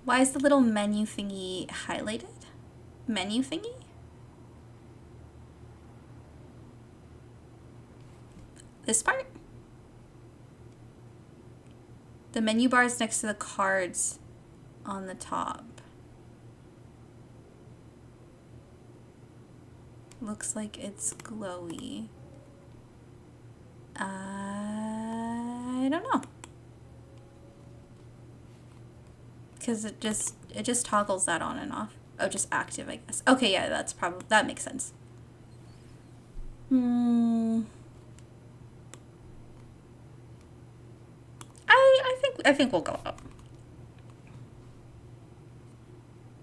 Why is the little menu thingy highlighted? Menu thingy? This part? The menu bar is next to the cards on the top. Looks like it's glowy. I don't know. Because it just toggles that on and off. Oh, just active, I guess. Okay, yeah, that's probably, that makes sense. I think we'll go up.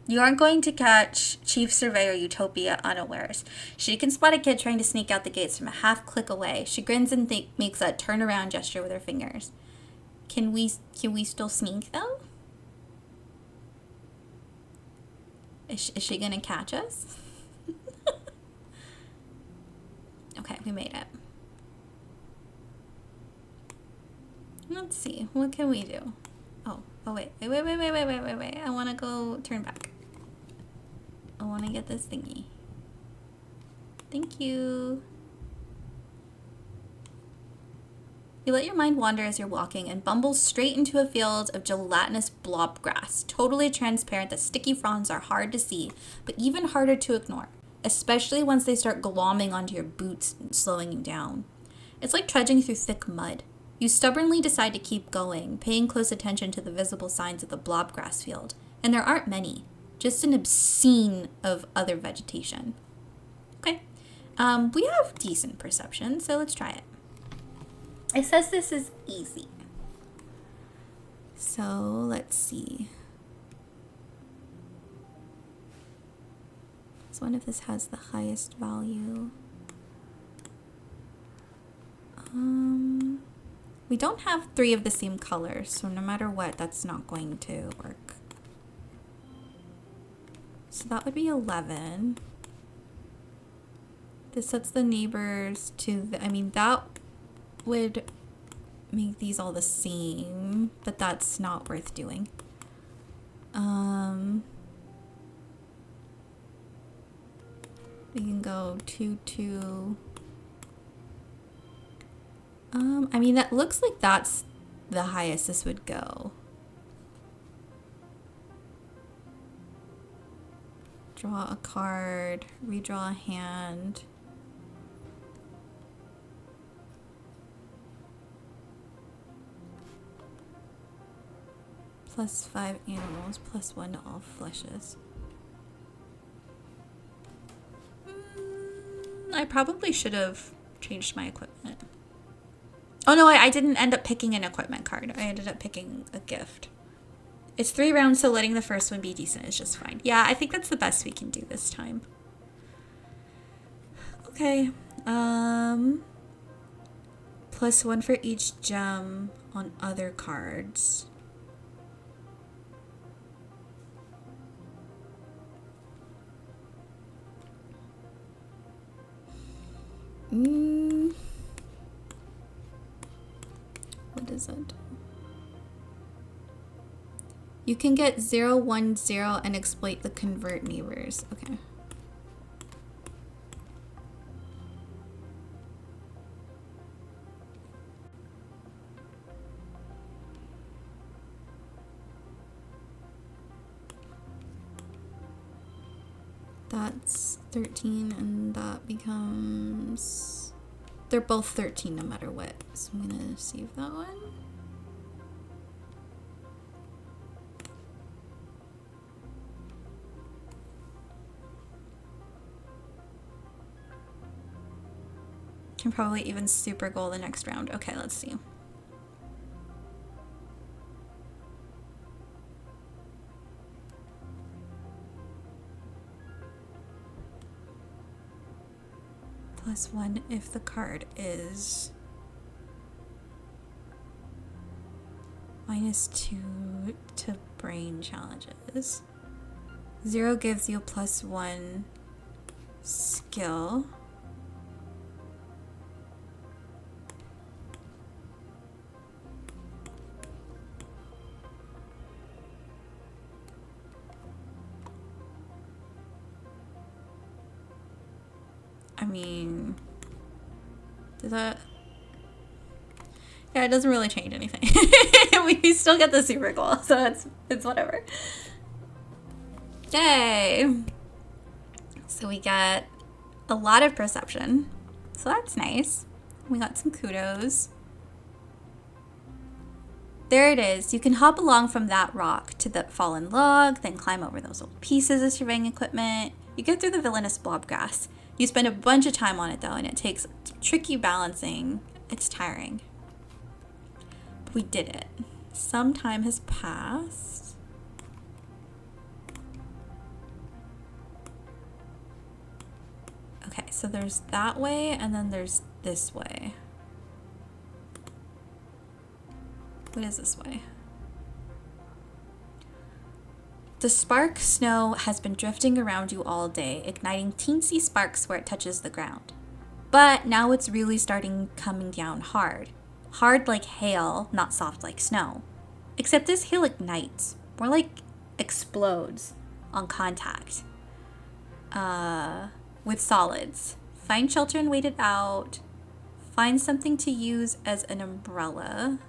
You aren't going to catch Chief Surveyor Utopia unawares. She can spot a kid trying to sneak out the gates from a half click away. She grins and makes a turnaround gesture with her fingers. Can we still sneak though? Is she gonna catch us? Okay, we made it. Let's see, what can we do? Oh, wait. I want to go turn back. I want to get this thingy. Thank you. You let your mind wander as you're walking and bumble straight into a field of gelatinous blob grass. Totally transparent, the sticky fronds are hard to see, but even harder to ignore, especially once they start glomming onto your boots and slowing you down. It's like trudging through thick mud. You stubbornly decide to keep going, paying close attention to the visible signs of the blobgrass field. And there aren't many, just an obscene of other vegetation. Okay, we have decent perception, so let's try it. It says this is easy. So let's see. So one of this has the highest value. We don't have 3 of the same colors, so no matter what, that's not going to work. So that would be 11. This sets the neighbors to, I mean, that would make these all the same, but that's not worth doing. We can go 2, 2. I mean, that looks like that's the highest this would go. Draw a card, redraw a hand. +5 animals, +1 to all fleshes. I probably should have changed my equipment. Oh no, I didn't end up picking an equipment card. I ended up picking a gift. It's 3 rounds, so letting the first one be decent is just fine. Yeah, I think that's the best we can do this time. Okay. +1 for each gem on other cards. What is it? You can get 010 and exploit the convert neighbors. Okay. That's 13 and that becomes... They're both 13 no matter what. So I'm gonna save that one. Can probably even super goal the next round. Okay, let's see. +1 if the card is -2 to brain challenges. 0 gives you +1 skill. I mean, does that... Yeah, it doesn't really change anything. We still get the super goal, so it's whatever. Yay! So we get a lot of perception, so that's nice. We got some kudos. There it is. You can hop along from that rock to the fallen log, then climb over those old pieces of surveying equipment. You get through the villainous blob grass. You spend a bunch of time on it though, and it takes tricky balancing. It's tiring. But we did it. Some time has passed. Okay, so there's that way, and then there's this way. What is this way? The spark snow has been drifting around you all day, igniting teensy sparks where it touches the ground. But now it's really starting coming down hard. Hard like hail, not soft like snow. Except this hail ignites, more like explodes on contact. With solids. Find shelter and wait it out. Find something to use as an umbrella.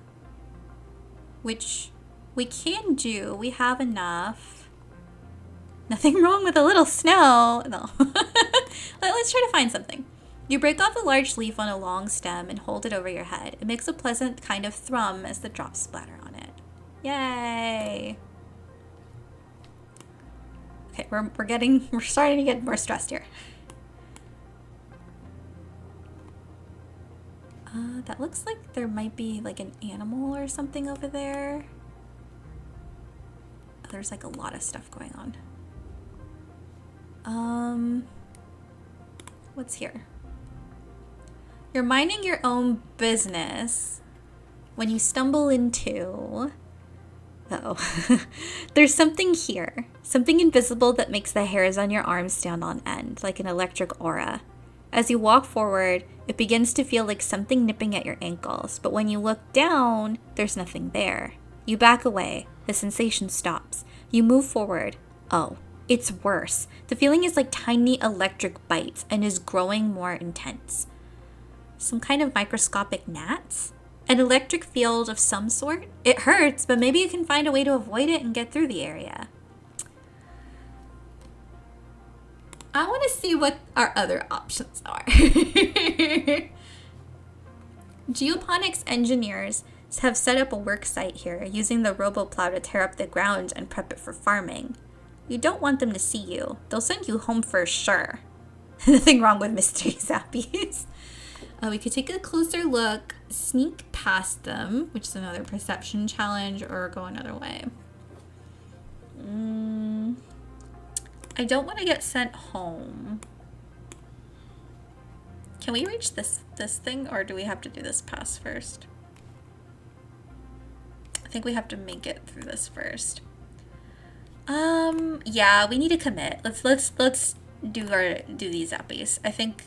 Which we can do. We have enough. Nothing wrong with a little snow. No. Let's try to find something. You break off a large leaf on a long stem and hold it over your head. It makes a pleasant kind of thrum as the drops splatter on it. Yay! Okay, we're starting to get more stressed here. That looks like there might be like an animal or something over there. Oh, there's like a lot of stuff going on. What's here? You're minding your own business when you stumble into... Uh-oh. There's something here. Something invisible that makes the hairs on your arms stand on end, like an electric aura. As you walk forward, it begins to feel like something nipping at your ankles, but when you look down, there's nothing there. You back away. The sensation stops. You move forward. Oh, it's worse. The feeling is like tiny electric bites and is growing more intense. Some kind of microscopic gnats? An electric field of some sort? It hurts, but maybe you can find a way to avoid it and get through the area. I want to see what our other options are. Geoponics engineers have set up a work site here, using the roboplow to tear up the ground and prep it for farming. You don't want them to see you. They'll send you home for sure. Nothing wrong with mystery zappies. We could take a closer look, sneak past them, which is another perception challenge, or go another way. I don't want to get sent home. Can we reach this thing, or do we have to do this pass first? I think we have to make it through this first. Yeah, we need to commit. Let's do these zappies. I think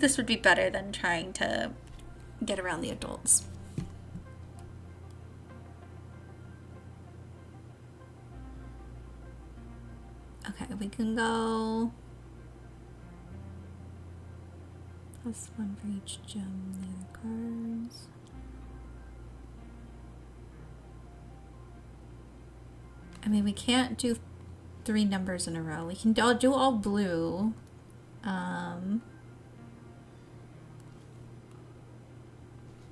this would be better than trying to get around the adults. Okay, we can go. Plus one for each gem, the other cards. I mean, we can't do 3 numbers in a row. We can do all blue.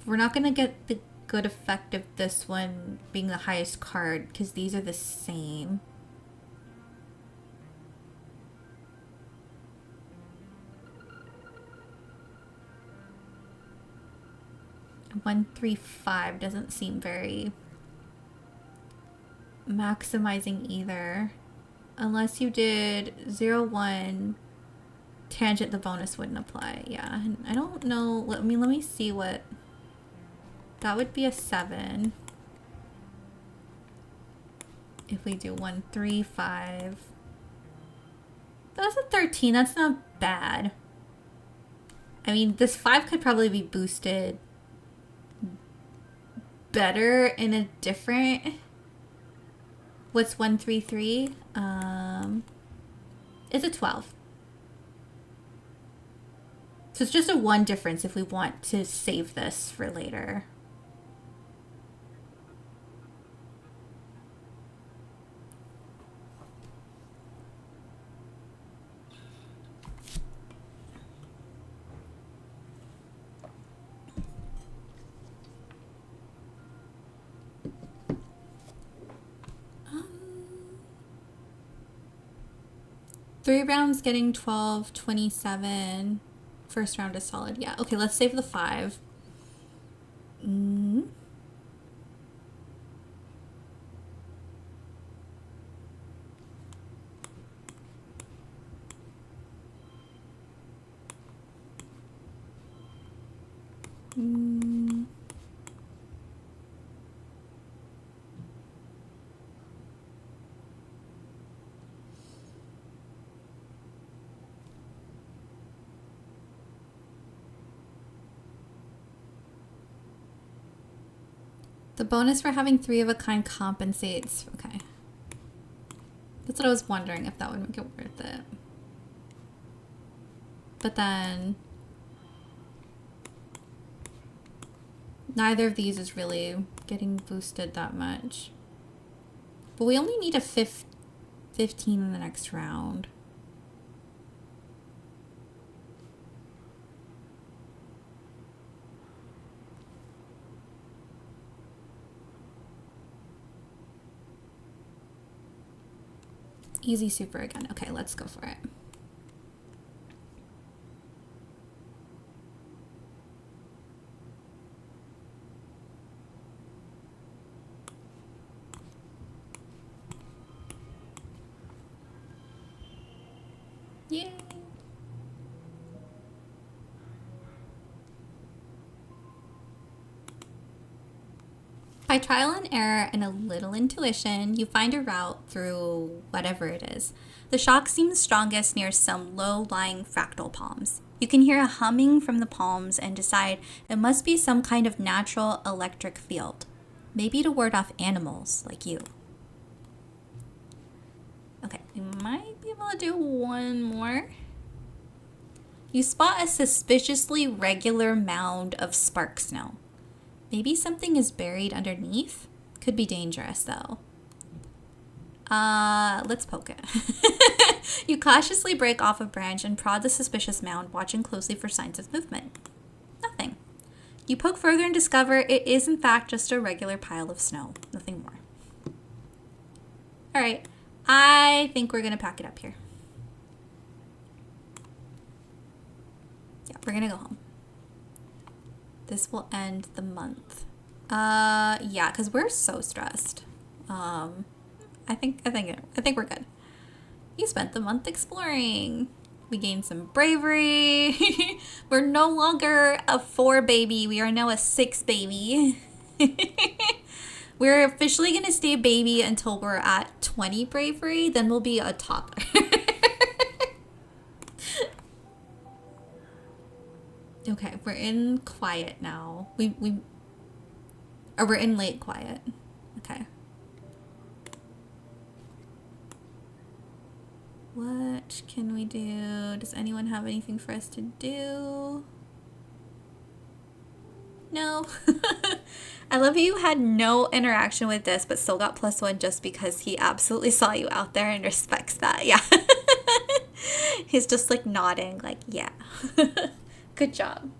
We're not going to get the good effect of this one being the highest card because these are the same. One, 3, 5 doesn't seem very maximizing either. Unless you did 0, 1 tangent, the bonus wouldn't apply. Yeah, I don't know. Let me see what. That would be a 7. If we do 1, 3, 5. That's a 13. That's not bad. I mean, this 5 could probably be boosted better in a different. What's 1, 3, 3? It's a 12. So it's just a 1 difference if we want to save this for later. Three rounds getting 12, 27. First round is solid. Yeah. Okay, let's save the 5. The bonus for having 3 of a kind compensates. Okay. That's what I was wondering, if that would make it worth it. But then neither of these is really getting boosted that much. But we only need a 15 in the next round. Easy super again. Okay, let's go for it. Yay! By trial and error and a little intuition, you find a route through whatever it is. The shock seems strongest near some low-lying fractal palms. You can hear a humming from the palms and decide it must be some kind of natural electric field. Maybe to ward off animals like you. Okay, we might be able to do one more. You spot a suspiciously regular mound of spark snow. Maybe something is buried underneath? Could be dangerous, though. Let's poke it. You cautiously break off a branch and prod the suspicious mound, watching closely for signs of movement. Nothing. You poke further and discover it is in fact just a regular pile of snow. Nothing more. All right. I think we're going to pack it up here. Yeah, we're going to go home. This will end the month. Yeah, because we're so stressed. I think we're good. You spent the month exploring. We gained some bravery. We're no longer a 4 baby. We are now a 6 baby. We're officially going to stay a baby until we're at 20 bravery. Then we'll be a toddler. Okay, we're in quiet now. We're in late quiet. Okay. What can we do? Does anyone have anything for us to do? No. I love you had no interaction with this, but still got +1 just because he absolutely saw you out there and respects that. Yeah. He's just like nodding, like, yeah. Good job.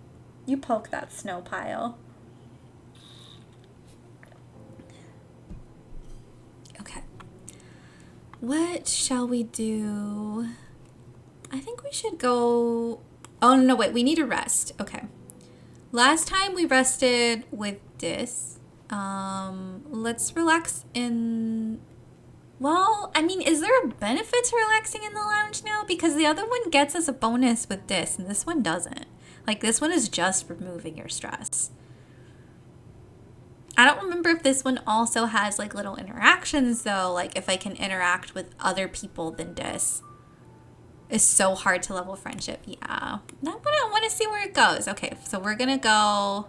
You poke that snow pile. Okay. What shall we do? I think we should go... Oh, no, wait. We need to rest. Okay. Last time we rested with Dis. Let's relax in... Well, I mean, is there a benefit to relaxing in the lounge now? Because the other one gets us a bonus with Dis, and this one doesn't. Like, this one is just removing your stress. I don't remember if this one also has, like, little interactions, though. Like, if I can interact with other people than Dis. It's so hard to level friendship. Yeah. I want to see where it goes. Okay, so we're going to go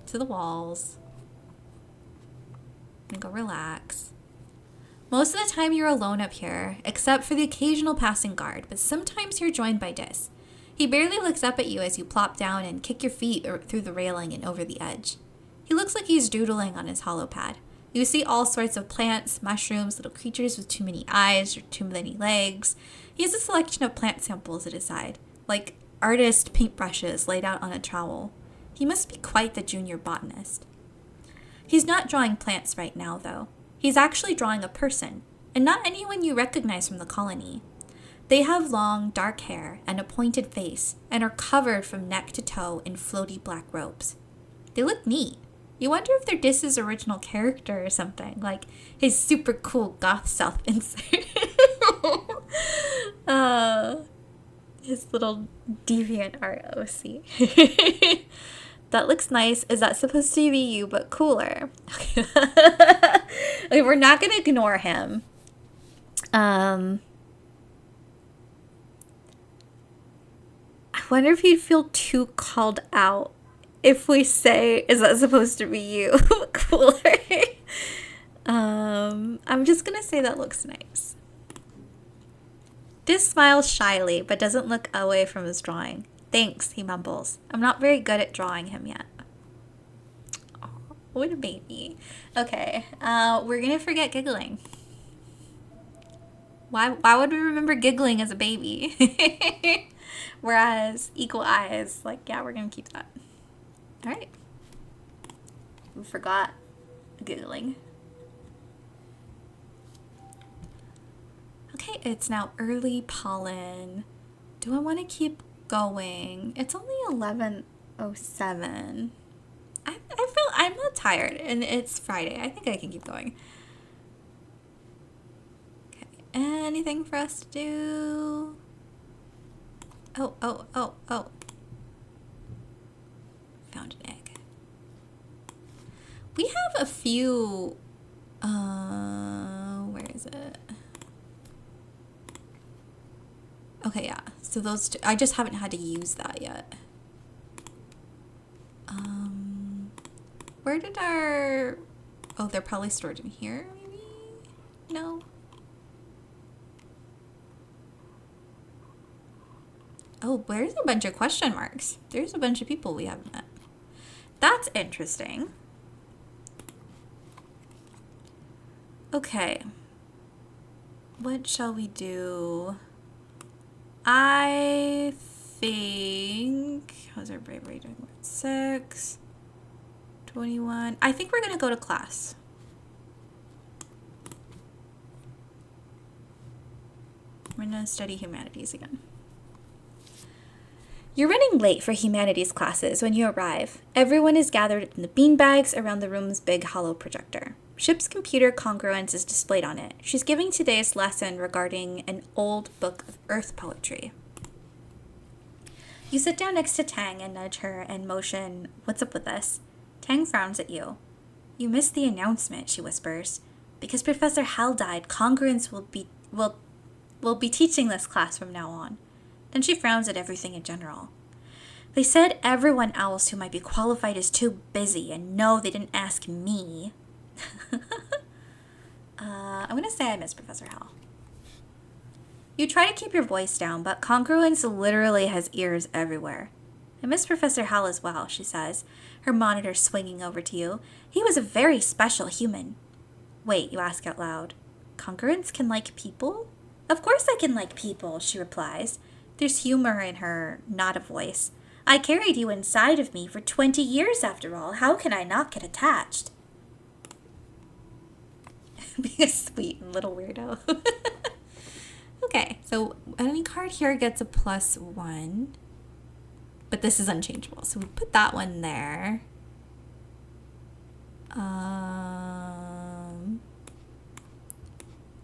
to the walls. And go relax. Most of the time you're alone up here, except for the occasional passing guard, but sometimes you're joined by Dis. He barely looks up at you as you plop down and kick your feet through the railing and over the edge. He looks like he's doodling on his hollow pad. You see all sorts of plants, mushrooms, little creatures with too many eyes or too many legs. He has a selection of plant samples at his side, like artist paintbrushes laid out on a trowel. He must be quite the junior botanist. He's not drawing plants right now, though. He's actually drawing a person, and not anyone you recognize from the colony. They have long, dark hair and a pointed face, and are covered from neck to toe in floaty black robes. They look neat. You wonder if they're Dis's original character or something, like his super cool goth self insert. His little deviant art OC. That looks nice. Is that supposed to be you, but cooler? Okay, okay, we're not going to ignore him. I wonder if he'd feel too called out if we say, is that supposed to be you? Cooler. I'm just going to say that looks nice. Dis smiles shyly, but doesn't look away from his drawing. Thanks, he mumbles. I'm not very good at drawing him yet. Oh, what a baby. Okay, we're going to forget giggling. Why would we remember giggling as a baby? Whereas equal eyes, like, yeah, we're going to keep that. All right. We forgot giggling. Okay, it's now early pollen. Do I want to keep going? It's only 11:07. I feel I'm not tired, and it's Friday. I think I can keep going. Okay, anything for us to do? Oh. Found an egg. We have a few, where is it? Okay, yeah. So those two, I just haven't had to use that yet. Where did our... Oh, they're probably stored in here, maybe? No. Oh, where's a bunch of question marks? There's a bunch of people we haven't met. That's interesting. Okay. What shall we do? I think How's our bravery doing? 6, 21. I think we're going to go to class. We're going to study humanities again. You're running late for humanities classes when you arrive. Everyone is gathered in the beanbags around the room's big hollow projector. Ship's computer congruence is displayed on it. She's giving today's lesson regarding an old book of Earth poetry. You sit down next to Tang and nudge her and motion, "What's up with this?" Tang frowns at you. "You missed the announcement," she whispers. "Because Professor Hal died, congruence will be teaching this class from now on." Then she frowns at everything in general. "They said everyone else who might be qualified is too busy, and no, they didn't ask me." I'm going to say I miss Professor Hal. You try to keep your voice down, but congruence literally has ears everywhere. "I miss Professor Hal as well," she says, her monitor swinging over to you. "He was a very special human." "Wait," you ask out loud. "Congruence can like people?" "Of course I can like people," she replies. There's humor in her, not a voice. "I carried you inside of me for 20 years after all. How can I not get attached?" Being a sweet little weirdo. Okay, so any card here gets a +1. But this is unchangeable, so we put that one there.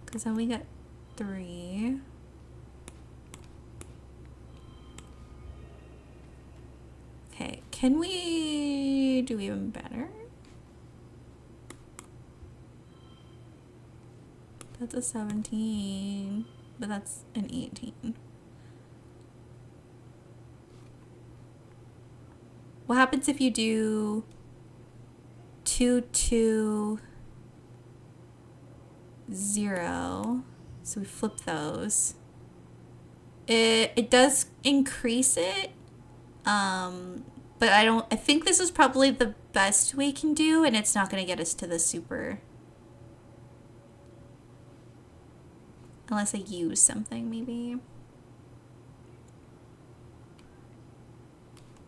Because then we get 3. Okay, can we do even better? That's a 17, but that's an 18. What happens if you do 2, 2, 0? So we flip those. It does increase it. But I think this is probably the best we can do, and it's not going to get us to the super. Unless I use something, maybe.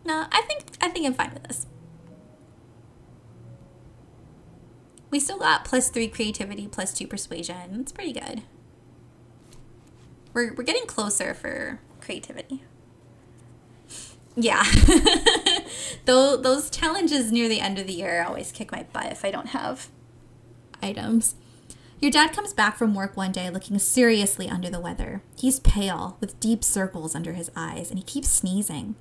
No, I think I'm fine with this. We still got +3 creativity, +2 persuasion. It's pretty good. We're getting closer for creativity. Yeah. Those challenges near the end of the year always kick my butt if I don't have items. Your dad comes back from work one day looking seriously under the weather. He's pale, with deep circles under his eyes, and he keeps sneezing.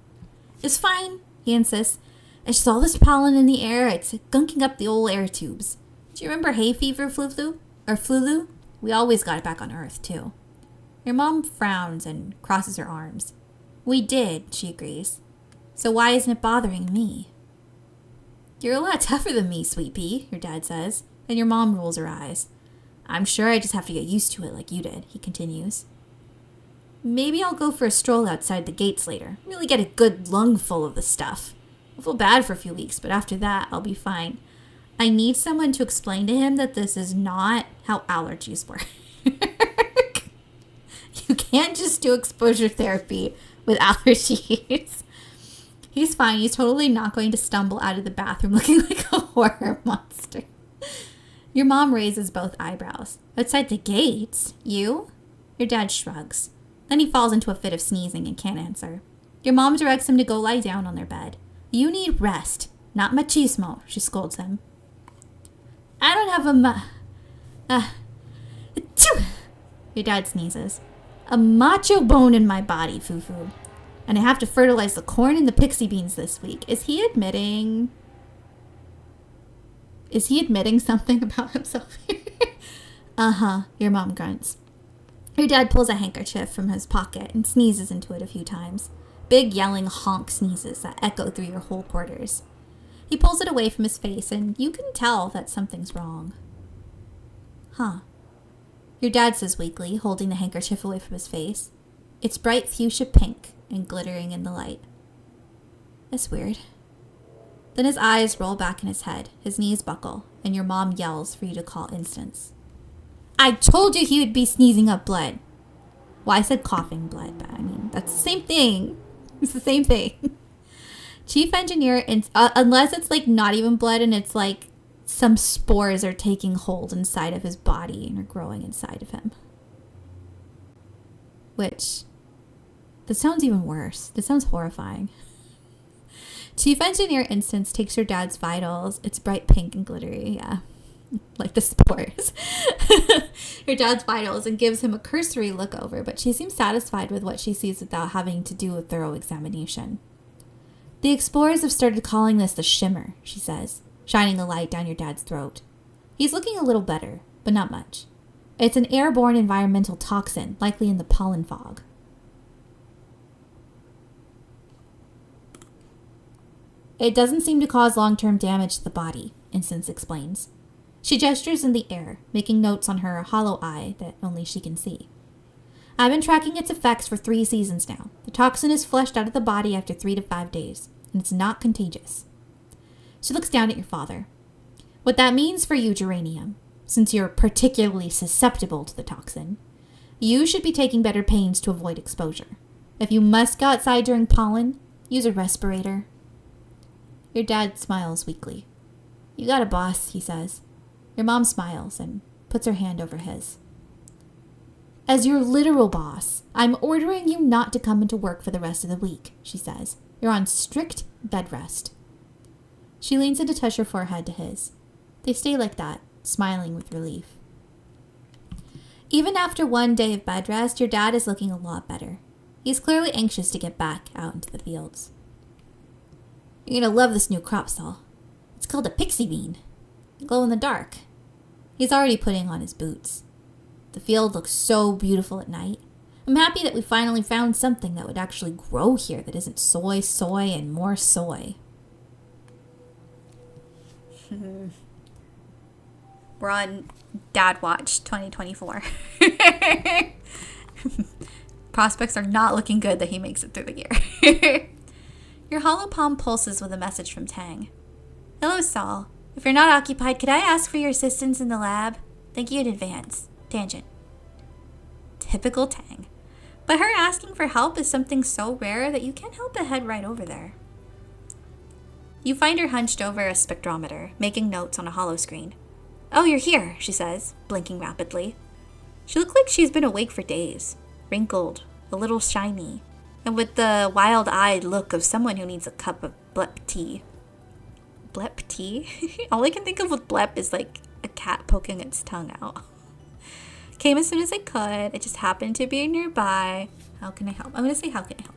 "It's fine," he insists. "It's just all this pollen in the air. It's gunking up the old air tubes. Do you remember hay fever, flu? We always got it back on Earth, too." Your mom frowns and crosses her arms. "We did," she agrees. "So why isn't it bothering me?" "You're a lot tougher than me, sweet pea," your dad says. Then your mom rolls her eyes. "I'm sure I just have to get used to it like you did," he continues. "Maybe I'll go for a stroll outside the gates later. Really get a good lungful of the stuff. I'll feel bad for a few weeks, but after that, I'll be fine. I need someone to explain to him that this is not how allergies work. You can't just do exposure therapy with allergies." He's fine. He's totally not going to stumble out of the bathroom looking like a horror monster. Your mom raises both eyebrows. "Outside the gates? You?" Your dad shrugs. Then he falls into a fit of sneezing and can't answer. Your mom directs him to go lie down on their bed. "You need rest, not machismo," she scolds him. "I don't have your dad sneezes. "A macho bone in my body, Fufu. And I have to fertilize the corn and the pixie beans this week." Is he admitting something about himself here? Uh-huh, your mom grunts. Your dad pulls a handkerchief from his pocket and sneezes into it a few times. Big yelling honk sneezes that echo through your whole quarters. He pulls it away from his face, and you can tell that something's wrong. "Huh," your dad says weakly, holding the handkerchief away from his face. It's bright fuchsia pink and glittering in the light. "That's weird." Then his eyes roll back in his head, his knees buckle, and your mom yells for you to call instance. "I told you he would be sneezing up blood." Well, I said coughing blood, but I mean, that's the same thing. It's the same thing. Chief engineer, unless it's like not even blood and it's like some spores are taking hold inside of his body and are growing inside of him. Which, that sounds even worse. That sounds horrifying. Chief engineer Instance takes your dad's vitals. It's bright pink and glittery, yeah. Like the spores. Your dad's vitals, and gives him a cursory look over, but she seems satisfied with what she sees without having to do a thorough examination. The explorers have started calling this the shimmer, she says, shining a light down your dad's throat. He's looking a little better, but not much. It's an airborne environmental toxin, likely in the pollen fog. It doesn't seem to cause long-term damage to the body, Instance explains. She gestures in the air, making notes on her hollow eye that only she can see. I've been tracking its effects for 3 seasons now. The toxin is flushed out of the body after 3 to 5 days, and it's not contagious. She looks down at your father. What that means for you, Geranium, since you're particularly susceptible to the toxin, you should be taking better pains to avoid exposure. If you must go outside during pollen, use a respirator. Your dad smiles weakly. You got it, boss, he says. Your mom smiles and puts her hand over his. As your literal boss, I'm ordering you not to come into work for the rest of the week, she says. You're on strict bed rest. She leans in to touch her forehead to his. They stay like that, smiling with relief. Even after 1 day of bed rest, your dad is looking a lot better. He's clearly anxious to get back out into the fields. You're gonna love this new crop, Saul. It's called a pixie bean. Glow in the dark. He's already putting on his boots. The field looks so beautiful at night. I'm happy that we finally found something that would actually grow here that isn't soy, and more soy. We're on Dad Watch 2024. Prospects are not looking good that he makes it through the year. Your hollow palm pulses with a message from Tang. Hello, Saul. If you're not occupied, could I ask for your assistance in the lab? Thank you in advance. Tangent. Typical Tang. But her asking for help is something so rare that you can't help but head right over there. You find her hunched over a spectrometer, making notes on a hollow screen. Oh, you're here, she says, blinking rapidly. She looks like she's been awake for days, wrinkled, a little shiny, and with the wild-eyed look of someone who needs a cup of blep tea. Blep tea? All I can think of with blep is like a cat poking its tongue out. Came as soon as I could. It just happened to be nearby. How can I help? I'm going to say, how can I help?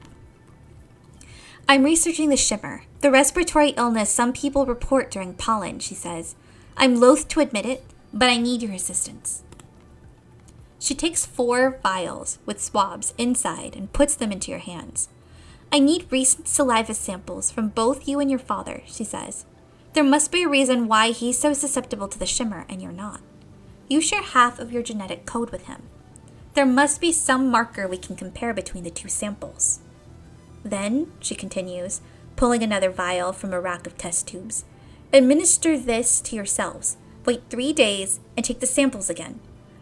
I'm researching the shimmer, the respiratory illness some people report during pollen, she says. I'm loath to admit it, but I need your assistance. She takes 4 vials with swabs inside and puts them into your hands. I need recent saliva samples from both you and your father, she says. There must be a reason why he's so susceptible to the shimmer and you're not. You share half of your genetic code with him. There must be some marker we can compare between the 2 samples. Then, she continues, pulling another vial from a rack of test tubes, administer this to yourselves. Wait 3 days and take the samples again.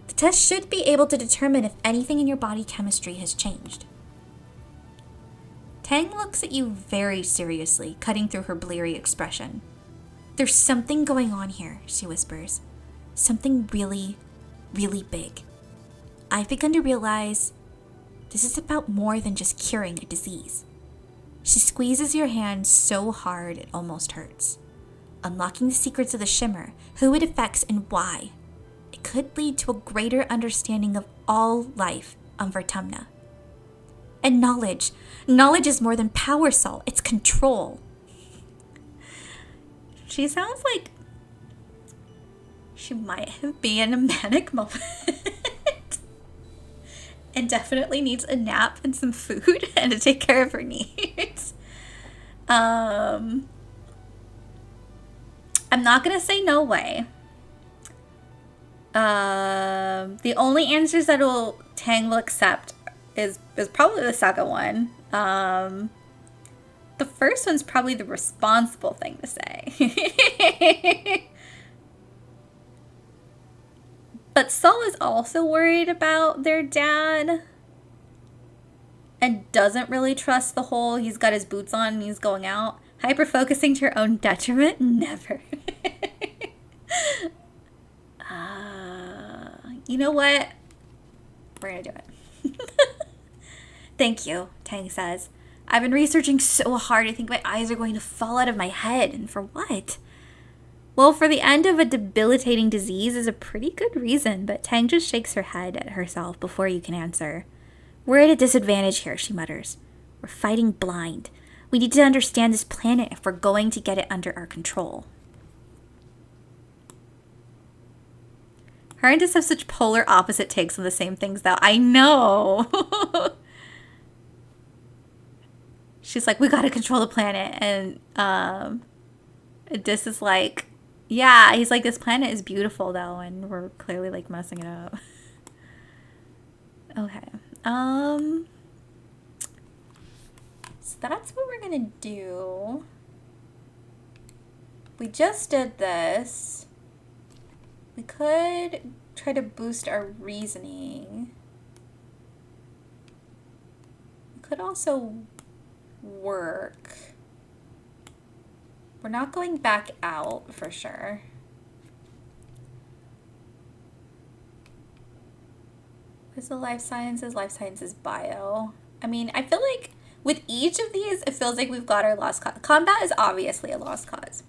The test should be able to determine if anything in your body chemistry has changed. Tang looks at you very seriously, cutting through her bleary expression. There's something going on here, she whispers. Something really, really big. I've begun to realize this is about more than just curing a disease. She squeezes your hand so hard it almost hurts. Unlocking the secrets of the shimmer, who it affects and why. It could lead to a greater understanding of all life on Vertumna. And knowledge. Knowledge is more than power, Saul. It's control. She sounds like she might have been in a manic moment. And definitely needs a nap and some food and to take care of her needs. I'm not going to say no way. The only answers that Tang will accept is probably the second one. The first one's probably the responsible thing to say. But Saul is also worried about their dad and doesn't really trust the whole he's got his boots on and he's going out. Hyper-focusing to your own detriment? Never. You know what? We're gonna do it. Thank you, Tang says. I've been researching so hard I think my eyes are going to fall out of my head. And for what? Well, for the end of a debilitating disease is a pretty good reason, but Tang just shakes her head at herself before you can answer. We're at a disadvantage here, she mutters. We're fighting blind. We need to understand this planet if we're going to get it under our control. Her and Dis have such polar opposite takes on the same things, though. I know. She's like, we gotta control the planet. And Dis is like, yeah. He's like, this planet is beautiful, though, and we're clearly, like, messing it up. Okay. So that's what we're gonna do. We just did this. We could try to boost our reasoning. We could also work. We're not going back out for sure. What's the life sciences? Life sciences bio. I mean, I feel like with each of these, it feels like we've got our lost cause. Combat is obviously a lost cause.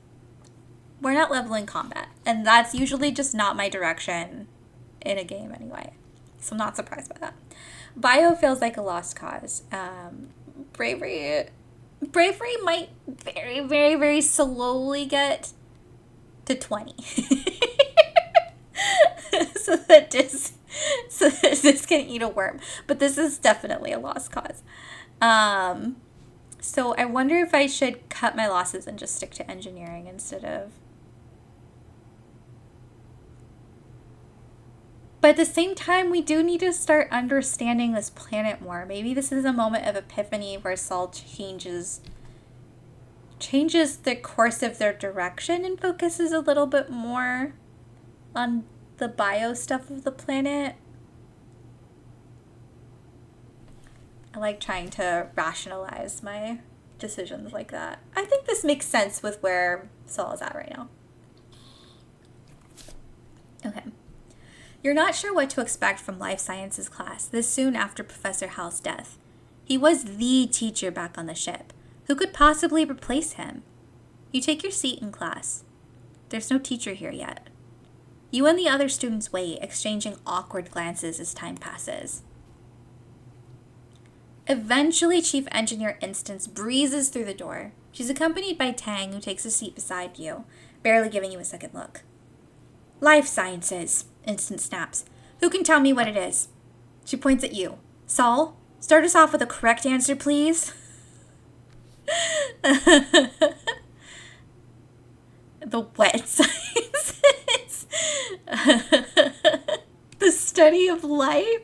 We're not leveling combat, and that's usually just not my direction in a game anyway. So I'm not surprised by that. Bio feels like a lost cause. Bravery might very, very, very slowly get to 20. so that this can eat a worm. But this is definitely a lost cause. So I wonder if I should cut my losses and just stick to engineering instead of... But at the same time, we do need to start understanding this planet more. Maybe this is a moment of epiphany where Saul changes the course of their direction and focuses a little bit more on the bio stuff of the planet. I like trying to rationalize my decisions like that. I think this makes sense with where Saul is at right now. Okay. You're not sure what to expect from life sciences class this soon after Professor Hal's death. He was the teacher back on the ship. Who could possibly replace him? You take your seat in class. There's no teacher here yet. You and the other students wait, exchanging awkward glances as time passes. Eventually, Chief Engineer Instance breezes through the door. She's accompanied by Tang, who takes a seat beside you, barely giving you a second look. Life sciences, Instance snaps. Who can tell me what it is? She points at you. Saul, start us off with a correct answer, please. The wet sciences. The study of life.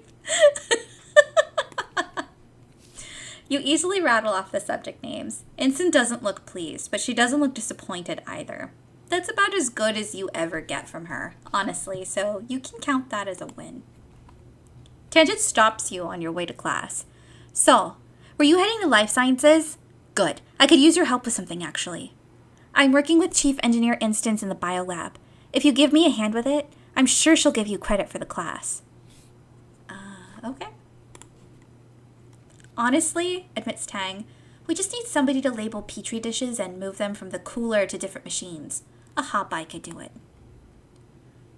You easily rattle off the subject names. Instant doesn't look pleased, but she doesn't look disappointed either. That's about as good as you ever get from her, honestly, so you can count that as a win. Tangent stops you on your way to class. So, were you heading to life sciences? Good. I could use your help with something, actually. I'm working with Chief Engineer Instance in the biolab. If you give me a hand with it, I'm sure she'll give you credit for the class. Okay. Honestly, admits Tang, we just need somebody to label petri dishes and move them from the cooler to different machines. A hot-buy could do it.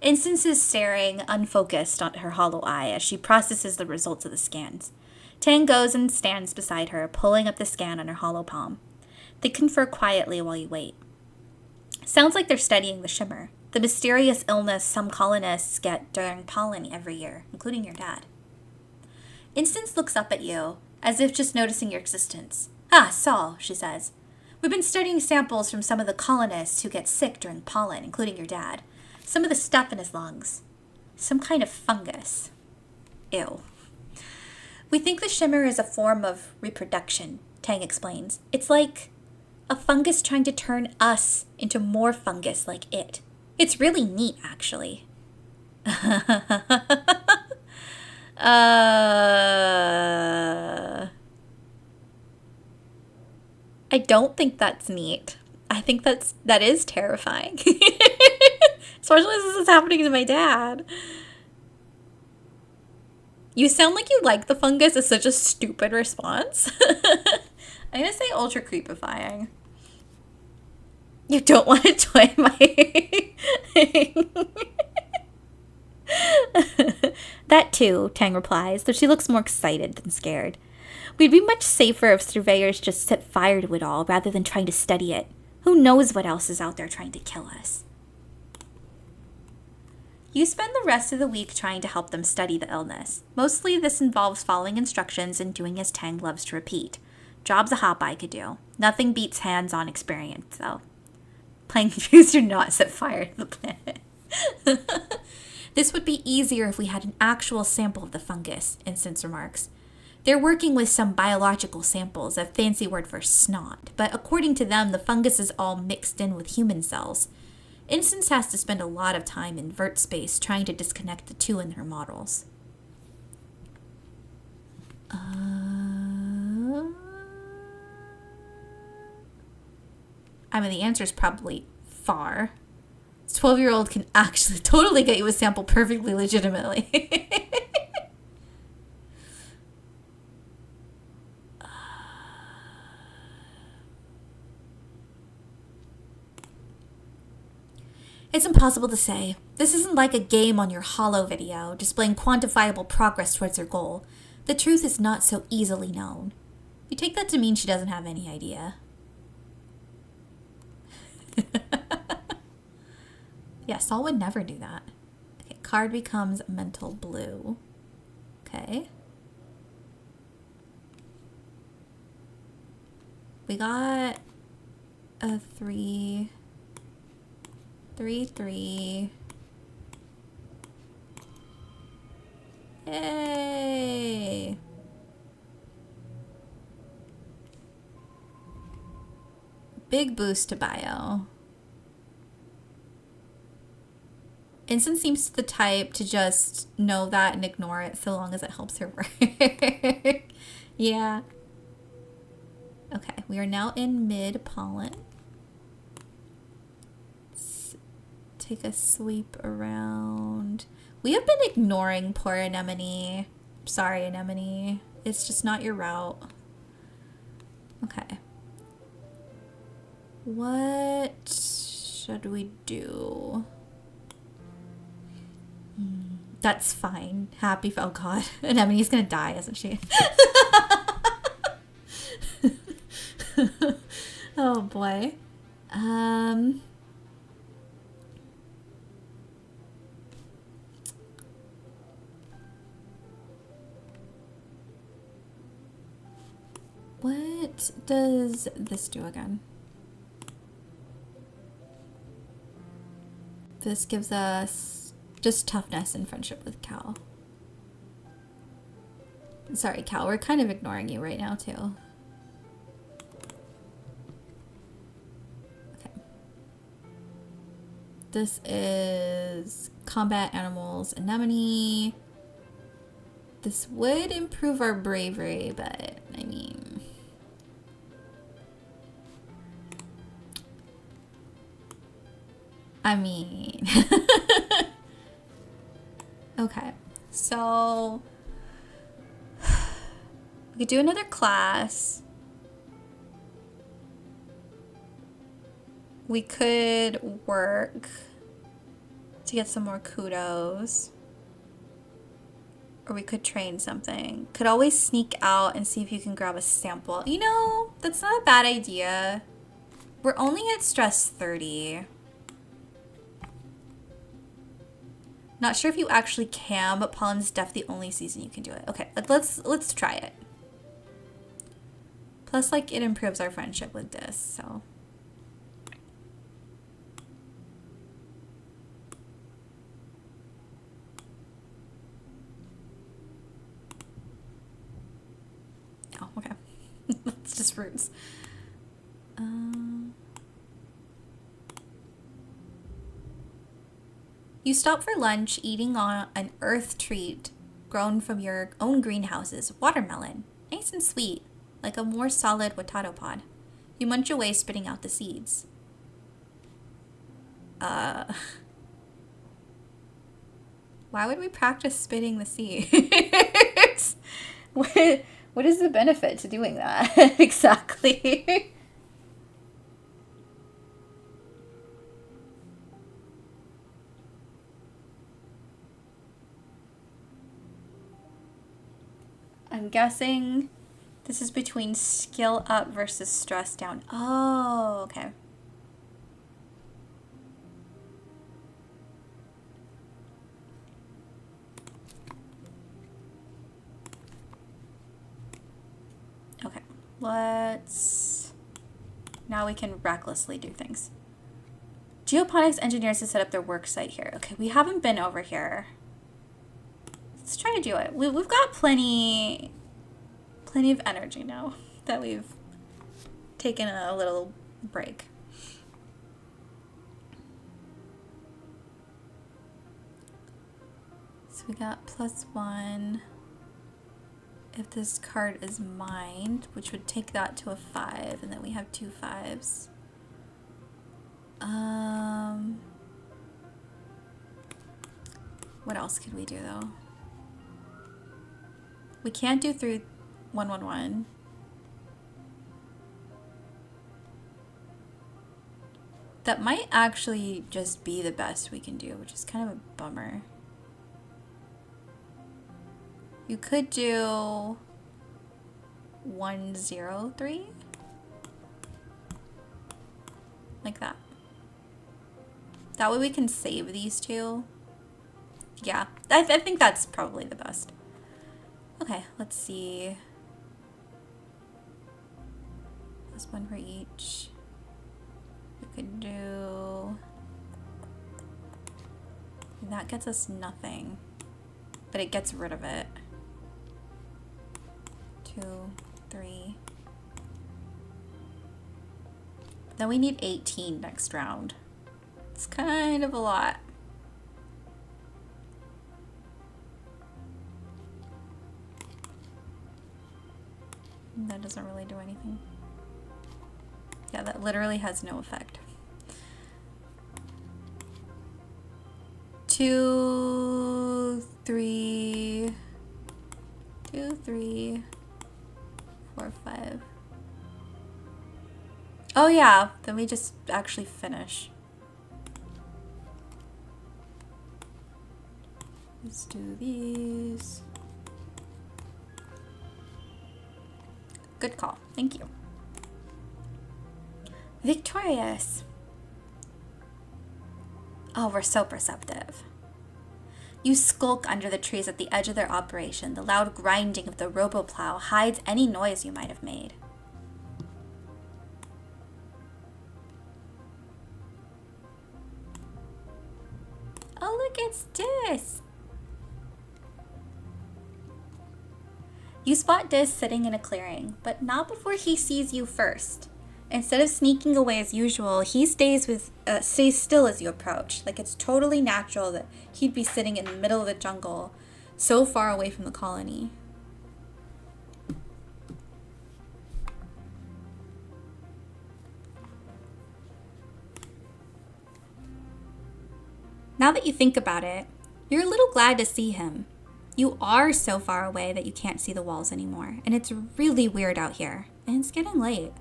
Instance is staring, unfocused, at her hollow eye as she processes the results of the scans. Tang goes and stands beside her, pulling up the scan on her hollow palm. They confer quietly while you wait. Sounds like they're studying the shimmer, the mysterious illness some colonists get during pollen every year, including your dad. Instance looks up at you, as if just noticing your existence. Ah, Saul, she says. We've been studying samples from some of the colonists who get sick during pollen, including your dad. Some of the stuff in his lungs. Some kind of fungus. Ew. We think the shimmer is a form of reproduction, Tang explains. It's like a fungus trying to turn us into more fungus like it. It's really neat, actually. I don't think that's neat. I think that is terrifying. Especially as this is happening to my dad. You sound like you like the fungus is such a stupid response. I'm gonna say ultra creepifying. You don't want to join my... That too, Tang replies, though she looks more excited than scared. We'd be much safer if surveyors just set fire to it all rather than trying to study it. Who knows what else is out there trying to kill us? You spend the rest of the week trying to help them study the illness. Mostly this involves following instructions and doing as Tang loves to repeat. Jobs a hot eye could do. Nothing beats hands-on experience, though. Playing confused do not set fire to the planet. This would be easier if we had an actual sample of the fungus, Instance remarks. They're working with some biological samples, a fancy word for snot, but according to them, the fungus is all mixed in with human cells. Instance has to spend a lot of time in vert space trying to disconnect the two in her models. I mean, the answer is probably far. This 12-year-old can actually totally get you a sample perfectly legitimately. It's impossible to say. This isn't like a game on your Holo video, displaying quantifiable progress towards her goal. The truth is not so easily known. You take that to mean she doesn't have any idea. Yeah, Saul would never do that. Okay, card becomes mental blue. Okay. We got a 3, 3, 3. Yay! Big boost to bio. Instant seems the type to just know that and ignore it so long as it helps her work. Yeah. Okay, we are now in mid-pollen. Let's take a sweep around. We have been ignoring poor Anemone. Sorry, Anemone. It's just not your route. Okay. What should we do? That's fine. Happy. Oh god. Anemone's gonna die, isn't she? Oh boy. What does this do again? This gives us just toughness and friendship with Cal. Sorry, Cal, we're kind of ignoring you right now, too. Okay. This is combat animals, anemone. This would improve our bravery, but I mean... Okay, so we could do another class. We could work to get some more kudos. Or we could train something. Could always sneak out and see if you can grab a sample. You know, that's not a bad idea. We're only at stress 30. Not sure if you actually can, but pollen's definitely the only season you can do it. Okay, let's try it. Plus, like, it improves our friendship with this, so. Oh, okay. It's just roots. You stop for lunch eating on an earth treat grown from your own greenhouses, watermelon. Nice and sweet, like a more solid potato pod. You munch away, spitting out the seeds. Why would we practice spitting the seeds? What is the benefit to doing that? Exactly. I'm guessing this is between skill up versus stress down. Oh, okay. Okay, now we can recklessly do things. Geoponics engineers to set up their work site here. Okay, we haven't been over here. Let's try to do it. We've got plenty of energy now that we've taken a little break. So we got +1 if this card is mined, which would take that to a 5, and then we have 2 5s. What else could we do though? We can't do through 111. That might actually just be the best we can do, which is kind of a bummer. You could do 103? Like that. That way we can save these two. Yeah, I think that's probably the best. Okay, let's see. +1 for each. We could do... That gets us nothing, but it gets rid of it. 2, 3. Then we need 18 next round. It's kind of a lot. That doesn't really do anything. Yeah, that literally has no effect. 2, 3, 2, 3, 4, 5. Oh yeah, then we just actually finish. Let's do these. Good call. Thank you. Victorious. Oh, we're so perceptive. You skulk under the trees at the edge of their operation. The loud grinding of the roboplow hides any noise you might have made. Oh, look, it's Dis. You spot Dis sitting in a clearing, but not before he sees you first. Instead of sneaking away as usual, he stays still as you approach. Like it's totally natural that he'd be sitting in the middle of the jungle, so far away from the colony. Now that you think about it, you're a little glad to see him. You are so far away that you can't see the walls anymore, and it's really weird out here, and it's getting late.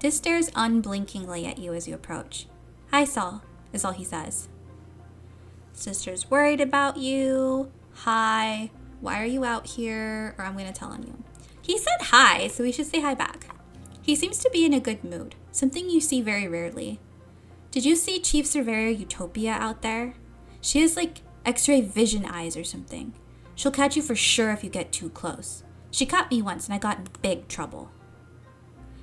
Dis stares unblinkingly at you as you approach. "Hi, Saul," is all he says. "Sister's worried about you. Hi. Why are you out here?" Or I'm going to tell on you. He said hi, so we should say hi back. He seems to be in a good mood, something you see very rarely. Did you see Chief Cerveria Utopia out there? She has like X-ray vision eyes or something. She'll catch you for sure if you get too close. She caught me once and I got in big trouble.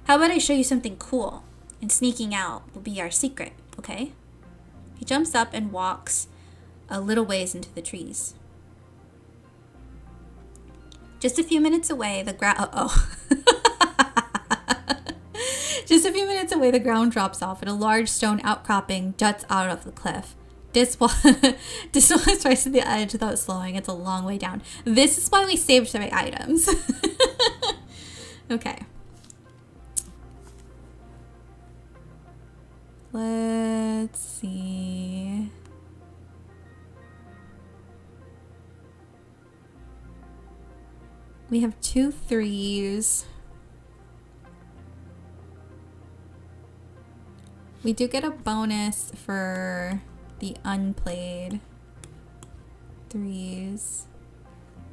How about I show you something cool? And sneaking out will be our secret, okay? He jumps up and walks a little ways into the trees. Just a few minutes away, the Just a few minutes away, the ground drops off and a large stone outcropping juts out of the cliff. Dis walks right to the edge without slowing. It's a long way down. This is why we saved 3 items. Okay. Let's see. We have 2 3s. We do get a bonus for the unplayed 3s.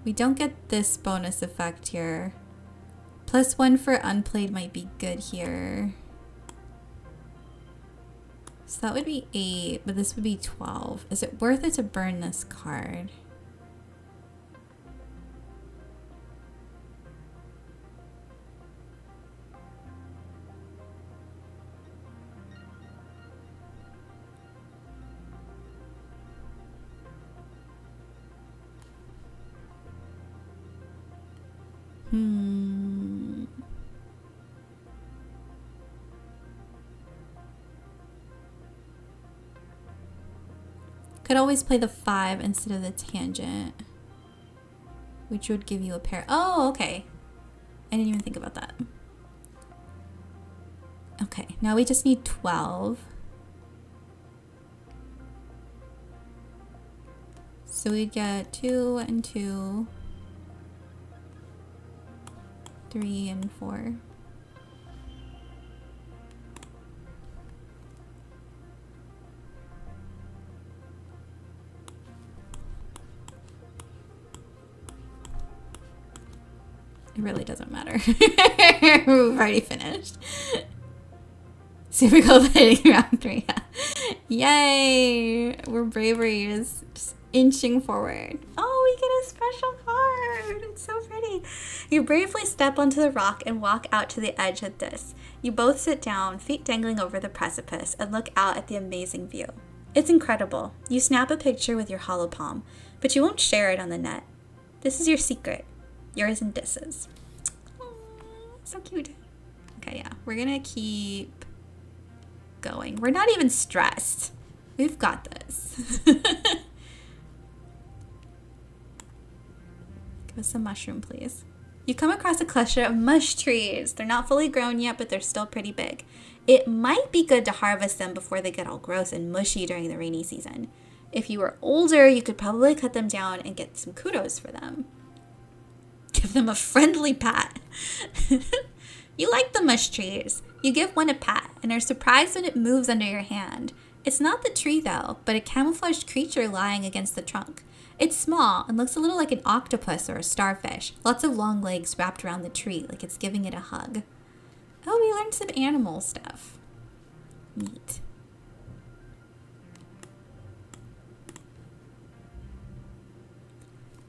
We don't get this bonus effect here. +1 for unplayed might be good here. So that would be 8, but this would be 12. Is it worth it to burn this card? Could always play the 5 instead of the tangent, which would give you a pair. Oh, okay. I didn't even think about that. Okay, now we just need 12. So we'd get 2 and 2, 3 and 4. It really doesn't matter. We've already finished. Super cool fighting round 3. Yay! We're bravery is just inching forward. Oh, we get a special card. It's so pretty. You bravely step onto the rock and walk out to the edge of this. You both sit down, feet dangling over the precipice, and look out at the amazing view. It's incredible. You snap a picture with your hollow palm, but you won't share it on the net. This is your secret. Yours and Dis's. Aww, so cute. Okay, yeah. We're gonna keep going. We're not even stressed. We've got this. Give us some mushroom, please. You come across a cluster of mush trees. They're not fully grown yet, but they're still pretty big. It might be good to harvest them before they get all gross and mushy during the rainy season. If you were older, you could probably cut them down and get some kudos for them. Give them a friendly pat. You like the mush trees. You give one a pat and are surprised when it moves under your hand. It's not the tree though, but a camouflaged creature lying against the trunk. It's small and looks a little like an octopus or a starfish. Lots of long legs wrapped around the tree like it's giving it a hug. Oh, we learned some animal stuff. Neat.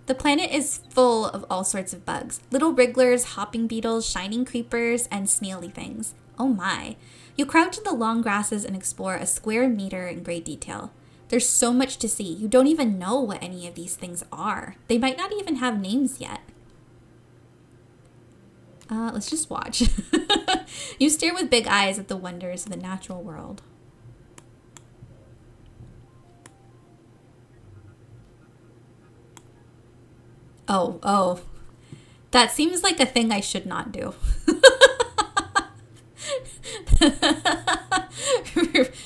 The planet is full of all sorts of bugs. Little wrigglers, hopping beetles, shining creepers, and snaily things. Oh my. You crouch in the long grasses and explore a square meter in great detail. There's so much to see. You don't even know what any of these things are. They might not even have names yet. Let's just watch. You stare with big eyes at the wonders of the natural world. Oh. That seems like a thing I should not do.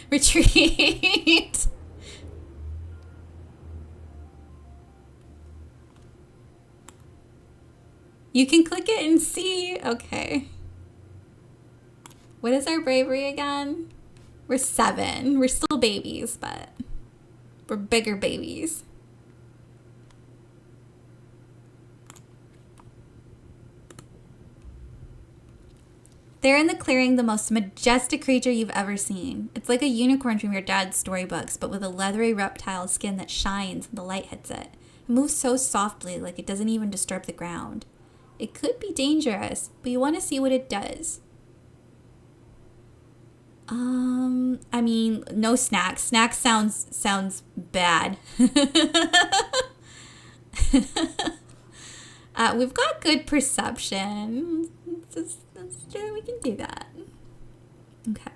Retreat. You can click it and see. Okay. What is our bravery again? We're 7. We're still babies, but we're bigger babies. There in the clearing, the most majestic creature you've ever seen. It's like a unicorn from your dad's storybooks, but with a leathery reptile skin that shines when the light hits it. It moves so softly, like it doesn't even disturb the ground. It could be dangerous, but you want to see what it does. I mean, no snacks. Snacks sounds bad. We've got good perception. We can do that. Okay.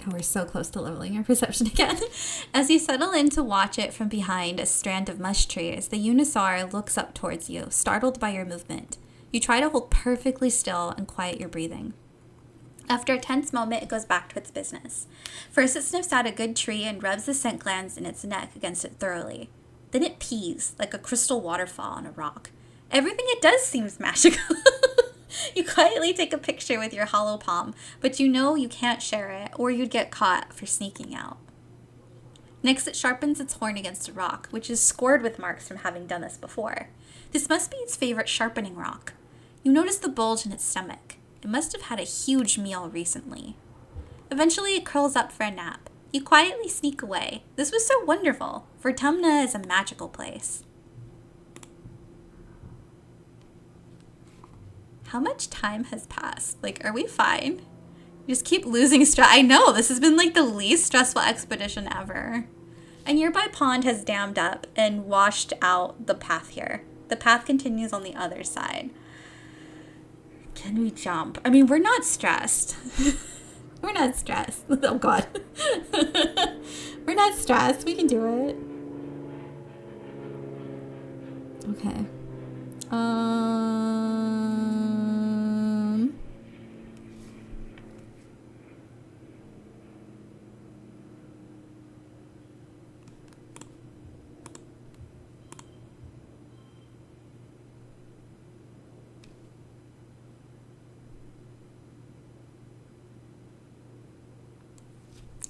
Oh, we're so close to leveling our perception again. As you settle in to watch it from behind a strand of mush trees, the Unisaur looks up towards you, startled by your movement. You try to hold perfectly still and quiet your breathing. After a tense moment, it goes back to its business. First, it sniffs out a good tree and rubs the scent glands in its neck against it thoroughly. Then it pees, like a crystal waterfall on a rock. Everything it does seems magical. You quietly take a picture with your hollow palm, but you know you can't share it, or you'd get caught for sneaking out. Next, it sharpens its horn against a rock, which is scored with marks from having done this before. This must be its favorite sharpening rock. You notice the bulge in its stomach. It must have had a huge meal recently. Eventually, it curls up for a nap. You quietly sneak away. This was so wonderful, for Tumna is a magical place. How much time has passed? Like, are we fine? You just keep losing stress. I know, this has been like the least stressful expedition ever. A nearby pond has dammed up and washed out the path here. The path continues on the other side. Can we jump? I mean, we're not stressed. We're not stressed. Oh, God. We're not stressed. We can do it. Okay.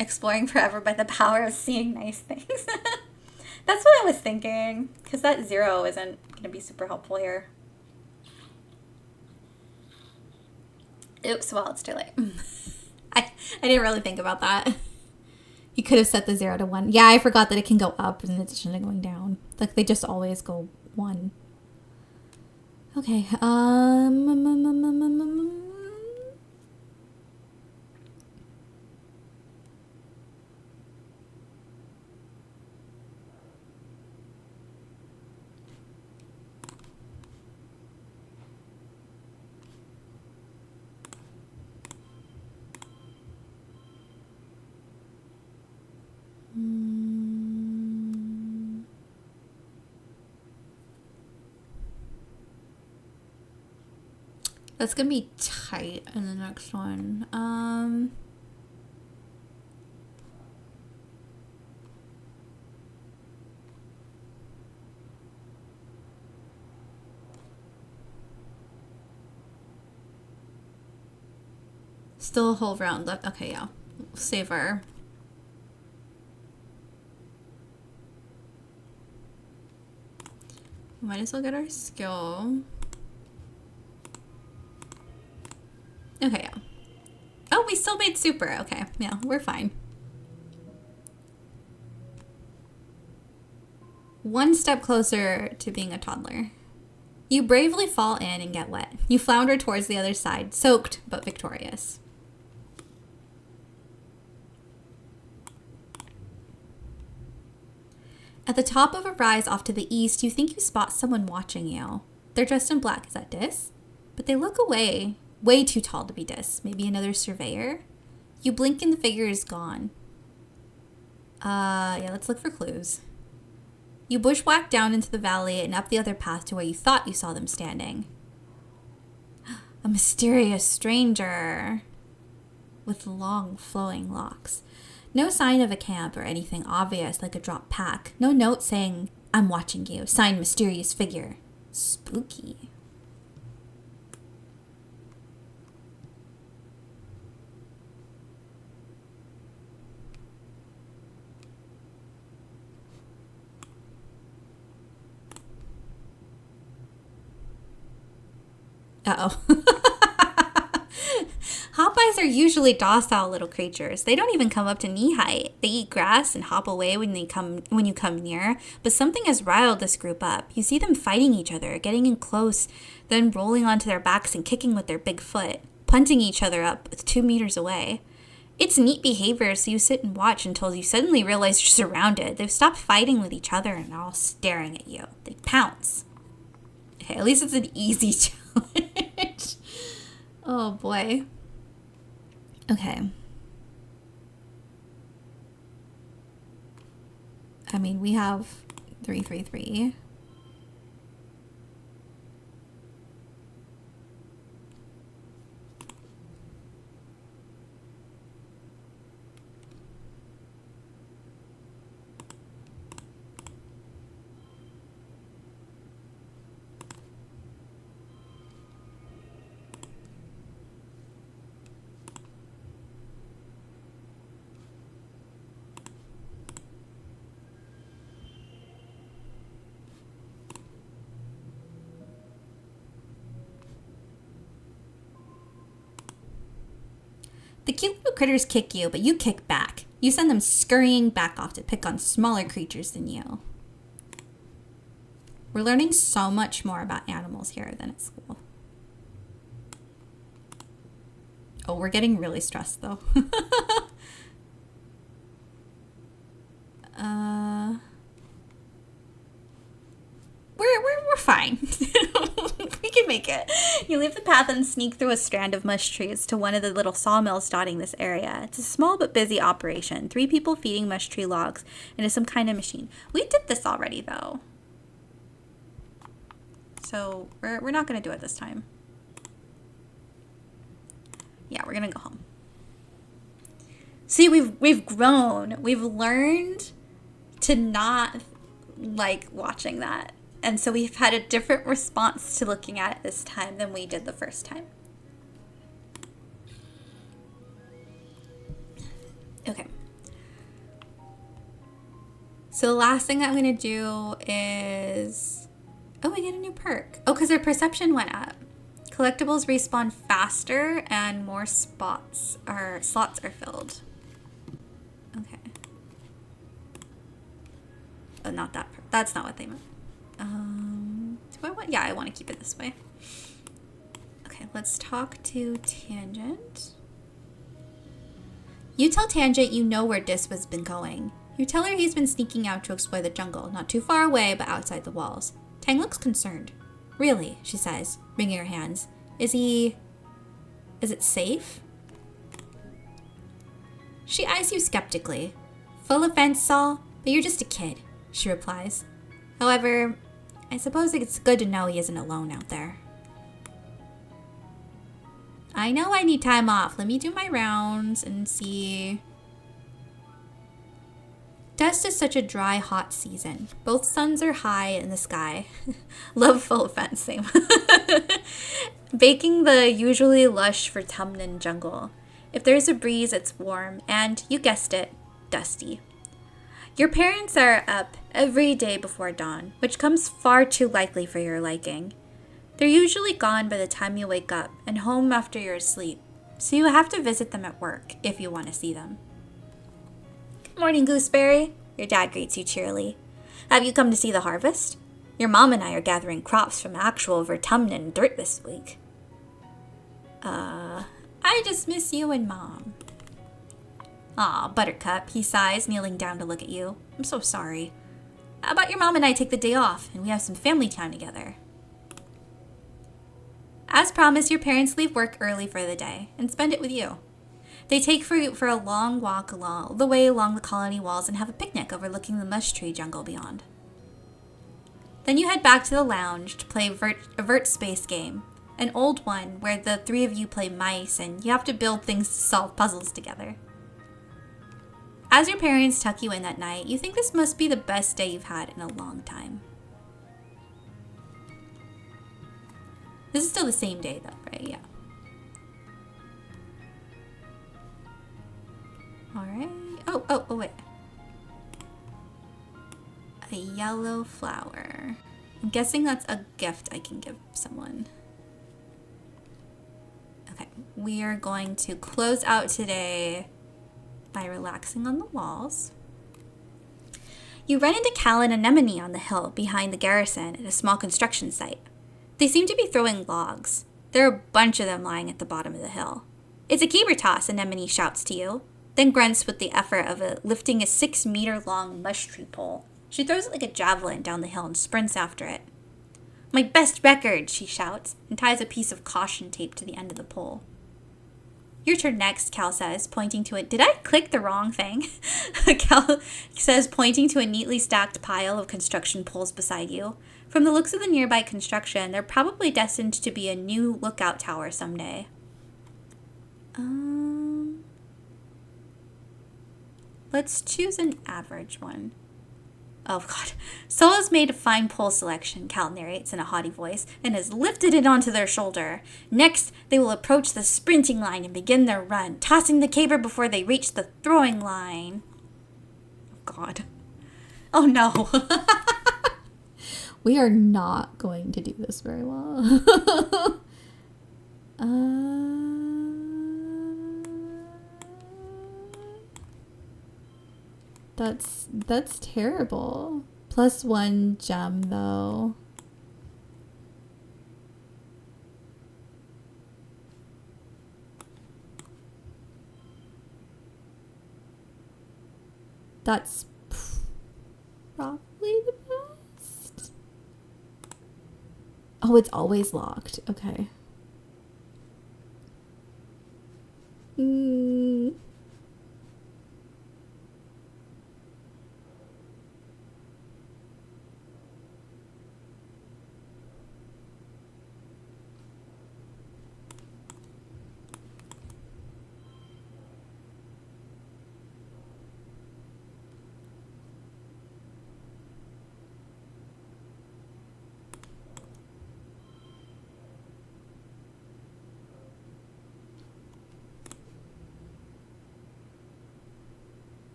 Exploring forever by the power of seeing nice things. That's what I was thinking, because that 0 isn't going to be super helpful here. Oops, well, it's too late. I didn't really think about that. You could have set the 0 to 1. Yeah, I forgot that it can go up in addition to going down. Like, they just always go 1. Okay, that's gonna be tight in the next one. Still a whole round left. Okay, yeah. Save our... Might as well get our skill. Okay, yeah. Oh, we still made super. Okay, yeah, we're fine. One step closer to being a toddler. You bravely fall in and get wet. You flounder towards the other side, soaked but victorious. At the top of a rise off to the east, you think you spot someone watching you. They're dressed in black. Is that Dis? But they look away. Way too tall to be Dis. Maybe another surveyor? You blink and the figure is gone. Yeah, let's look for clues. You bushwhack down into the valley and up the other path to where you thought you saw them standing. A mysterious stranger with long flowing locks. No sign of a camp or anything obvious like a dropped pack. No note saying, "I'm watching you." Signed, mysterious figure. Spooky. Uh-oh. Hopeyes are usually docile little creatures. They don't even come up to knee height. They eat grass and hop away when you come near. But something has riled this group up. You see them fighting each other, getting in close, then rolling onto their backs and kicking with their big foot, punting each other up 2 meters away. It's neat behavior, so you sit and watch until you suddenly realize you're surrounded. They've stopped fighting with each other and are all staring at you. They pounce. Okay, at least it's an easy challenge. Oh boy. Okay. I mean, we have 333. The cute little critters kick you, but you kick back. You send them scurrying back off to pick on smaller creatures than you. We're learning so much more about animals here than at school. Oh, we're getting really stressed though. We're fine. We can make it. You leave the path and sneak through a strand of mush trees to one of the little sawmills dotting this area. It's a small but busy operation. 3 people feeding mush tree logs into some kind of machine. We did this already, though. So we're not going to do it this time. Yeah, we're going to go home. See, we've grown. We've learned to not like watching that. And so we've had a different response to looking at it this time than we did the first time. Okay. So the last thing I'm going to do is... Oh, we get a new perk. Oh, because our perception went up. Collectibles respawn faster and more slots are filled. Okay. Oh, not that. That's not what they meant. Do I want? Yeah, I want to keep it this way. Okay, let's talk to Tangent. You tell Tangent you know where Dis has been going. You tell her he's been sneaking out to explore the jungle, not too far away, but outside the walls. Tang looks concerned. Really, she says, wringing her hands. Is it safe? She eyes you skeptically. Full offense, Saul, but you're just a kid, she replies. However, I suppose it's good to know he isn't alone out there. I know I need time off. Let me do my rounds and see. Dust is such a dry, hot season. Both suns are high in the sky. Love full offense, same. Baking the usually lush for Tumnan jungle. If there's a breeze, it's warm and, you guessed it, dusty. Your parents are up every day before dawn, which comes far too likely for your liking. They're usually gone by the time you wake up and home after you're asleep, so you have to visit them at work if you want to see them. Good morning, Gooseberry. Your dad greets you cheerily. Have you come to see the harvest? Your mom and I are gathering crops from actual Vertumnan dirt this week. I just miss you and Mom. Aw, Buttercup, he sighs, kneeling down to look at you. I'm so sorry. How about your mom and I take the day off, and we have some family time together? As promised, your parents leave work early for the day, and spend it with you. They take you for a long walk along the way along the colony walls and have a picnic overlooking the mush tree jungle beyond. Then you head back to the lounge to play a Vert Space game, an old one where the 3 of you play mice and you have to build things to solve puzzles together. As your parents tuck you in that night, you think this must be the best day you've had in a long time. This is still the same day though, right? Yeah. Alright. Oh, wait. A yellow flower. I'm guessing that's a gift I can give someone. Okay, we are going to close out today by relaxing on the walls. You run into Cal and Anemone on the hill behind the garrison at a small construction site. They seem to be throwing logs. There are a bunch of them lying at the bottom of the hill. It's a keeper toss, Anemone shouts to you, then grunts with the effort of lifting a 6-meter-long mush tree pole. She throws it like a javelin down the hill and sprints after it. My best record, she shouts, and ties a piece of caution tape to the end of the pole. Your turn next, Cal says, pointing to it. Did I click the wrong thing? Cal says, pointing to a neatly stacked pile of construction poles beside you. From the looks of the nearby construction, they're probably destined to be a new lookout tower someday. Let's choose an average one. Oh, God. Solo's made a fine pole selection, Cal narrates in a haughty voice, and has lifted it onto their shoulder. Next, they will approach the sprinting line and begin their run, tossing the caber before they reach the throwing line. Oh, God. Oh, no. We are not going to do this very well. That's terrible. +1 gem, though. That's probably the best. Oh, it's always locked. Okay.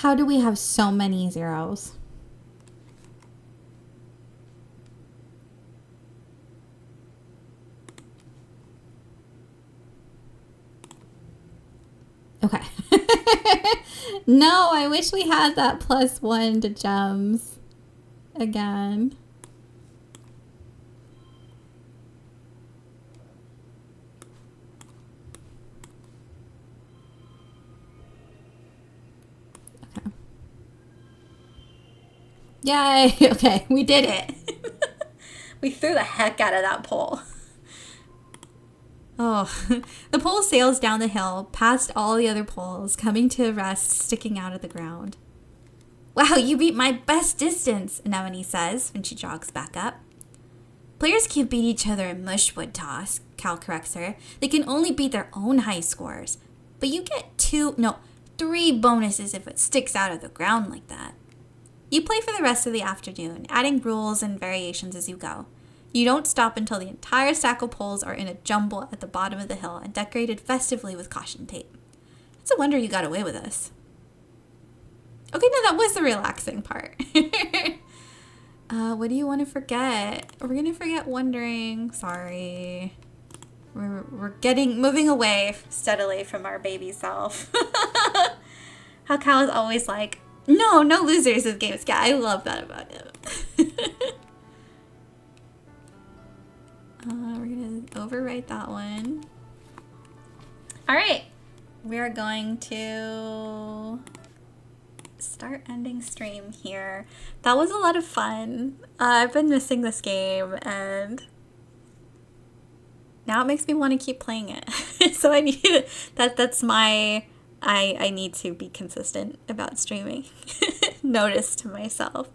How do we have so many zeros? Okay. No, I wish we had that +1 to gems again. Okay. Yay! Okay, we did it. We threw the heck out of that pole. Oh, the pole sails down the hill, past all the other poles, coming to a rest, sticking out of the ground. Wow, you beat my best distance, Anemone says when she jogs back up. Players can't beat each other in mushwood toss, Cal corrects her. They can only beat their own high scores. But you get 3 bonuses if it sticks out of the ground like that. You play for the rest of the afternoon, adding rules and variations as you go. You don't stop until the entire stack of poles are in a jumble at the bottom of the hill and decorated festively with caution tape. It's a wonder you got away with this. Okay, no, that was the relaxing part. What do you want to forget? We're going to forget wondering. Sorry. We're moving away steadily from our baby self. How Cal is always like, no losers this game. Yeah, I love that about him. We're going to overwrite that one. All right. We are going to start ending stream here. That was a lot of fun. I've been missing this game, and now it makes me want to keep playing it. So I need that's my I need to be consistent about streaming. Notice to myself.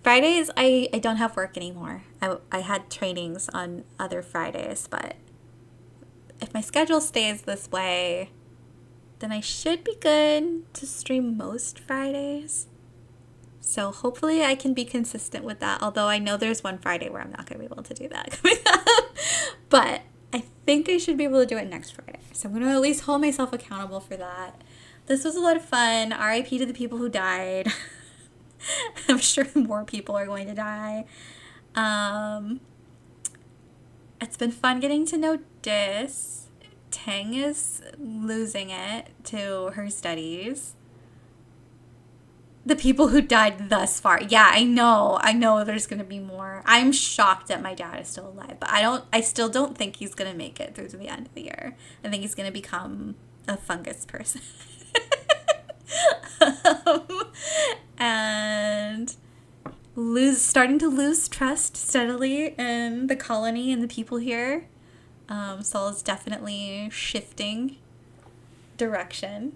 Fridays, I don't have work anymore. I had trainings on other Fridays, but if my schedule stays this way, then I should be good to stream most Fridays. So hopefully I can be consistent with that, although I know there's one Friday where I'm not going to be able to do that coming up. But I think I should be able to do it next Friday. So I'm going to at least hold myself accountable for that. This was a lot of fun. RIP to the people who died. I'm sure more people are going to die. It's been fun getting to know Dis. Tang is losing it to her studies. The people who died thus far. Yeah, I know there's going to be more. I'm shocked that my dad is still alive, but I still don't think he's going to make it through to the end of the year. I think he's going to become a fungus person. And starting to lose trust steadily in the colony and the people here. Saul is definitely shifting direction.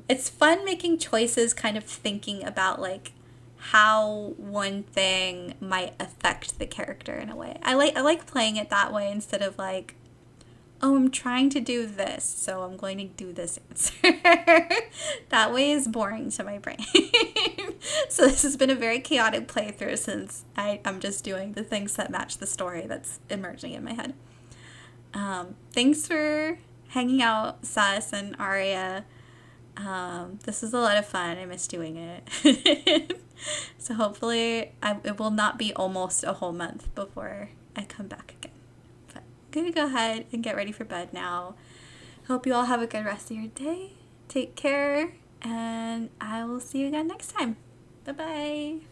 It's fun making choices, kind of thinking about like how one thing might affect the character in a way. I like playing it that way instead of like, oh, I'm trying to do this, so I'm going to do this answer. That way is boring to my brain. So this has been a very chaotic playthrough since I'm just doing the things that match the story that's emerging in my head. Thanks for hanging out, Sus and Aria. This was a lot of fun. I miss doing it. So hopefully it will not be almost a whole month before I come back again. But I'm going to go ahead and get ready for bed now. Hope you all have a good rest of your day. Take care, and I will see you again next time. Bye-bye.